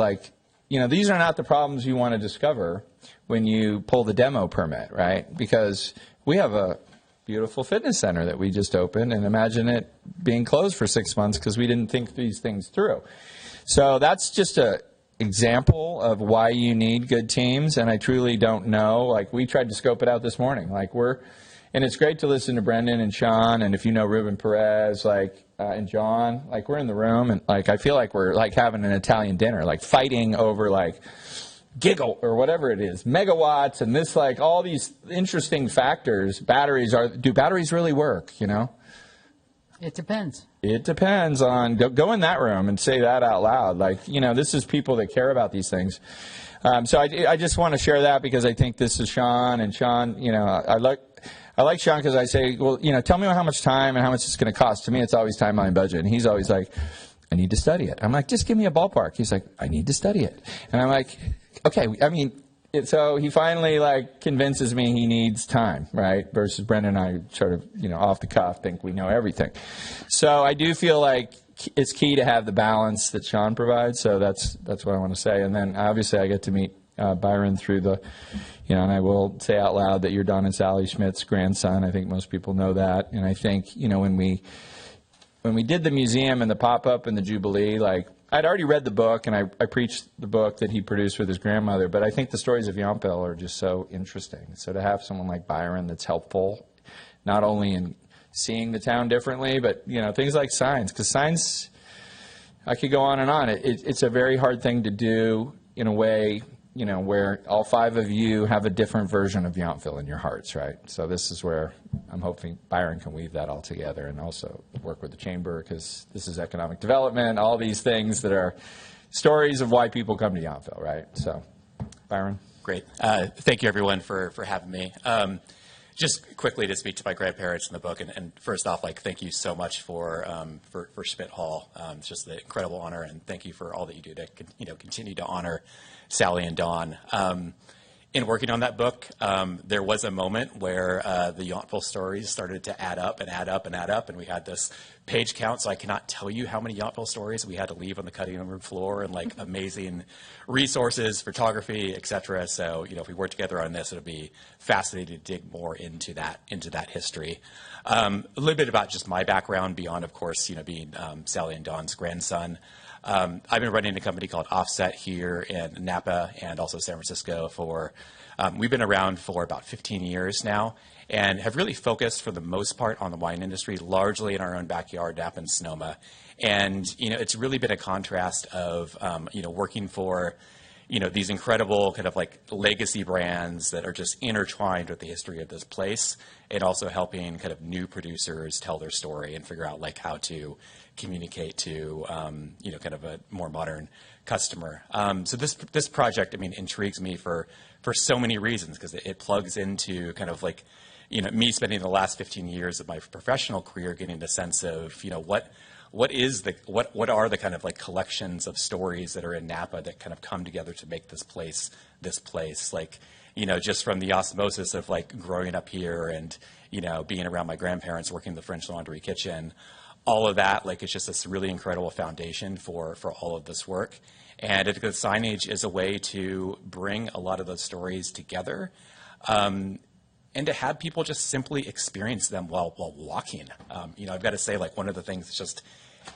you know, these are not the problems you want to discover when you pull the demo permit, right? Because we have a beautiful fitness center that we just opened, and imagine it being closed for 6 months because we didn't think these things through. So that's just an example of why you need good teams, and I truly don't know. We tried to scope it out this morning. And it's great to listen to Brendan and Sean, and if you know Ruben Perez, and John, we're in the room, and I feel like we're having an Italian dinner, fighting over giggle or whatever it is, megawatts, and this all these interesting factors. Do batteries really work? You know, it depends. It depends on go in that room and say that out loud. You know, this is people that care about these things. So I just want to share that because I think this is Sean, and Sean, you know, I like Sean because I say, well, you know, tell me how much time and how much it's going to cost. To me, it's always time, money, budget. And he's always like, I need to study it. I'm like, just give me a ballpark. He's like, I need to study it. And I'm like, okay. I mean, so he finally convinces me he needs time, right? Versus Brendan and I sort of, you know, off the cuff think we know everything. So I do feel like it's key to have the balance that Sean provides. So that's what I want to say. And then obviously I get to meet Byron through the, you know, and I will say out loud that you're Don and Sally Schmidt's grandson. I think most people know that. And I think, you know, when we did the museum and the pop-up and the Jubilee, I'd already read the book, and I preached the book that he produced with his grandmother, but I think the stories of Yountville are just so interesting. So to have someone like Byron that's helpful, not only in seeing the town differently, but, you know, things like signs, because signs, I could go on and on. It's a very hard thing to do in a way, you know, where all 5 of you have a different version of Yountville in your hearts, right? So this is where I'm hoping Byron can weave that all together and also work with the chamber, because this is economic development, all these things that are stories of why people come to Yountville, right? So, Byron. Great. Thank you, everyone, for having me. Just quickly to speak to my grandparents in the book, and first off, thank you so much for Schmidt Hall. It's just an incredible honor, and thank you for all that you do to continue to honor Sally and Dawn. in working on that book, there was a moment where the Yountville stories started to add up and add up and add up, and we had this page count, so I cannot tell you how many Yountville stories we had to leave on the cutting room floor, and like amazing resources, photography, et cetera. So, if we work together on this, it'll be fascinating to dig more into that history. A little bit about just my background beyond, of course, being Sally and Don's grandson. I've been running a company called Offset here in Napa and also San Francisco we've been around for about 15 years now, and have really focused for the most part on the wine industry, largely in our own backyard, Napa and Sonoma. And, it's really been a contrast of, working for, these incredible kind of like legacy brands that are just intertwined with the history of this place, and also helping kind of new producers tell their story and figure out like how to communicate to, kind of a more modern customer. So this project, intrigues me for so many reasons, because it plugs into kind of like, me spending the last 15 years of my professional career getting a sense of, what are the kind of like collections of stories that are in Napa that kind of come together to make this place, like, just from the osmosis of like growing up here and, being around my grandparents working in the French Laundry kitchen, all of that, like, it's just this really incredible foundation for all of this work. And the signage is a way to bring a lot of those stories together, and to have people just simply experience them while walking. I've got to say, like, one of the things that's just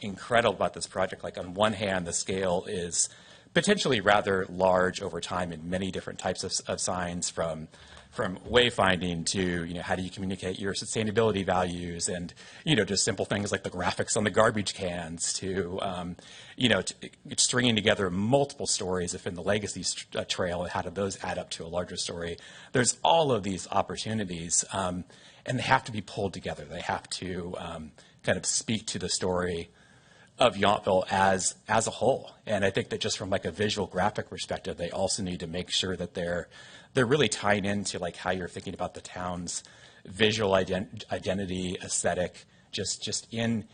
incredible about this project, like, on one hand, the scale is potentially rather large over time in many different types of signs, from wayfinding to, how do you communicate your sustainability values, and, just simple things like the graphics on the garbage cans to, stringing together multiple stories. If in the legacy trail, how do those add up to a larger story? There's all of these opportunities, and they have to be pulled together. They have to kind of speak to the story of Yountville as a whole. And I think that just from like a visual graphic perspective, they also need to make sure that they're really tying into like how you're thinking about the town's visual identity, aesthetic, just in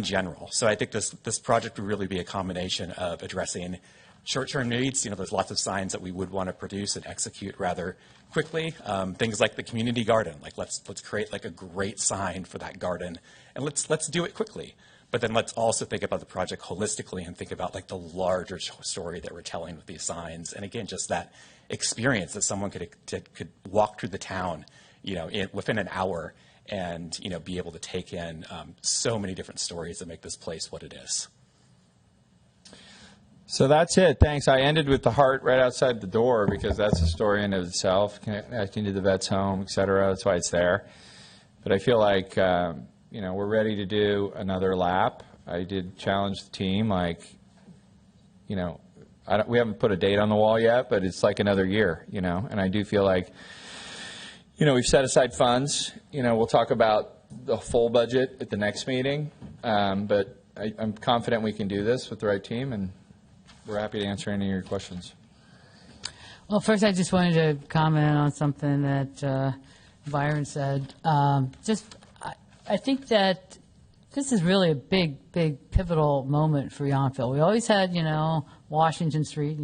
general. So I think this project would really be a combination of addressing short-term needs. There's lots of signs that we would want to produce and execute rather quickly. Things like the community garden, like let's create like a great sign for that garden, and let's do it quickly. But then let's also think about the project holistically and think about like the larger story that we're telling with these signs. And again, just that experience that someone could walk through the town, within an hour, and be able to take in so many different stories that make this place what it is. So that's it. Thanks. I ended with the heart right outside the door because that's a story in of itself, connecting to the vet's home, et cetera. That's why it's there. But I feel like, we're ready to do another lap. I did challenge the team, we haven't put a date on the wall yet, but it's like another year, and I do feel like, we've set aside funds. We'll talk about the full budget at the next meeting, but I'm confident we can do this with the right team, and we're happy to answer any of your questions. Well, first I just wanted to comment on something that Byron said. I think that this is really a big pivotal moment for Yountville. We always had, Washington Street.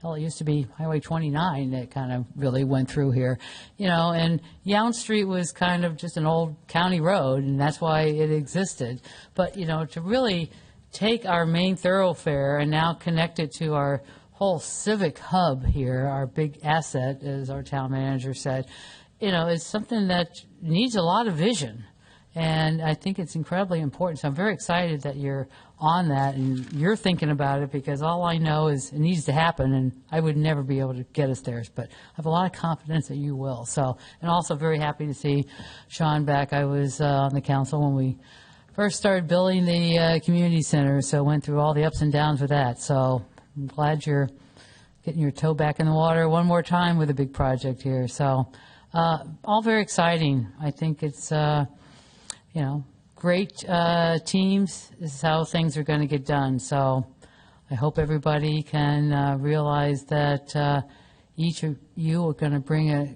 Hell, it used to be Highway 29 that kind of really went through here, and Yount Street was kind of just an old county road, and that's why it existed. But, to really take our main thoroughfare and now connect it to our whole civic hub here, our big asset, as our town manager said, is something that needs a lot of vision. And I think it's incredibly important. So I'm very excited that you're on that and you're thinking about it, because all I know is it needs to happen, and I would never be able to get us there. But I have a lot of confidence that you will. So, and also very happy to see Sean back. I was on the council when we first started building the community center, so went through all the ups and downs with that. So I'm glad you're getting your toe back in the water one more time with a big project here. So all very exciting. I think it's great teams. This is how things are going to get done. So I hope everybody can realize that each of you are going to bring a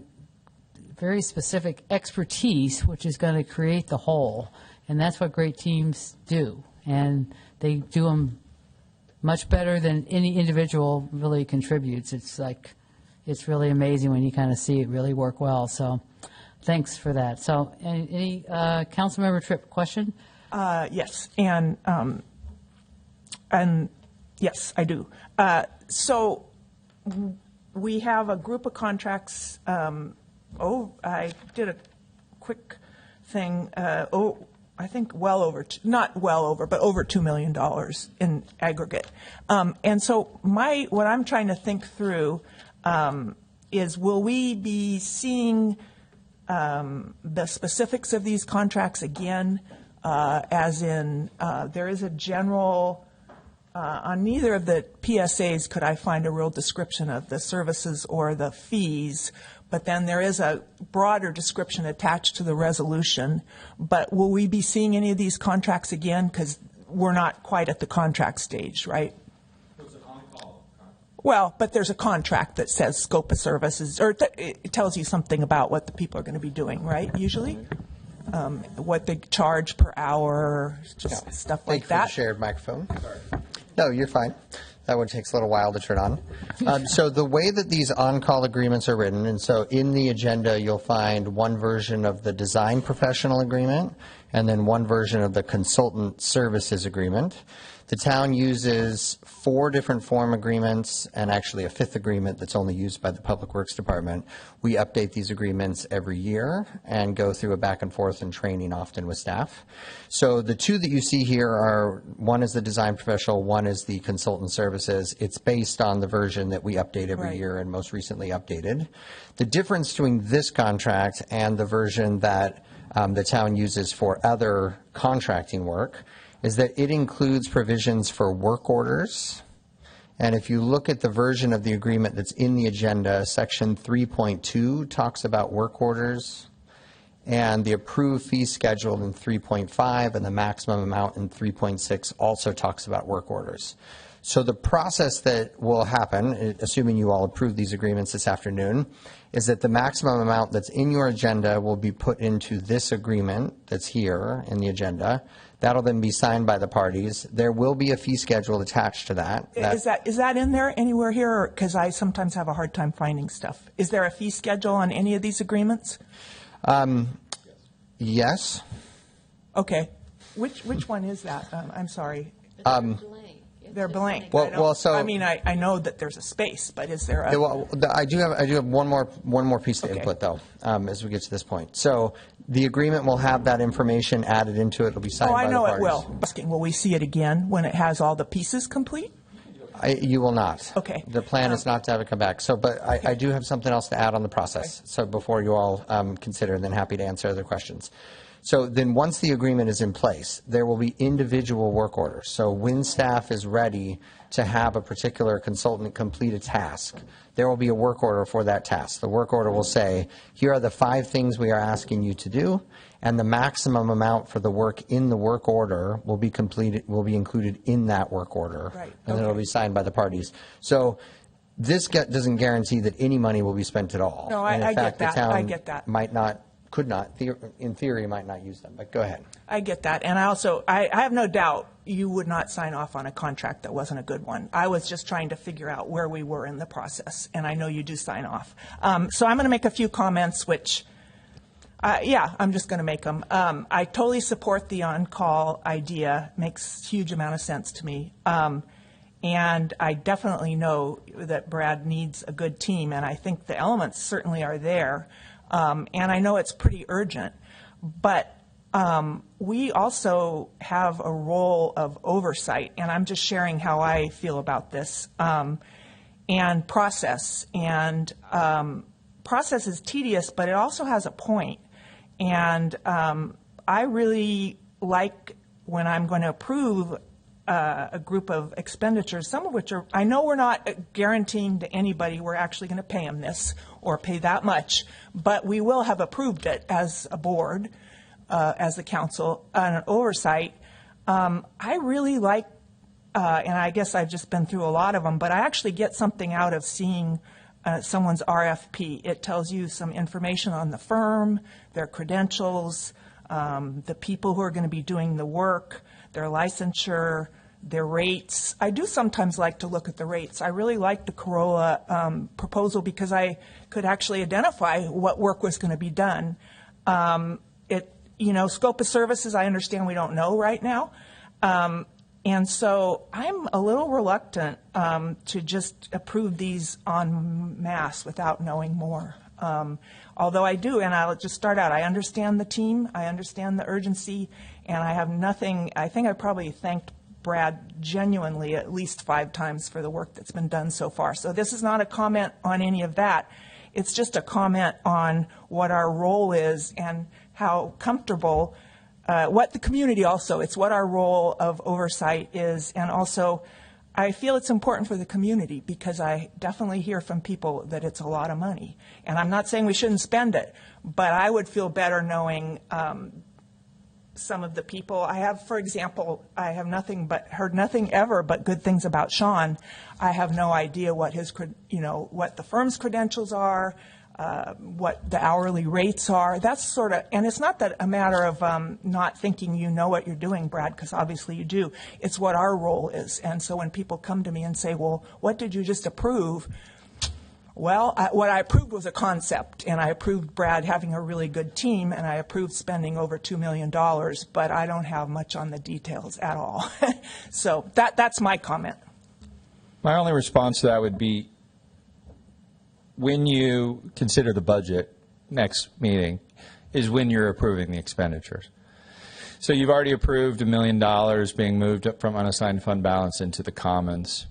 very specific expertise, which is going to create the whole. And that's what great teams do. And they do them much better than any individual really contributes. It's it's really amazing when you kind of see it really work well. So thanks for that. So any Councilmember Tripp question? Yes, and yes, I do. So we have a group of contracts. I did a quick thing. I think well over, not well over, but over $2 million in aggregate. And so what I'm trying to think through is, will we be seeing the specifics of these contracts again, as in there is a general, on neither of the PSAs could I find a real description of the services or the fees, but then there is a broader description attached to the resolution. But will we be seeing any of these contracts again? Because we're not quite at the contract stage, right? Well, but there's a contract that says scope of services, or it tells you something about what the people are going to be doing, right, usually? What they charge per hour, just stuff like Thank you for that. the shared microphone. No, you're fine. That one takes a little while to turn on. So the way that these on-call agreements are written, and so in the agenda you'll find one version of the design professional agreement and then one version of the consultant services agreement. The town uses 4 different form agreements and actually a 5th agreement that's only used by the Public Works Department. We update these agreements every year and go through a back and forth and training often with staff. So the 2 that you see here are, one is the design professional, one is the consultant services. It's based on the version that we update every year and most recently updated. The difference between this contract and the version that the town uses for other contracting work is that it includes provisions for work orders. And if you look at the version of the agreement that's in the agenda, section 3.2 talks about work orders, and the approved fee schedule in 3.5 and the maximum amount in 3.6 also talks about work orders. So the process that will happen, assuming you all approve these agreements this afternoon, is that the maximum amount that's in your agenda will be put into this agreement that's here in the agenda. That'll then be signed by the parties. There will be a fee schedule attached to that. Is that in there anywhere here? Because I sometimes have a hard time finding stuff. Is there a fee schedule on any of these agreements? Yes. Okay. Which one is that? I'm sorry. They're blank. I mean, I know that there's a space, but is there a? Well, I do have one more piece of input though, as we get to this point. So the agreement will have that information added into it. It'll be signed by the parties. I know it will. Asking, will we see it again when it has all the pieces complete? You will not. Okay. The plan is not to have it come back. So, but I do have something else to add on the process. Okay. So before you all consider, and then happy to answer other questions. So then once the agreement is in place, there will be individual work orders. So when staff is ready to have a particular consultant complete a task, there will be a work order for that task. The work order will say, here are the 5 things we are asking you to do, and the maximum amount for the work in the work order will be included in that work order. Right. And then it'll be signed by the parties. So this doesn't guarantee that any money will be spent at all. No, and in I fact, get that. The town I get that. could not, in theory, might not use them, but go ahead. I get that. And I have no doubt you would not sign off on a contract that wasn't a good one. I was just trying to figure out where we were in the process, and I know you do sign off. So I'm going to make a few comments, which, I'm just going to make them. I totally support the on-call idea. Makes a huge amount of sense to me. And I definitely know that Brad needs a good team, and I think the elements certainly are there. And I know it's pretty urgent, but we also have a role of oversight, and I'm just sharing how I feel about this, and process. And process is tedious, but it also has a point. And I really like when I'm going to approve a group of expenditures, some of which are, I know we're not guaranteeing to anybody we're actually going to pay them this or pay that much, but we will have approved it as a board, as the council, an oversight. I really like, and I guess I've just been through a lot of them, but I actually get something out of seeing someone's RFP. It tells you some information on the firm, their credentials, the people who are going to be doing the work, their licensure, their rates. I do sometimes like to look at the rates. I really liked the Corolla proposal because I could actually identify what work was going to be done. Scope of services, I understand we don't know right now. And so I'm a little reluctant to just approve these en masse without knowing more. Although I do, and I'll just start out, I understand the team, I understand the urgency, and I have nothing, I think I probably thanked Brad genuinely at least 5 times for the work that's been done so far. So this is not a comment on any of that. It's just a comment on what our role is and how comfortable, what the community also, it's what our role of oversight is. And also, I feel it's important for the community because I definitely hear from people that it's a lot of money. And I'm not saying we shouldn't spend it, but I would feel better knowing some of the people. I have, for example, I have heard nothing ever but good things about Sean. I have no idea what his, what the firm's credentials are, what the hourly rates are. That's sort of, and it's not that a matter of not thinking you know what you're doing, Brad, because obviously you do. It's what our role is. And so when people come to me and say, well, what did you just approve? Well, what I approved was a concept, and I approved Brad having a really good team, and I approved spending over $2 million, but I don't have much on the details at all. So that's my comment. My only response to that would be, when you consider the budget next meeting is when you're approving the expenditures. So you've already approved $1 million being moved up from unassigned fund balance into the commons.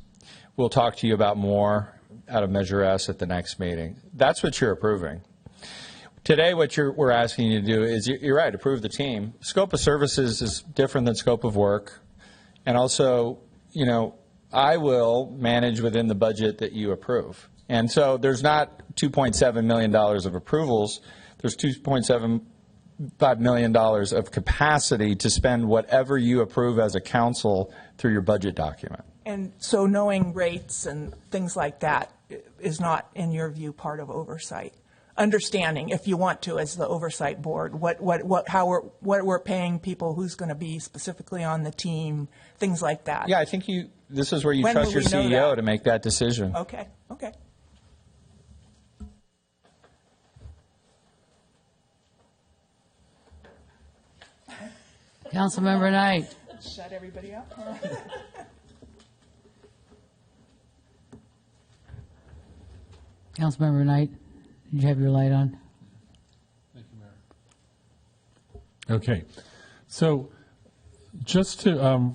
We'll talk to you about more out of Measure S at the next meeting. That's what you're approving. Today, what we're asking you to do is, you're right, approve the team. Scope of services is different than scope of work. And also, I will manage within the budget that you approve. And so there's not $2.7 million of approvals. There's $2.75 million of capacity to spend whatever you approve as a council through your budget document. And so knowing rates and things like that is not, in your view, part of oversight. Understanding, if you want to, as the oversight board, what we're paying people, who's going to be specifically on the team, things like that. Yeah, I think this is where you trust your CEO to make that decision. Okay. Councilmember Knight. Shut everybody up. Councilmember Knight, did you have your light on? Thank you, Mayor. Okay. So just to,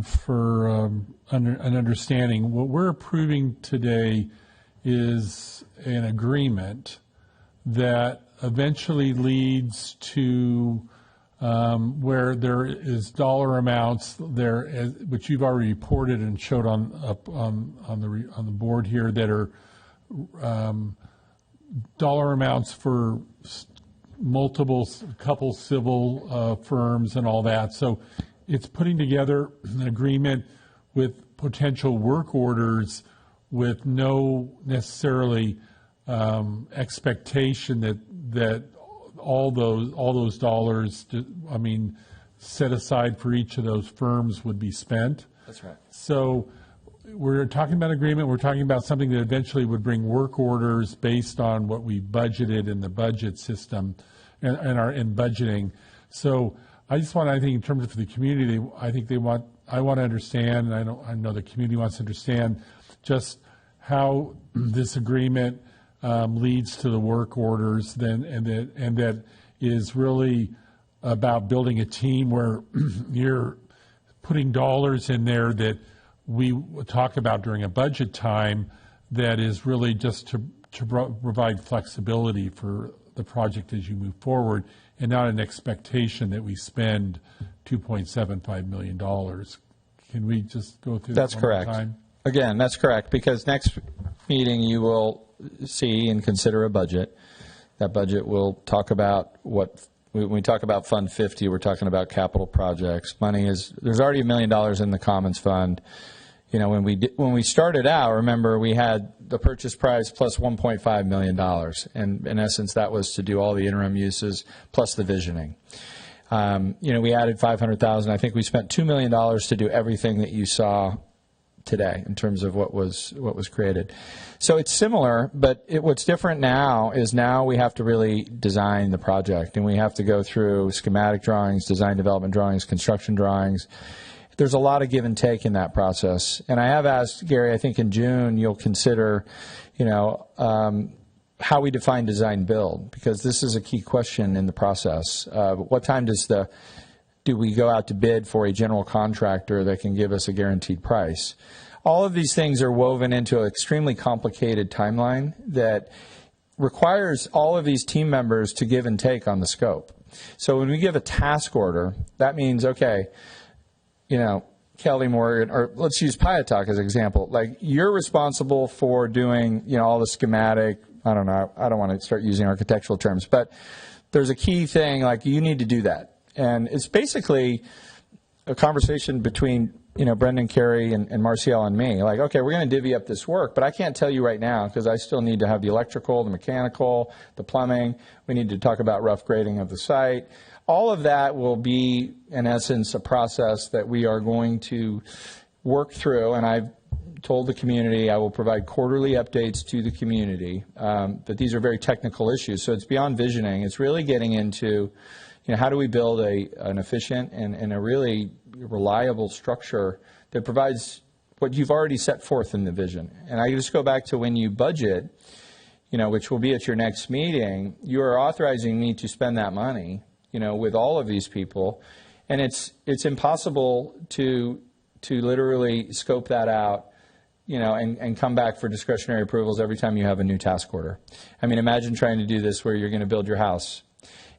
for an understanding, what we're approving today is an agreement that eventually leads to where there is dollar amounts there, which you've already reported and showed on the board here, that are dollar amounts for couple civil firms and all that. So it's putting together an agreement with potential work orders with no necessarily expectation that all those dollars, set aside for each of those firms would be spent. That's right. So we're talking about agreement. We're talking about something that eventually would bring work orders based on what we budgeted in the budget system and budgeting. So I just want, I think, in terms of the community, I want to understand, and I know the community wants to understand just how this agreement leads to the work orders, and that is really about building a team where you're putting dollars in there that we talk about during a budget time, that is really just to provide flexibility for the project as you move forward, and not an expectation that we spend $2.75 million. Can we just go through that one more time? That's correct. Again, that's correct, because next meeting you will see and consider a budget. That budget will talk about when we talk about Fund 50, we're talking about capital projects. There's already $1 million in the Commons Fund. When we started out, remember, we had the purchase price plus $1.5 million. And in essence, that was to do all the interim uses plus the visioning. We added $500,000. I think we spent $2 million to do everything that you saw today in terms of what was created. So it's similar, but what's different now is now we have to really design the project, and we have to go through schematic drawings, design development drawings, construction drawings. There's a lot of give and take in that process. And I have asked Gary, I think in June you'll consider, how we define design build, because this is a key question in the process. What time do we go out to bid for a general contractor that can give us a guaranteed price? All of these things are woven into an extremely complicated timeline that requires all of these team members to give and take on the scope. So when we give a task order, that means, okay, Kelly Morgan, or let's use Piatok as an example. Like, you're responsible for doing, all the schematic, I don't know, I don't want to start using architectural terms, but there's a key thing, like, you need to do that. And it's basically a conversation between, Brendan, Carey, and Marcial and me. Like, okay, we're going to divvy up this work, but I can't tell you right now because I still need to have the electrical, the mechanical, the plumbing. We need to talk about rough grading of the site. All of that will be, in essence, a process that we are going to work through, and I've told the community I will provide quarterly updates to the community, but these are very technical issues, so it's beyond visioning. It's really getting into, how do we build an efficient and a really reliable structure that provides what you've already set forth in the vision. And I just go back to when you budget, which will be at your next meeting, you are authorizing me to spend that money, with all of these people, and it's impossible to literally scope that out, and come back for discretionary approvals every time you have a new task order. I mean, imagine trying to do this where you're going to build your house,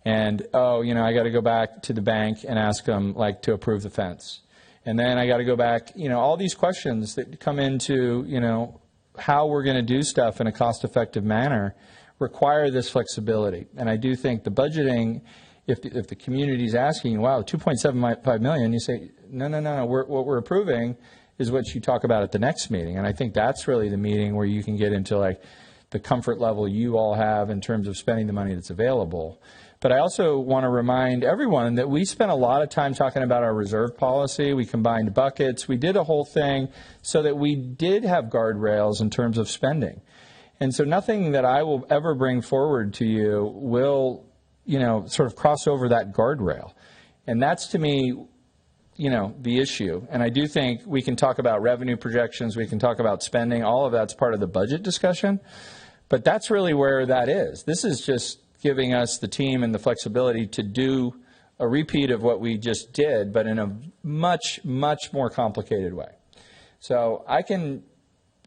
and I got to go back to the bank and ask them to approve the fence, and then I got to go back, all these questions that come into how we're going to do stuff in a cost-effective manner require this flexibility. And I do think the budgeting, if the community is asking, wow, $2.75 million, you say, no, what we're approving is what you talk about at the next meeting. And I think that's really the meeting where you can get into the comfort level you all have in terms of spending the money that's available. But I also want to remind everyone that we spent a lot of time talking about our reserve policy. We combined buckets. We did a whole thing so that we did have guardrails in terms of spending. And so nothing that I will ever bring forward to you will sort of cross over that guardrail. And that's, to me, the issue. And I do think we can talk about revenue projections, we can talk about spending, all of that's part of the budget discussion. But that's really where that is. This is just giving us the team and the flexibility to do a repeat of what we just did, but in a much, much more complicated way. So I can,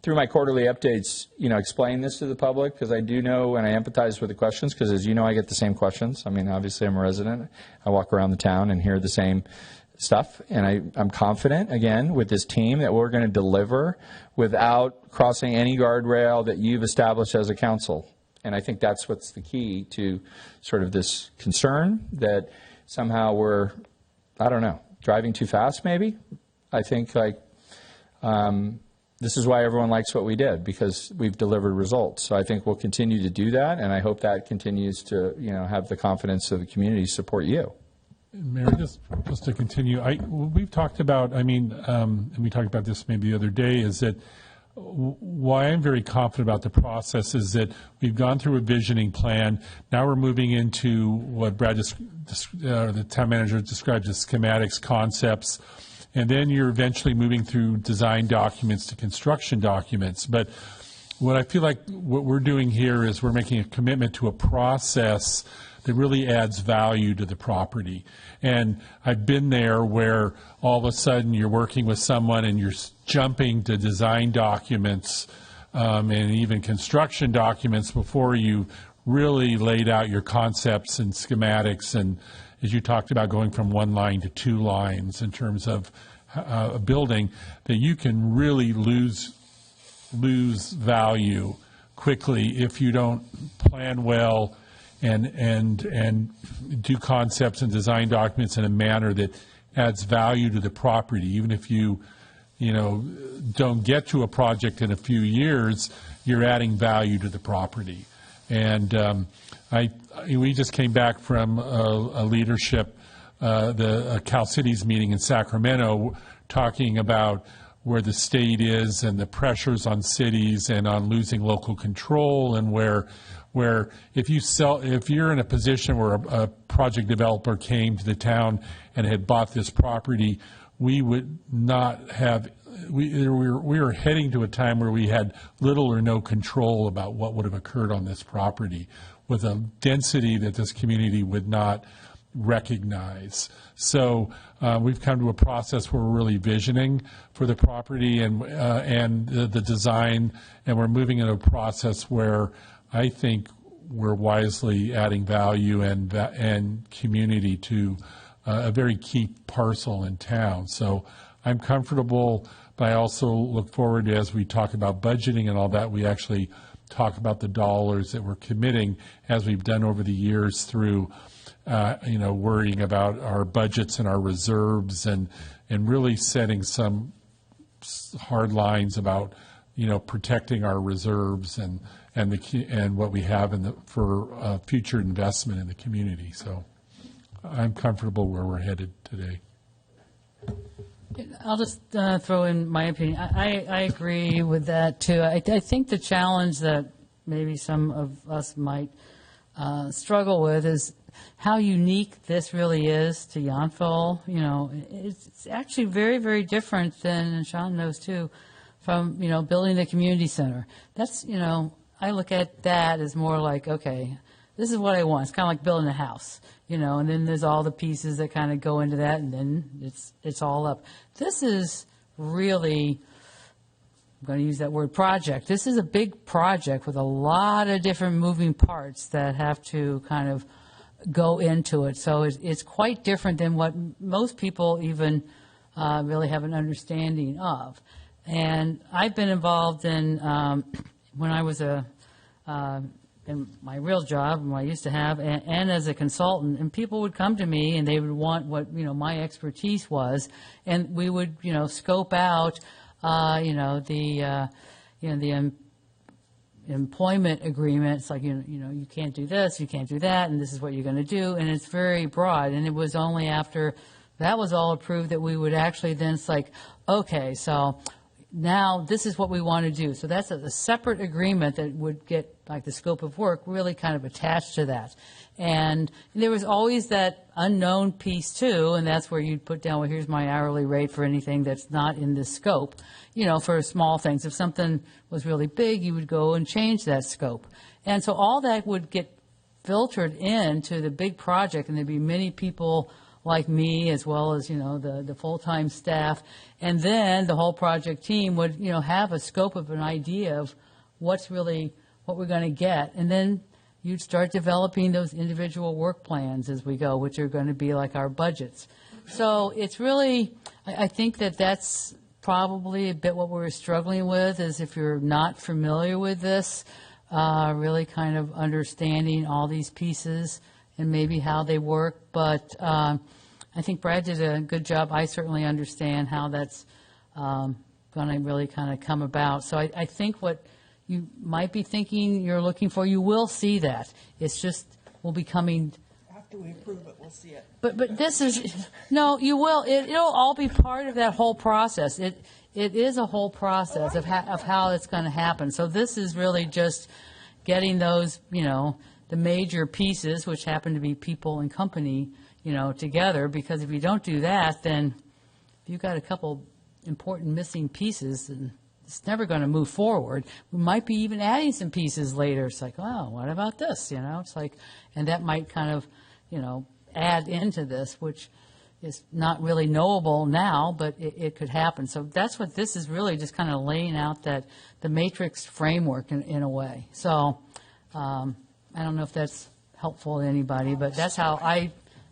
through my quarterly updates, explain this to the public, because I do know and I empathize with the questions, because as you know, I get the same questions. I mean, obviously I'm a resident. I walk around the town and hear the same stuff, and I'm confident, again, with this team that we're going to deliver without crossing any guardrail that you've established as a council. And I think that's what's the key to sort of this concern that somehow we're, I don't know, driving too fast maybe. I think this is why everyone likes what we did, because we've delivered results. So I think we'll continue to do that, and I hope that continues to have the confidence of the community support you. Mayor, just to continue, we've talked about, and we talked about this maybe the other day, is that why I'm very confident about the process is that we've gone through a visioning plan. Now we're moving into what Brad, the town manager, describes as schematics, concepts, and then you're eventually moving through design documents to construction documents. But what I feel like what we're doing here is we're making a commitment to a process that really adds value to the property. And I've been there where all of a sudden you're working with someone and you're jumping to design documents and even construction documents before you really laid out your concepts and schematics, and as you talked about going from one line to two lines in terms of a building, that you can really lose value quickly if you don't plan well and do concepts and design documents in a manner that adds value to the property. Even if you don't get to a project in a few years, you're adding value to the property. And we just came back from a leadership the Cal Cities meeting in Sacramento, talking about where the state is and the pressures on cities and on losing local control, and where if you're in a position where a project developer came to the town and had bought this property, we would not have. We were heading to a time where we had little or no control about what would have occurred on this property, with a density that this community would not recognize. So we've come to a process where we're really visioning for the property and the design, and we're moving into a process where I think we're wisely adding value and community to a very key parcel in town. So I'm comfortable, but I also look forward to, as we talk about budgeting and all that, we actually talk about the dollars that we're committing, as we've done over the years through worrying about our budgets and our reserves, and really setting some hard lines about protecting our reserves and what we have for future investment in the community. So I'm comfortable where we're headed today. I'll just throw in my opinion. I agree with that too. I think the challenge that maybe some of us might struggle with is how unique this really is to Yountville. It's actually very, very different than, and Sean knows too, from building the community center. That's I look at that as more like, okay, this is what I want. It's kind of like building a house, and then there's all the pieces that kind of go into that, and then it's all up. This is really, I'm going to use that word, project. This is a big project with a lot of different moving parts that have to kind of go into it. So it's quite different than what most people even really have an understanding of. And I've been involved in, when I was in my real job, what I used to have, and as a consultant, and people would come to me and they would want what my expertise was, and we would scope out the employment agreements, like you can't do this, you can't do that, and this is what you're going to do, and it's very broad. And it was only after that was all approved that we would actually then, it's like, okay, so now this is what we want to do. So that's a separate agreement that would get, like, the scope of work really kind of attached to that. And there was always that unknown piece too, and that's where you'd put down, well, here's my hourly rate for anything that's not in this scope, for small things. If something was really big, you would go and change that scope. And so all that would get filtered into the big project, and there'd be many people like me, as well as, the full-time staff. And then the whole project team would, have a scope of an idea of what we're going to get. And then you'd start developing those individual work plans as we go, which are going to be like our budgets. So it's really, I think that's probably a bit what we're struggling with, is if you're not familiar with this, really kind of understanding all these pieces and maybe how they work. But I think Brad did a good job. I certainly understand how that's going to really kind of come about. So I think what you might be thinking you're looking for, you will see that. It's just will be coming. After we approve it, we'll see it. But this is, no, you will. It'll all be part of that whole process. It is a whole process of how it's going to happen. So this is really just getting those, the major pieces, which happen to be people and company, together. Because if you don't do that, then if you've got a couple important missing pieces, then it's never going to move forward. We might be even adding some pieces later. It's like, oh, what about this? It's like, and that might kind of, add into this, which is not really knowable now, but it could happen. So that's what this is really, just kind of laying out that the matrix framework in a way. So I don't know if that's helpful to anybody, but that's how I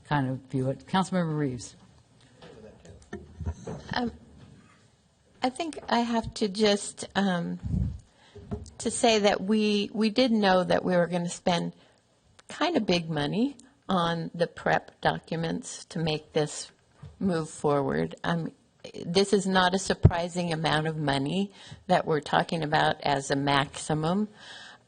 kind of view it. Councilmember Reeves. I think I have to just to say that we did know that we were going to spend kind of big money on the prep documents to make this move forward. This is not a surprising amount of money that we're talking about as a maximum.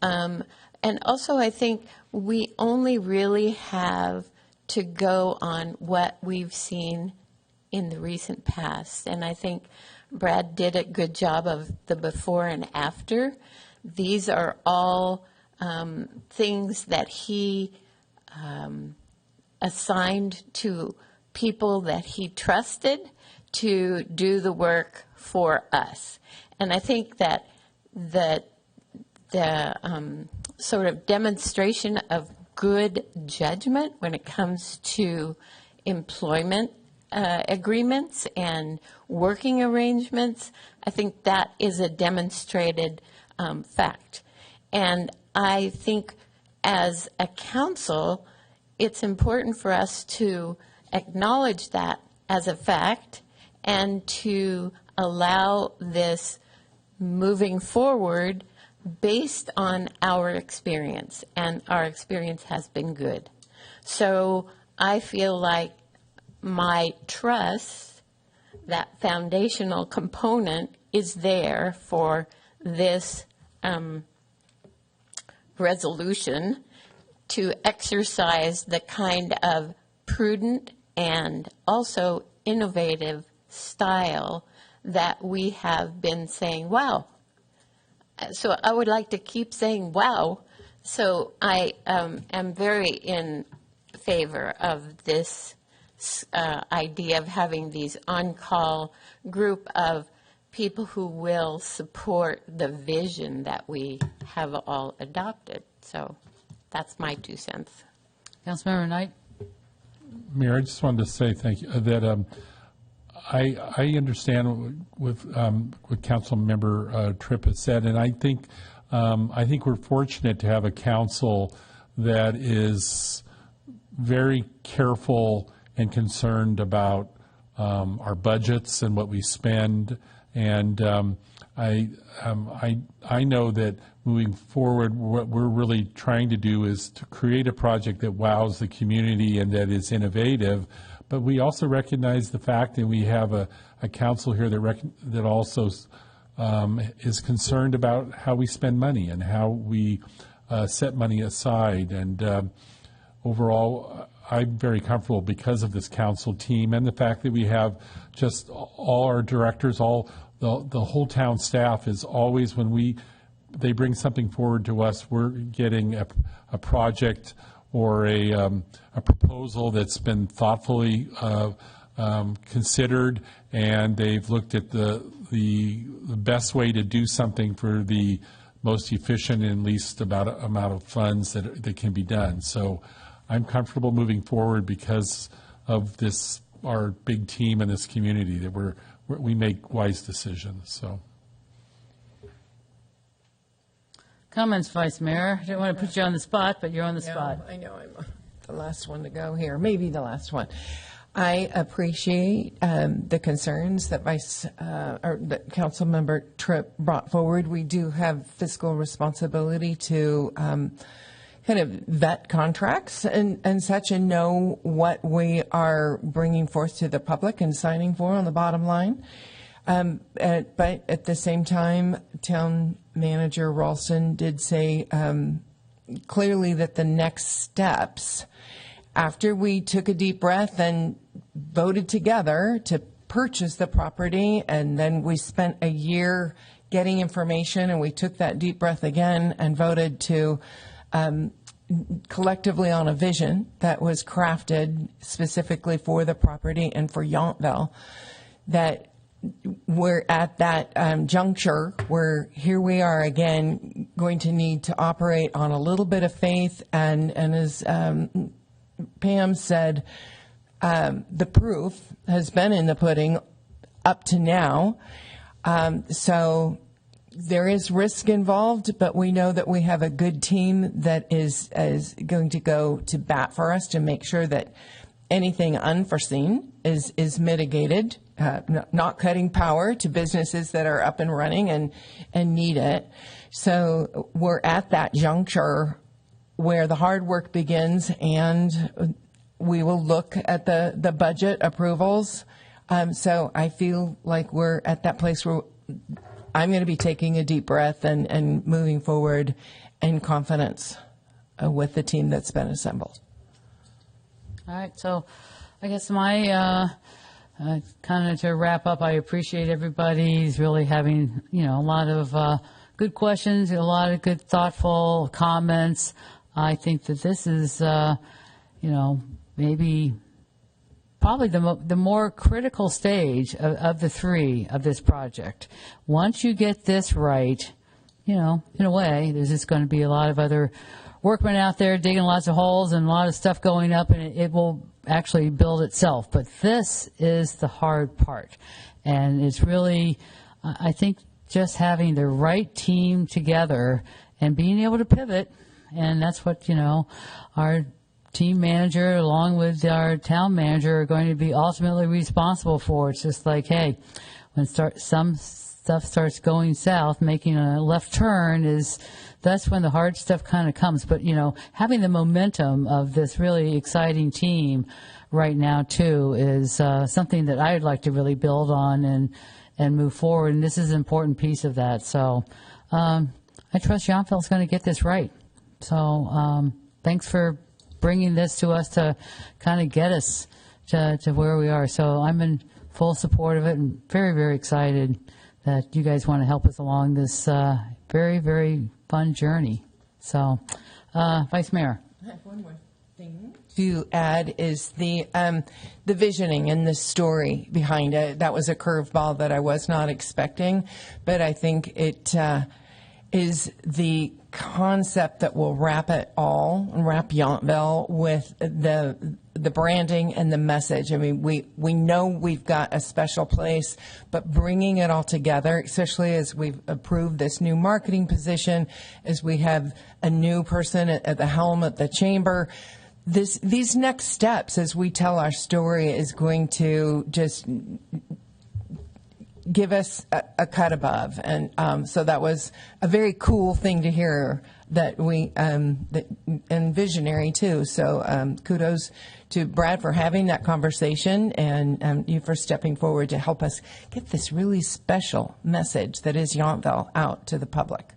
And also, I think we only really have to go on what we've seen in the recent past. And I think Brad did a good job of the before and after. These are all things that he assigned to people that he trusted to do the work for us. And I think that the sort of demonstration of good judgment when it comes to employment agreements and working arrangements, I think that is a demonstrated fact. And I think as a council, it's important for us to acknowledge that as a fact and to allow this moving forward based on our experience, and our experience has been good. So I feel like my trust, that foundational component, is there for this resolution to exercise the kind of prudent and also innovative style that we have been saying, wow. So I would like to keep saying, wow. So I am very in favor of this idea of having these on-call group of people who will support the vision that we have all adopted. So that's my 2 cents. Councilmember Knight? Mayor, I just wanted to say thank you, that I understand what Councilmember Tripp has said, and I think we're fortunate to have a council that is very careful and concerned about our budgets and what we spend. And I know that moving forward, what we're really trying to do is to create a project that wows the community and that is innovative. But we also recognize the fact that we have a council here that also is concerned about how we spend money and how we set money aside. And overall, I'm very comfortable because of this council team and the fact that we have just all our directors, the whole town staff is always, when they bring something forward to us, we're getting a project or a proposal that's been thoughtfully considered, and they've looked at the best way to do something for the most efficient and least amount of funds that can be done. So I'm comfortable moving forward because of this, our big team in this community, that we make wise decisions. So. Comments, Vice Mayor? I didn't want to put you on the spot, but you're on the spot. I know I'm the last one to go here, maybe the last one. I appreciate the concerns that that Councilmember Tripp brought forward. We do have fiscal responsibility to kind of vet contracts and such, and know what we are bringing forth to the public and signing for on the bottom line. But at the same time, Town Manager Ralston did say clearly that the next steps, after we took a deep breath and voted together to purchase the property, and then we spent a year getting information, and we took that deep breath again and voted to collectively on a vision that was crafted specifically for the property and for Yountville, that we're at that juncture where here we are again going to need to operate on a little bit of faith, and as Pam said, the proof has been in the pudding up to now. So there is risk involved, but we know that we have a good team that is going to go to bat for us to make sure that anything unforeseen is mitigated, not cutting power to businesses that are up and running and need it. So we're at that juncture where the hard work begins, and we will look at the budget approvals. So I feel like we're at that place where I'm going to be taking a deep breath and moving forward in confidence with the team that's been assembled. All right, so I guess my kind of to wrap up, I appreciate everybody's really having, a lot of good questions, a lot of good thoughtful comments. I think that this is, maybe probably the more critical stage of the three of this project. Once you get this right, in a way, there's just going to be a lot of other workmen out there digging lots of holes and a lot of stuff going up, and it will actually build itself. But this is the hard part. And it's really, I think, just having the right team together and being able to pivot. And that's what, our team manager along with our town manager are going to be ultimately responsible for. It's just like, hey, when some stuff starts going south, making a left turn that's when the hard stuff kind of comes. But, having the momentum of this really exciting team right now, too, is something that I'd like to really build on and move forward. And this is an important piece of that. So I trust Yountville's going to get this right. So thanks for bringing this to us to kind of get us to where we are. So I'm in full support of it and very, very excited that you guys want to help us along this very, very fun journey. So, Vice Mayor. I have one more thing to add is the visioning and the story behind it. That was a curveball that I was not expecting, but I think it is the concept that will wrap it all and wrap Yountville with the branding and the message. I mean, we know we've got a special place, but bringing it all together, especially as we've approved this new marketing position, as we have a new person at the helm at the chamber, these next steps as we tell our story is going to just give us a cut above. And so that was a very cool thing to hear that and visionary too. So kudos to Brad for having that conversation and you for stepping forward to help us get this really special message that is Yountville out to the public.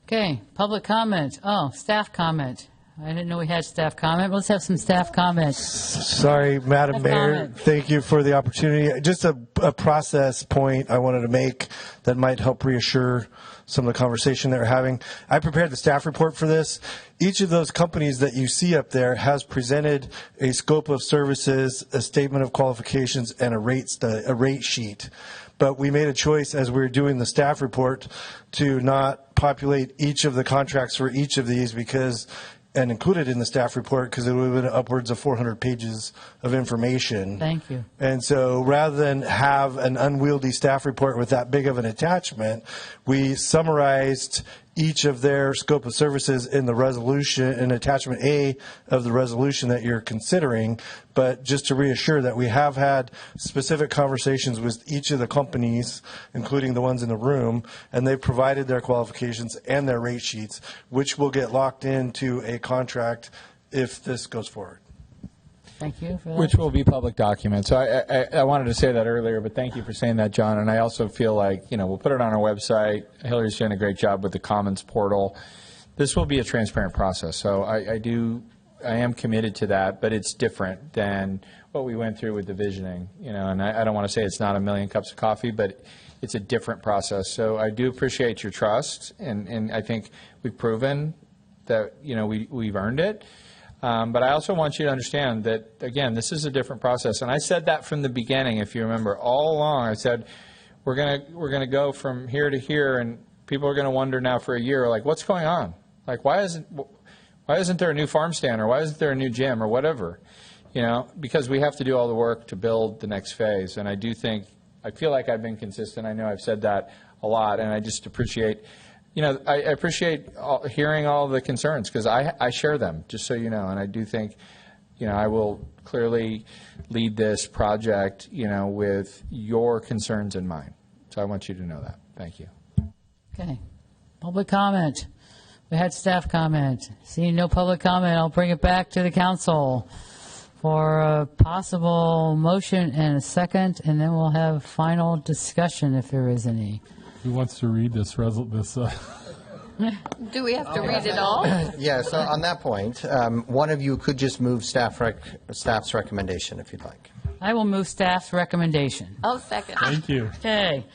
Okay, public comment. Oh, staff comment. I didn't know we had staff comment. Let's have some staff comment. Sorry, Madam Mayor. Thank you for the opportunity. Just a process point I wanted to make that might help reassure some of the conversation that we're having. I prepared the staff report for this. Each of those companies that you see up there has presented a scope of services, a statement of qualifications, and a rate sheet. But we made a choice as we were doing the staff report to not populate each of the contracts for each of these and included in the staff report because it would have been upwards of 400 pages of information. Thank you. And so rather than have an unwieldy staff report with that big of an attachment, we summarized each of their scope of services in the resolution, in attachment A of the resolution that you're considering. But just to reassure that we have had specific conversations with each of the companies, including the ones in the room, and they've provided their qualifications and their rate sheets, which will get locked into a contract if this goes forward. Thank you for that. Which will be public documents. So I wanted to say that earlier, but thank you for saying that, John. And I also feel like, we'll put it on our website. Hillary's doing a great job with the Commons portal. This will be a transparent process. So I am committed to that, but it's different than what we went through with the visioning. And I don't want to say it's not a million cups of coffee, but it's a different process. So I do appreciate your trust, and I think we've proven that, we've earned it. But I also want you to understand that, again, this is a different process. And I said that from the beginning, if you remember. All along, I said, we're gonna go from here to here, and people are going to wonder now for a year, like, what's going on? Like, why isn't there a new farm stand, or why isn't there a new gym, or whatever? Because we have to do all the work to build the next phase. And I feel like I've been consistent. I know I've said that a lot, and I just appreciate I appreciate hearing all the concerns because I share them, just so you know. And I do think, I will clearly lead this project, with your concerns in mind. So I want you to know that. Thank you. Okay. Public comment. We had staff comment. Seeing no public comment, I'll bring it back to the council for a possible motion and a second, and then we'll have final discussion if there is any. Who wants to read this? Do we have to read it all? Yeah, so on that point, one of you could just move staff's recommendation if you'd like. I will move staff's recommendation. I'll second. Thank you. Okay.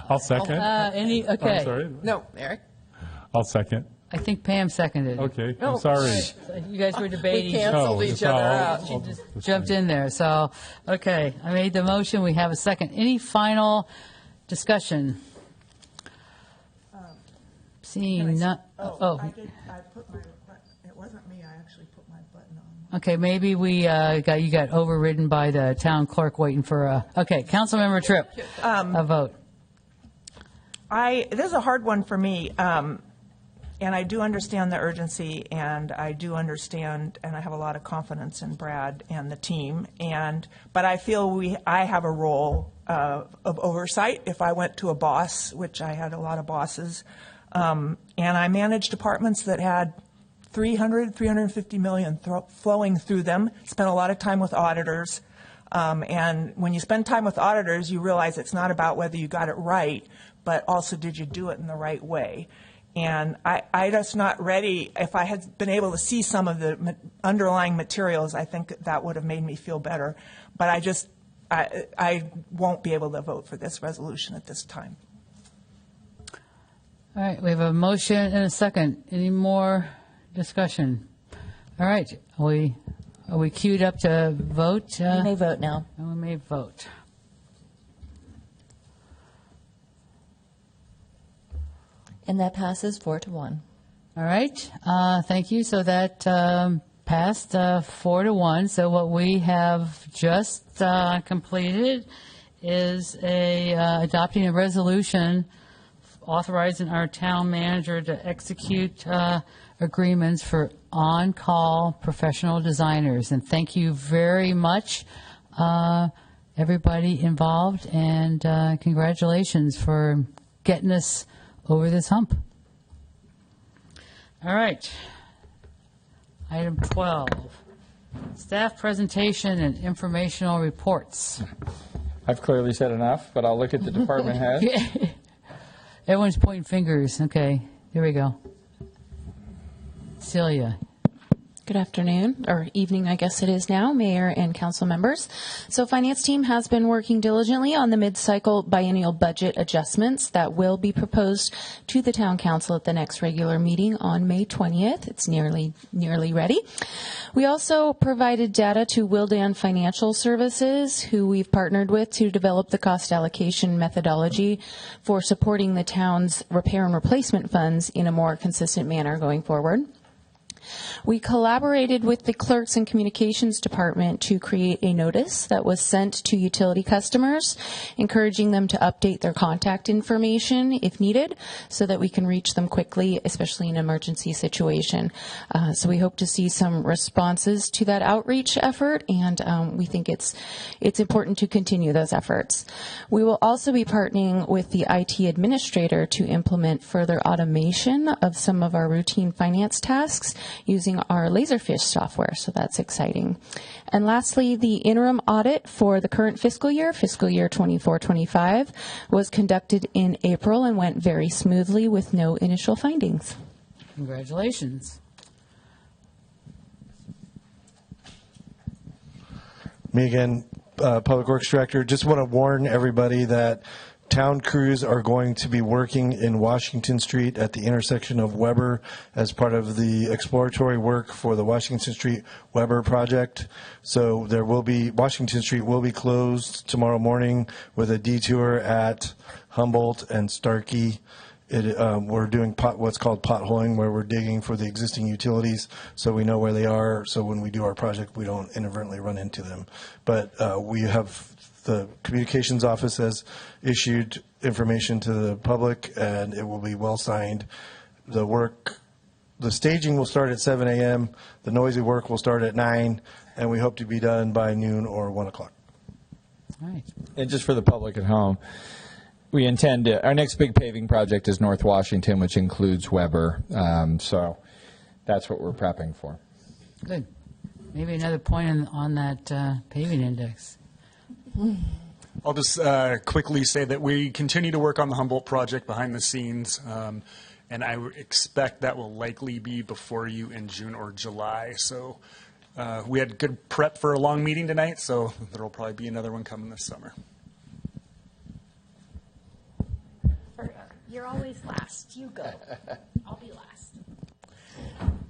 I'll second. Okay. I'm sorry. No, Eric? I'll second. I think Pam seconded. Okay, Oh, I'm sorry. You guys were debating. We canceled No, each it's other all- out. She just jumped in there. So, okay, I made the motion. We have a second. Any final discussion? Seeing none. I put my, it wasn't me, I actually put my button on. Okay, maybe you got overridden by the town clerk waiting for a. Okay, Councilmember Tripp, a vote. This is a hard one for me, and I do understand the urgency, and I do understand, and I have a lot of confidence in Brad and the team, but I feel I have a role of oversight if I went to a boss, which I had a lot of bosses, and I managed departments that had 350 million flowing through them, spent a lot of time with auditors, and when you spend time with auditors, you realize it's not about whether you got it right, but also did you do it in the right way. And I just not ready. If I had been able to see some of the underlying materials, I think that would have made me feel better. But I won't be able to vote for this resolution at this time. All right, we have a motion and a second. Any more discussion? All right, are we queued up to vote? You may vote now. And we may vote. And that passes 4-1. All right, thank you. So that passed 4-1. So what we have just completed is adopting a resolution authorizing our town manager to execute agreements for on-call professional designers. And thank you very much, everybody involved, and congratulations for getting us over this hump. All right. Item 12, staff presentation and informational reports. I've clearly said enough, but I'll look at the department head. Everyone's pointing fingers. Okay, here we go. Celia. Good afternoon, or evening, I guess it is now, Mayor and Council members. So Finance team has been working diligently on the mid-cycle biennial budget adjustments that will be proposed to the Town Council at the next regular meeting on May 20th. It's nearly ready. We also provided data to Wildan Financial Services, who we've partnered with to develop the cost allocation methodology for supporting the town's repair and replacement funds in a more consistent manner going forward. We collaborated with the Clerks and Communications Department to create a notice that was sent to utility customers, encouraging them to update their contact information if needed so that we can reach them quickly, especially in an emergency situation. So we hope to see some responses to that outreach effort, and we think it's important to continue those efforts. We will also be partnering with the IT administrator to implement further automation of some of our routine finance tasks using our Laserfish software, so that's exciting. And lastly, the interim audit for the current fiscal year 24-25, was conducted in April and went very smoothly with no initial findings. Congratulations. Me again, Public Works Director. Just want to warn everybody that town crews are going to be working in Washington Street at the intersection of Weber as part of the exploratory work for the Washington Street Weber project. So there will be, Washington Street will be closed tomorrow morning with a detour at Humboldt and Starkey. We're doing what's called potholing, where we're digging for the existing utilities so we know where they are, so when we do our project we don't inadvertently run into them. But we have, the communications office has issued information to the public, and it will be well signed. The staging will start at 7 a.m. The noisy work will start at 9, and we hope to be done by noon or 1 o'clock. All right. And just for the public at home, we intend to, our next big paving project is North Washington, which includes Weber. So that's what we're prepping for. Good. Maybe another point on that paving index. I'll just quickly say that we continue to work on the Humboldt project behind the scenes, and I expect that will likely be before you in June or July. So we had good prep for a long meeting tonight, so there will probably be another one coming this summer. You're always last. You go. I'll be last.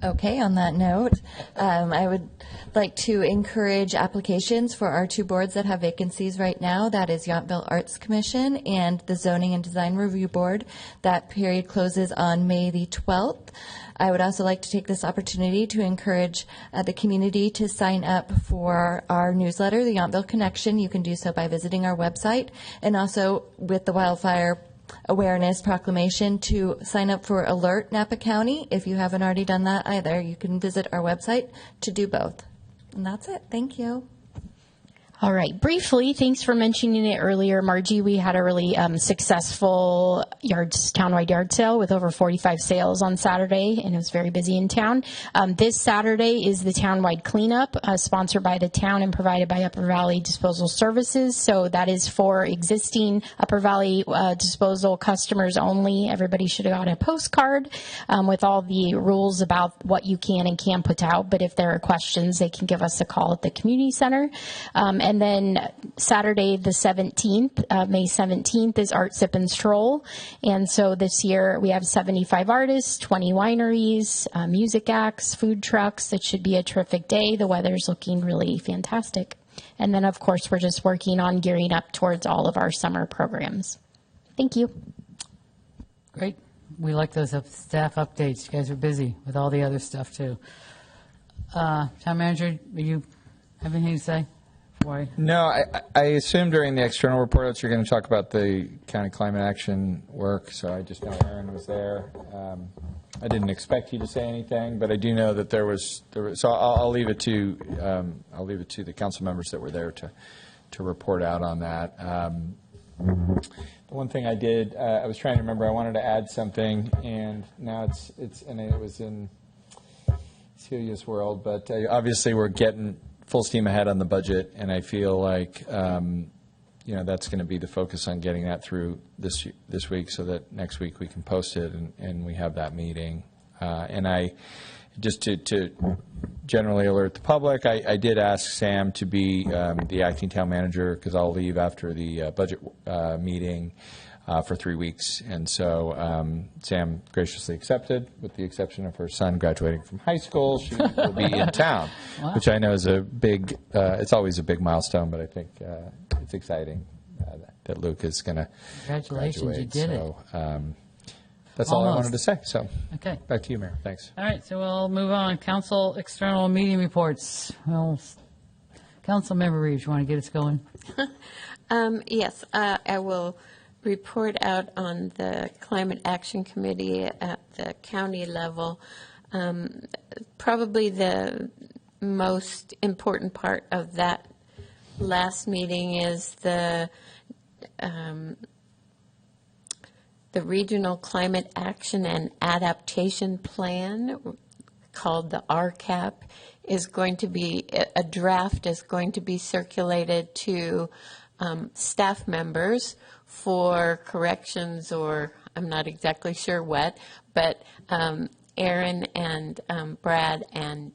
Okay, on that note, I would like to encourage applications for our two boards that have vacancies right now. That is Yountville Arts Commission and the Zoning and Design Review Board. That period closes on May the 12th. I would also like to take this opportunity to encourage the community to sign up for our newsletter, the Yountville Connection. You can do so by visiting our website, and also with the wildfire awareness proclamation to sign up for Alert Napa County. If you haven't already done that either, you can visit our website to do both. And that's it. Thank you. All right. Briefly, thanks for mentioning it earlier, Margie. We had a really successful townwide yard sale with over 45 sales on Saturday, and it was very busy in town. This Saturday is the townwide cleanup, sponsored by the town and provided by Upper Valley Disposal Services. So that is for existing Upper Valley disposal customers only. Everybody should have got a postcard with all the rules about what you can and can't put out. But if there are questions, they can give us a call at the community center. And then Saturday the 17th, May 17th, is Art Sip and Stroll. And so this year we have 75 artists, 20 wineries, music acts, food trucks. It should be a terrific day. The weather's looking really fantastic. And then, of course, we're just working on gearing up towards all of our summer programs. Thank you. Great. We like those staff updates. You guys are busy with all the other stuff, too. Town Manager, do you have anything to say? No, I assume during the external reports you're going to talk about the county climate action work, so I just know Aaron was there. I didn't expect you to say anything, but I do know that there was so I'll leave it to the council members that were there to report out on that. The one thing I did, I was trying to remember, I wanted to add something, and now it's and it was in Celia's world, but obviously we're getting full steam ahead on the budget, and I feel like that's going to be the focus on getting that through this week, so that next week we can post it and we have that meeting. And I just to generally alert the public, I did ask Sam to be the acting town manager because I'll leave after the budget meeting for 3 weeks. And so Sam graciously accepted, with the exception of her son graduating from high school. She will be in town, which I know is a big, it's always a big milestone, but I think it's exciting that Luke is going to Congratulations, graduate. you did so, that's all I wanted to say. So okay. Back to you, Mayor. Thanks. All right, so we'll move on. Council external meeting reports. Well, Council Member Reeves, you want to get us going? Yes, I will report out on the Climate Action Committee at the county level. Probably the most important part of that last meeting is the Regional Climate Action and Adaptation Plan, called the RCAP, is going to be, a draft is going to be circulated to staff members for corrections, or I'm not exactly sure what, but Aaron and Brad and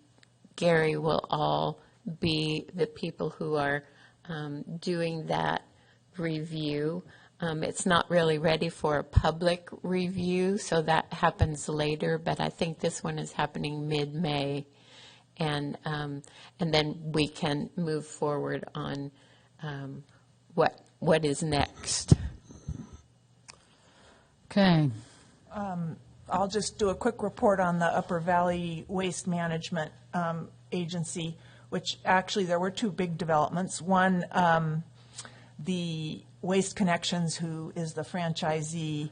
Gary will all be the people who are doing that review. It's not really ready for a public review, so that happens later, but I think this one is happening mid-May, and then we can move forward on what is next. Okay. I'll just do a quick report on the Upper Valley Waste Management Agency, which actually there were two big developments. One, the Waste Connections, who is the franchisee,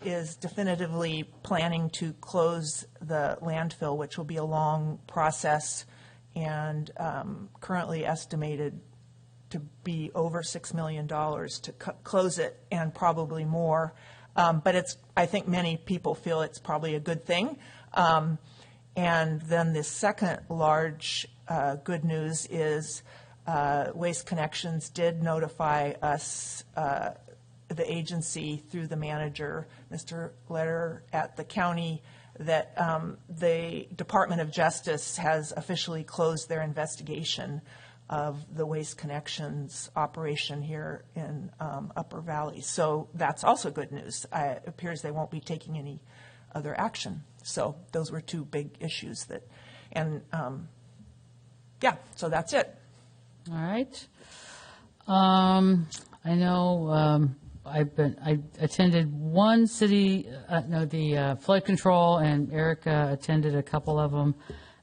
is definitively planning to close the landfill, which will be a long process and currently estimated to be over $6 million to close it, and probably more. But I think many people feel it's probably a good thing. And then the second large good news is Waste Connections did notify us the agency through the manager, Mr. Letter, at the county, that the Department of Justice has officially closed their investigation of the Waste Connections operation here in Upper Valley. So that's also good news. It appears they won't be taking any other action. So those were two big issues that, and yeah, so that's it. All right. I know I attended one city, the flood control, and Erica attended a couple of them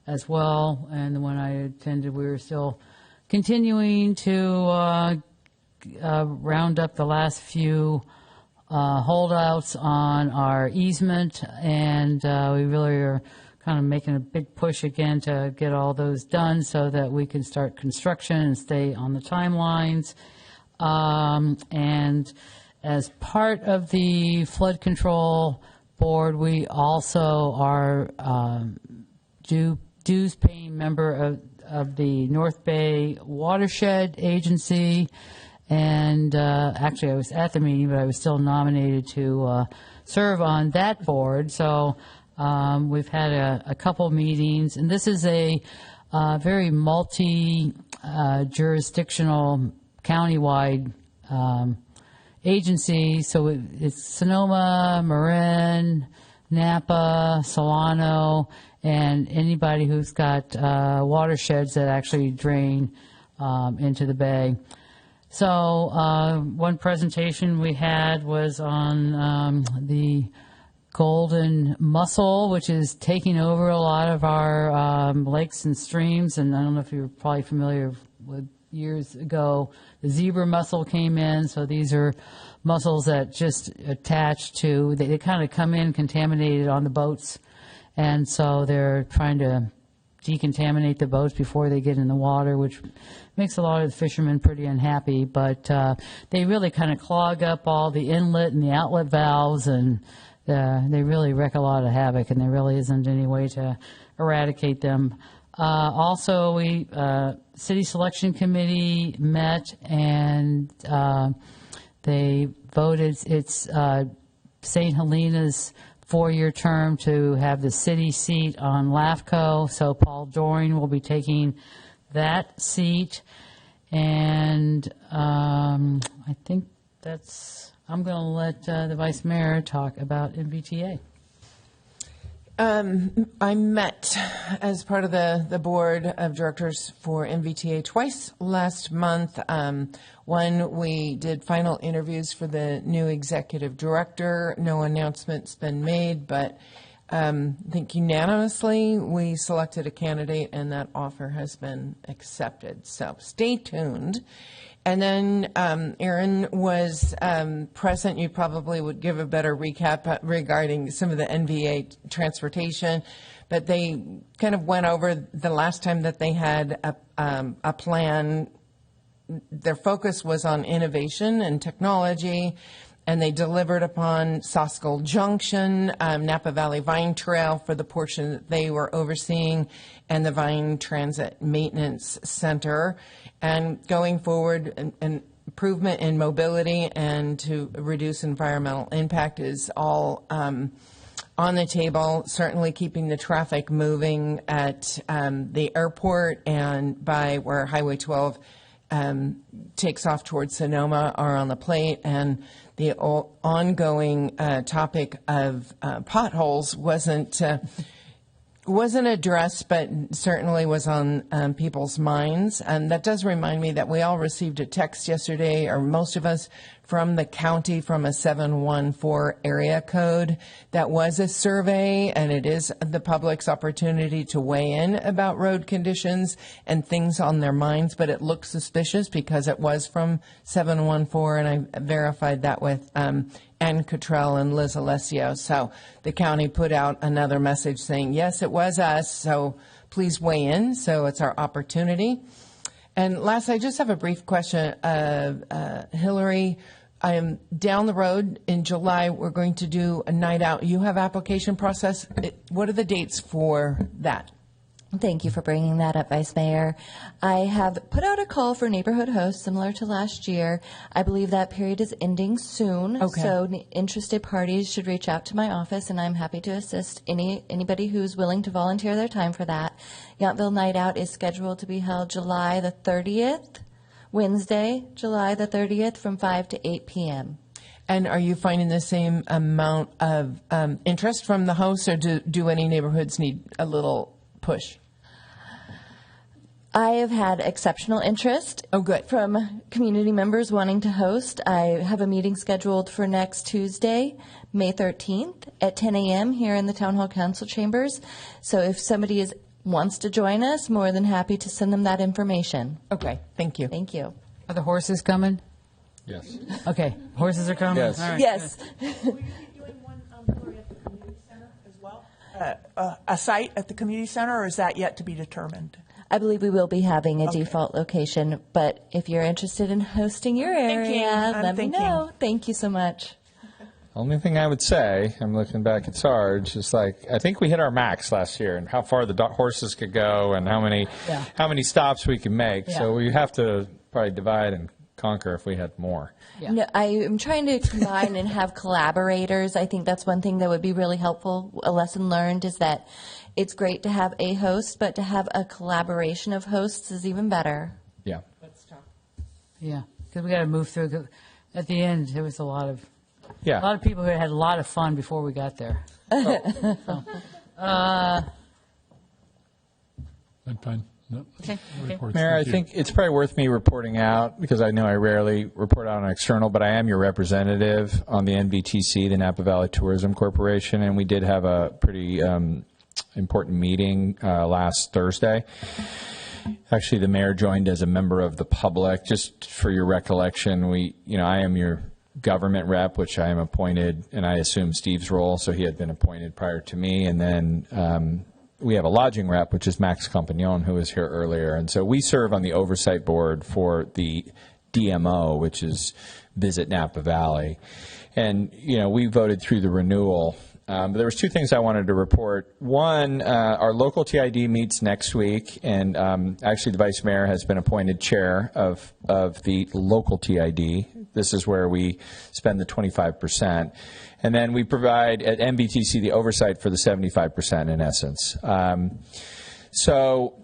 as well. And the one I attended, we were still continuing to round up the last few holdouts on our easement, and we really are kind of making a big push again to get all those done so that we can start construction and stay on the timelines. And as part of the flood control board, we also are dues paying member of the North Bay Watershed Agency. And actually, I was at the meeting, but I was still nominated to serve on that board. So we've had a couple meetings, and this is a very multi-jurisdictional, countywide agency. So it's Sonoma, Marin, Napa, Solano, and anybody who's got watersheds that actually drain into the bay. So one presentation we had was on the golden mussel, which is taking over a lot of our lakes and streams. And I don't know if you're probably familiar with years ago, the zebra mussel came in. So these are mussels that just attach to, they kind of come in contaminated on the boats. And so they're trying to decontaminate the boats before they get in the water, which makes a lot of the fishermen pretty unhappy. But they really kind of clog up all the inlet and the outlet valves, and they really wreak a lot of havoc, and there really isn't any way to eradicate them. Also, we City Selection Committee met, and they voted it's St. Helena's 4-year term to have the city seat on LAFCO. So Paul Doring will be taking that seat. And I think I'm going to let the Vice Mayor talk about MVTA. I met as part of the board of directors for MVTA twice last month. One, we did final interviews for the new executive director. No announcement's been made, but I think unanimously we selected a candidate, and that offer has been accepted. So stay tuned. And then Aaron was present. You probably would give a better recap regarding some of the NVA transportation. But they kind of went over the last time that they had a plan. Their focus was on innovation and technology, and they delivered upon Soskull Junction, Napa Valley Vine Trail for the portion that they were overseeing, and the Vine Transit Maintenance Center. And going forward, an improvement in mobility and to reduce environmental impact is all on the table. Certainly keeping the traffic moving at the airport and by where Highway 12 takes off towards Sonoma are on the plate. And the ongoing topic of potholes wasn't addressed, but certainly was on people's minds. And that does remind me that we all received a text yesterday, or most of us, from the county from a 714 area code. That was a survey, and it is the public's opportunity to weigh in about road conditions and things on their minds, but it looked suspicious because it was from 714, and I verified that with Ann Cottrell and Liz Alessio. So the county put out another message saying, yes, it was us, so please weigh in. So it's our opportunity. And last, I just have a brief question. Hillary, I am down the road in July. We're going to do a night out. You have application process. What are the dates for that? Thank you for bringing that up, Vice Mayor. I have put out a call for neighborhood hosts similar to last year. I believe that period is ending soon. Okay. So interested parties should reach out to my office, and I'm happy to assist anybody who's willing to volunteer their time for that. Yountville Night Out is scheduled to be held July the 30th, Wednesday, July the 30th, from 5 to 8 p.m. And are you finding the same amount of interest from the hosts, or do any neighborhoods need a little push? I have had exceptional interest from community members wanting to host. I have a meeting scheduled for next Tuesday, May 13th at 10 a.m. here in the Town Hall Council Chambers. So if somebody wants to join us, more than happy to send them that information. Okay, thank you. Thank you. Are the horses coming? Yes. Okay, horses are coming? Yes. All right, Yes. A site at the community center, or is that yet to be determined? I believe we will be having a default location, but if you're interested in hosting your area, let me know. Thank you so much. Only thing I would say, I'm looking back at Sarge, is like, I think we hit our max last year and how far the horses could go and how many stops we can make. Yeah. So we have to probably divide and conquer if we had more. No, I am trying to combine and have collaborators. I think that's one thing that would be really helpful. A lesson learned is that it's great to have a host, but to have a collaboration of hosts is even better. Yeah. Yeah, because we got to move through. 'Cause at the end, there was a lot of Yeah. people who had a lot of fun before we got there. So, I'm fine. No. Okay. Reports, Mayor, I thank you. think it's probably worth me reporting out, because I know I rarely report out on external, but I am your representative on the NVTC, the Napa Valley Tourism Corporation, and we did have a pretty important meeting last Thursday. Actually, the mayor joined as a member of the public. Just for your recollection, I am your government rep, which I am appointed, and I assume Steve's role, so he had been appointed prior to me, and then we have a lodging rep, which is Max Compagnon, who was here earlier. And so we serve on the oversight board for the DMO, which is Visit Napa Valley. And, we voted through the renewal. But there was two things I wanted to report. One, our local TID meets next week, and actually the vice mayor has been appointed chair of the local TID. This is where we spend the 25%. And then we provide at NBTC the oversight for the 75% in essence. So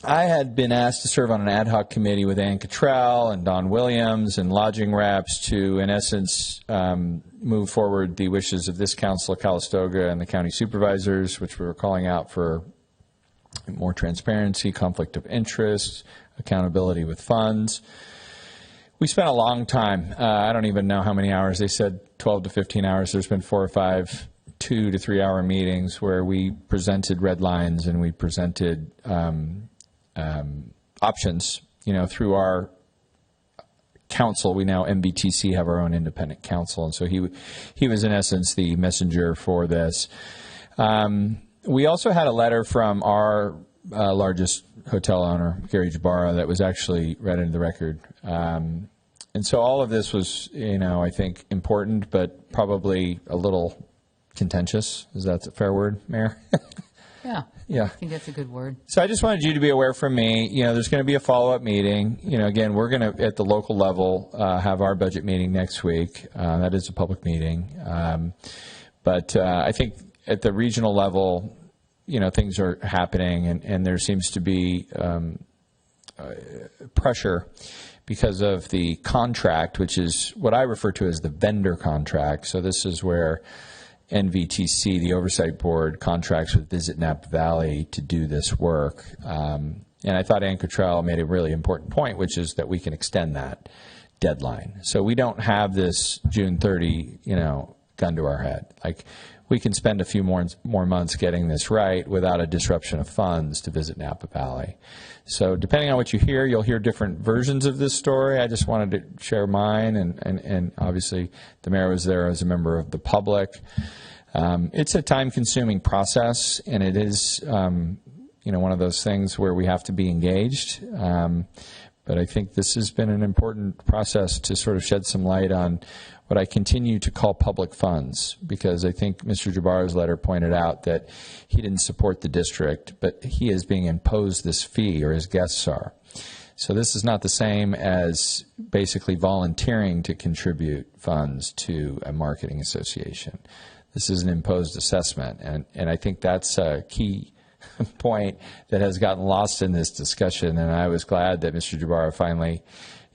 I had been asked to serve on an ad hoc committee with Ann Cottrell and Don Williams and lodging reps to, in essence, move forward the wishes of this council of Calistoga and the county supervisors, which we were calling out for more transparency, conflict of interest, accountability with funds. We spent a long time. I don't even know how many hours. They said 12 to 15 hours. There's been 4 or 5 2 to 3 hour meetings where we presented red lines and we presented options, through our council. We now, MBTC, have our own independent council. And so he was, in essence, the messenger for this. We also had a letter from our largest hotel owner, Gary Jabara, that was actually read into the record. And so all of this was, I think important, but probably a little contentious. Is that a fair word, Mayor? Yeah. Yeah. I think that's a good word. So I just wanted you to be aware from me, there's going to be a follow-up meeting. Again, we're going to, at the local level, have our budget meeting next week. That is a public meeting. But I think at the regional level, things are happening, and there seems to be pressure because of the contract, which is what I refer to as the vendor contract. So this is where NVTC, the oversight board, contracts with Visit Napa Valley to do this work. And I thought Ann Cottrell made a really important point, which is that we can extend that deadline. So we don't have this June 30, gun to our head. Like, we can spend a few more months getting this right without a disruption of funds to Visit Napa Valley. So depending on what you hear, you'll hear different versions of this story. I just wanted to share mine, and obviously the mayor was there as a member of the public. It's a time-consuming process, and it is, one of those things where we have to be engaged. But I think this has been an important process to sort of shed some light on what I continue to call public funds, because I think Mr. Jabbar's letter pointed out that he didn't support the district, but he is being imposed this fee, or his guests are. So this is not the same as basically volunteering to contribute funds to a marketing association. This is an imposed assessment, and I think that's a key point that has gotten lost in this discussion, and I was glad that Mr. Jabbar finally,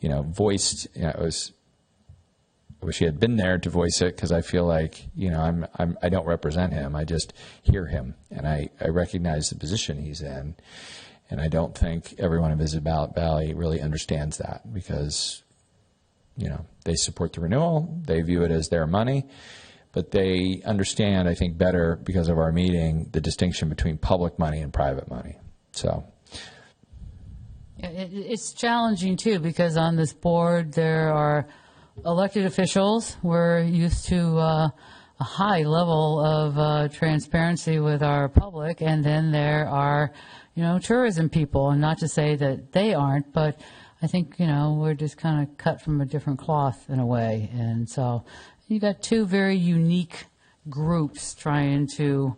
voiced, I wish he had been there to voice it, because I feel like, I don't represent him. I just hear him, and I recognize the position he's in. And I don't think everyone of Isabella Valley really understands that, because, they support the renewal. They view it as their money. But they understand, I think, better because of our meeting, the distinction between public money and private money. So. It's challenging, too, because on this board there are elected officials. We're used to a high level of transparency with our public, and then there are, tourism people, and not to say that they aren't, but I think, we're just kind of cut from a different cloth in a way. And so you got two very unique groups trying to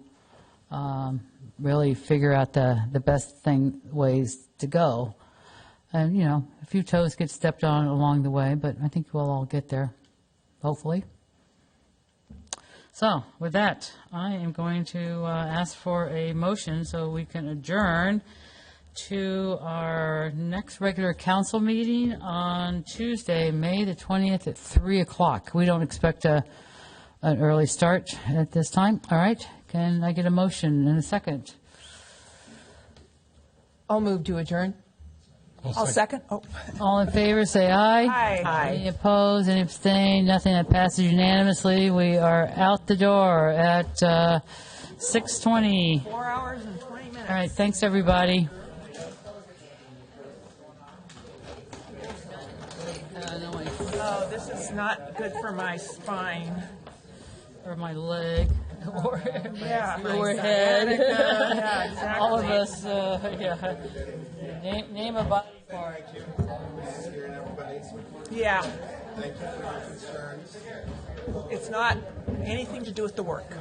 really figure out the best ways to go. And, a few toes get stepped on along the way, but I think we'll all get there, hopefully. So with that, I am going to ask for a motion so we can adjourn to our next regular council meeting on Tuesday, May the 20th at 3 o'clock. We don't expect an early start at this time. All right. Can I get a motion in a second? I'll move to adjourn. I'll second. Oh. All in favor, say aye. Aye. Any opposed, any abstain, nothing. That passes unanimously. We are out the door at 6:20. 4 hours and 20 minutes. All right, thanks, everybody. Oh, this is not good for my spine. Or my leg. Or yeah, your head. Yeah, exactly. All of us, yeah. Name a body part. Yeah. Thank you for your concerns. It's not anything to do with the work.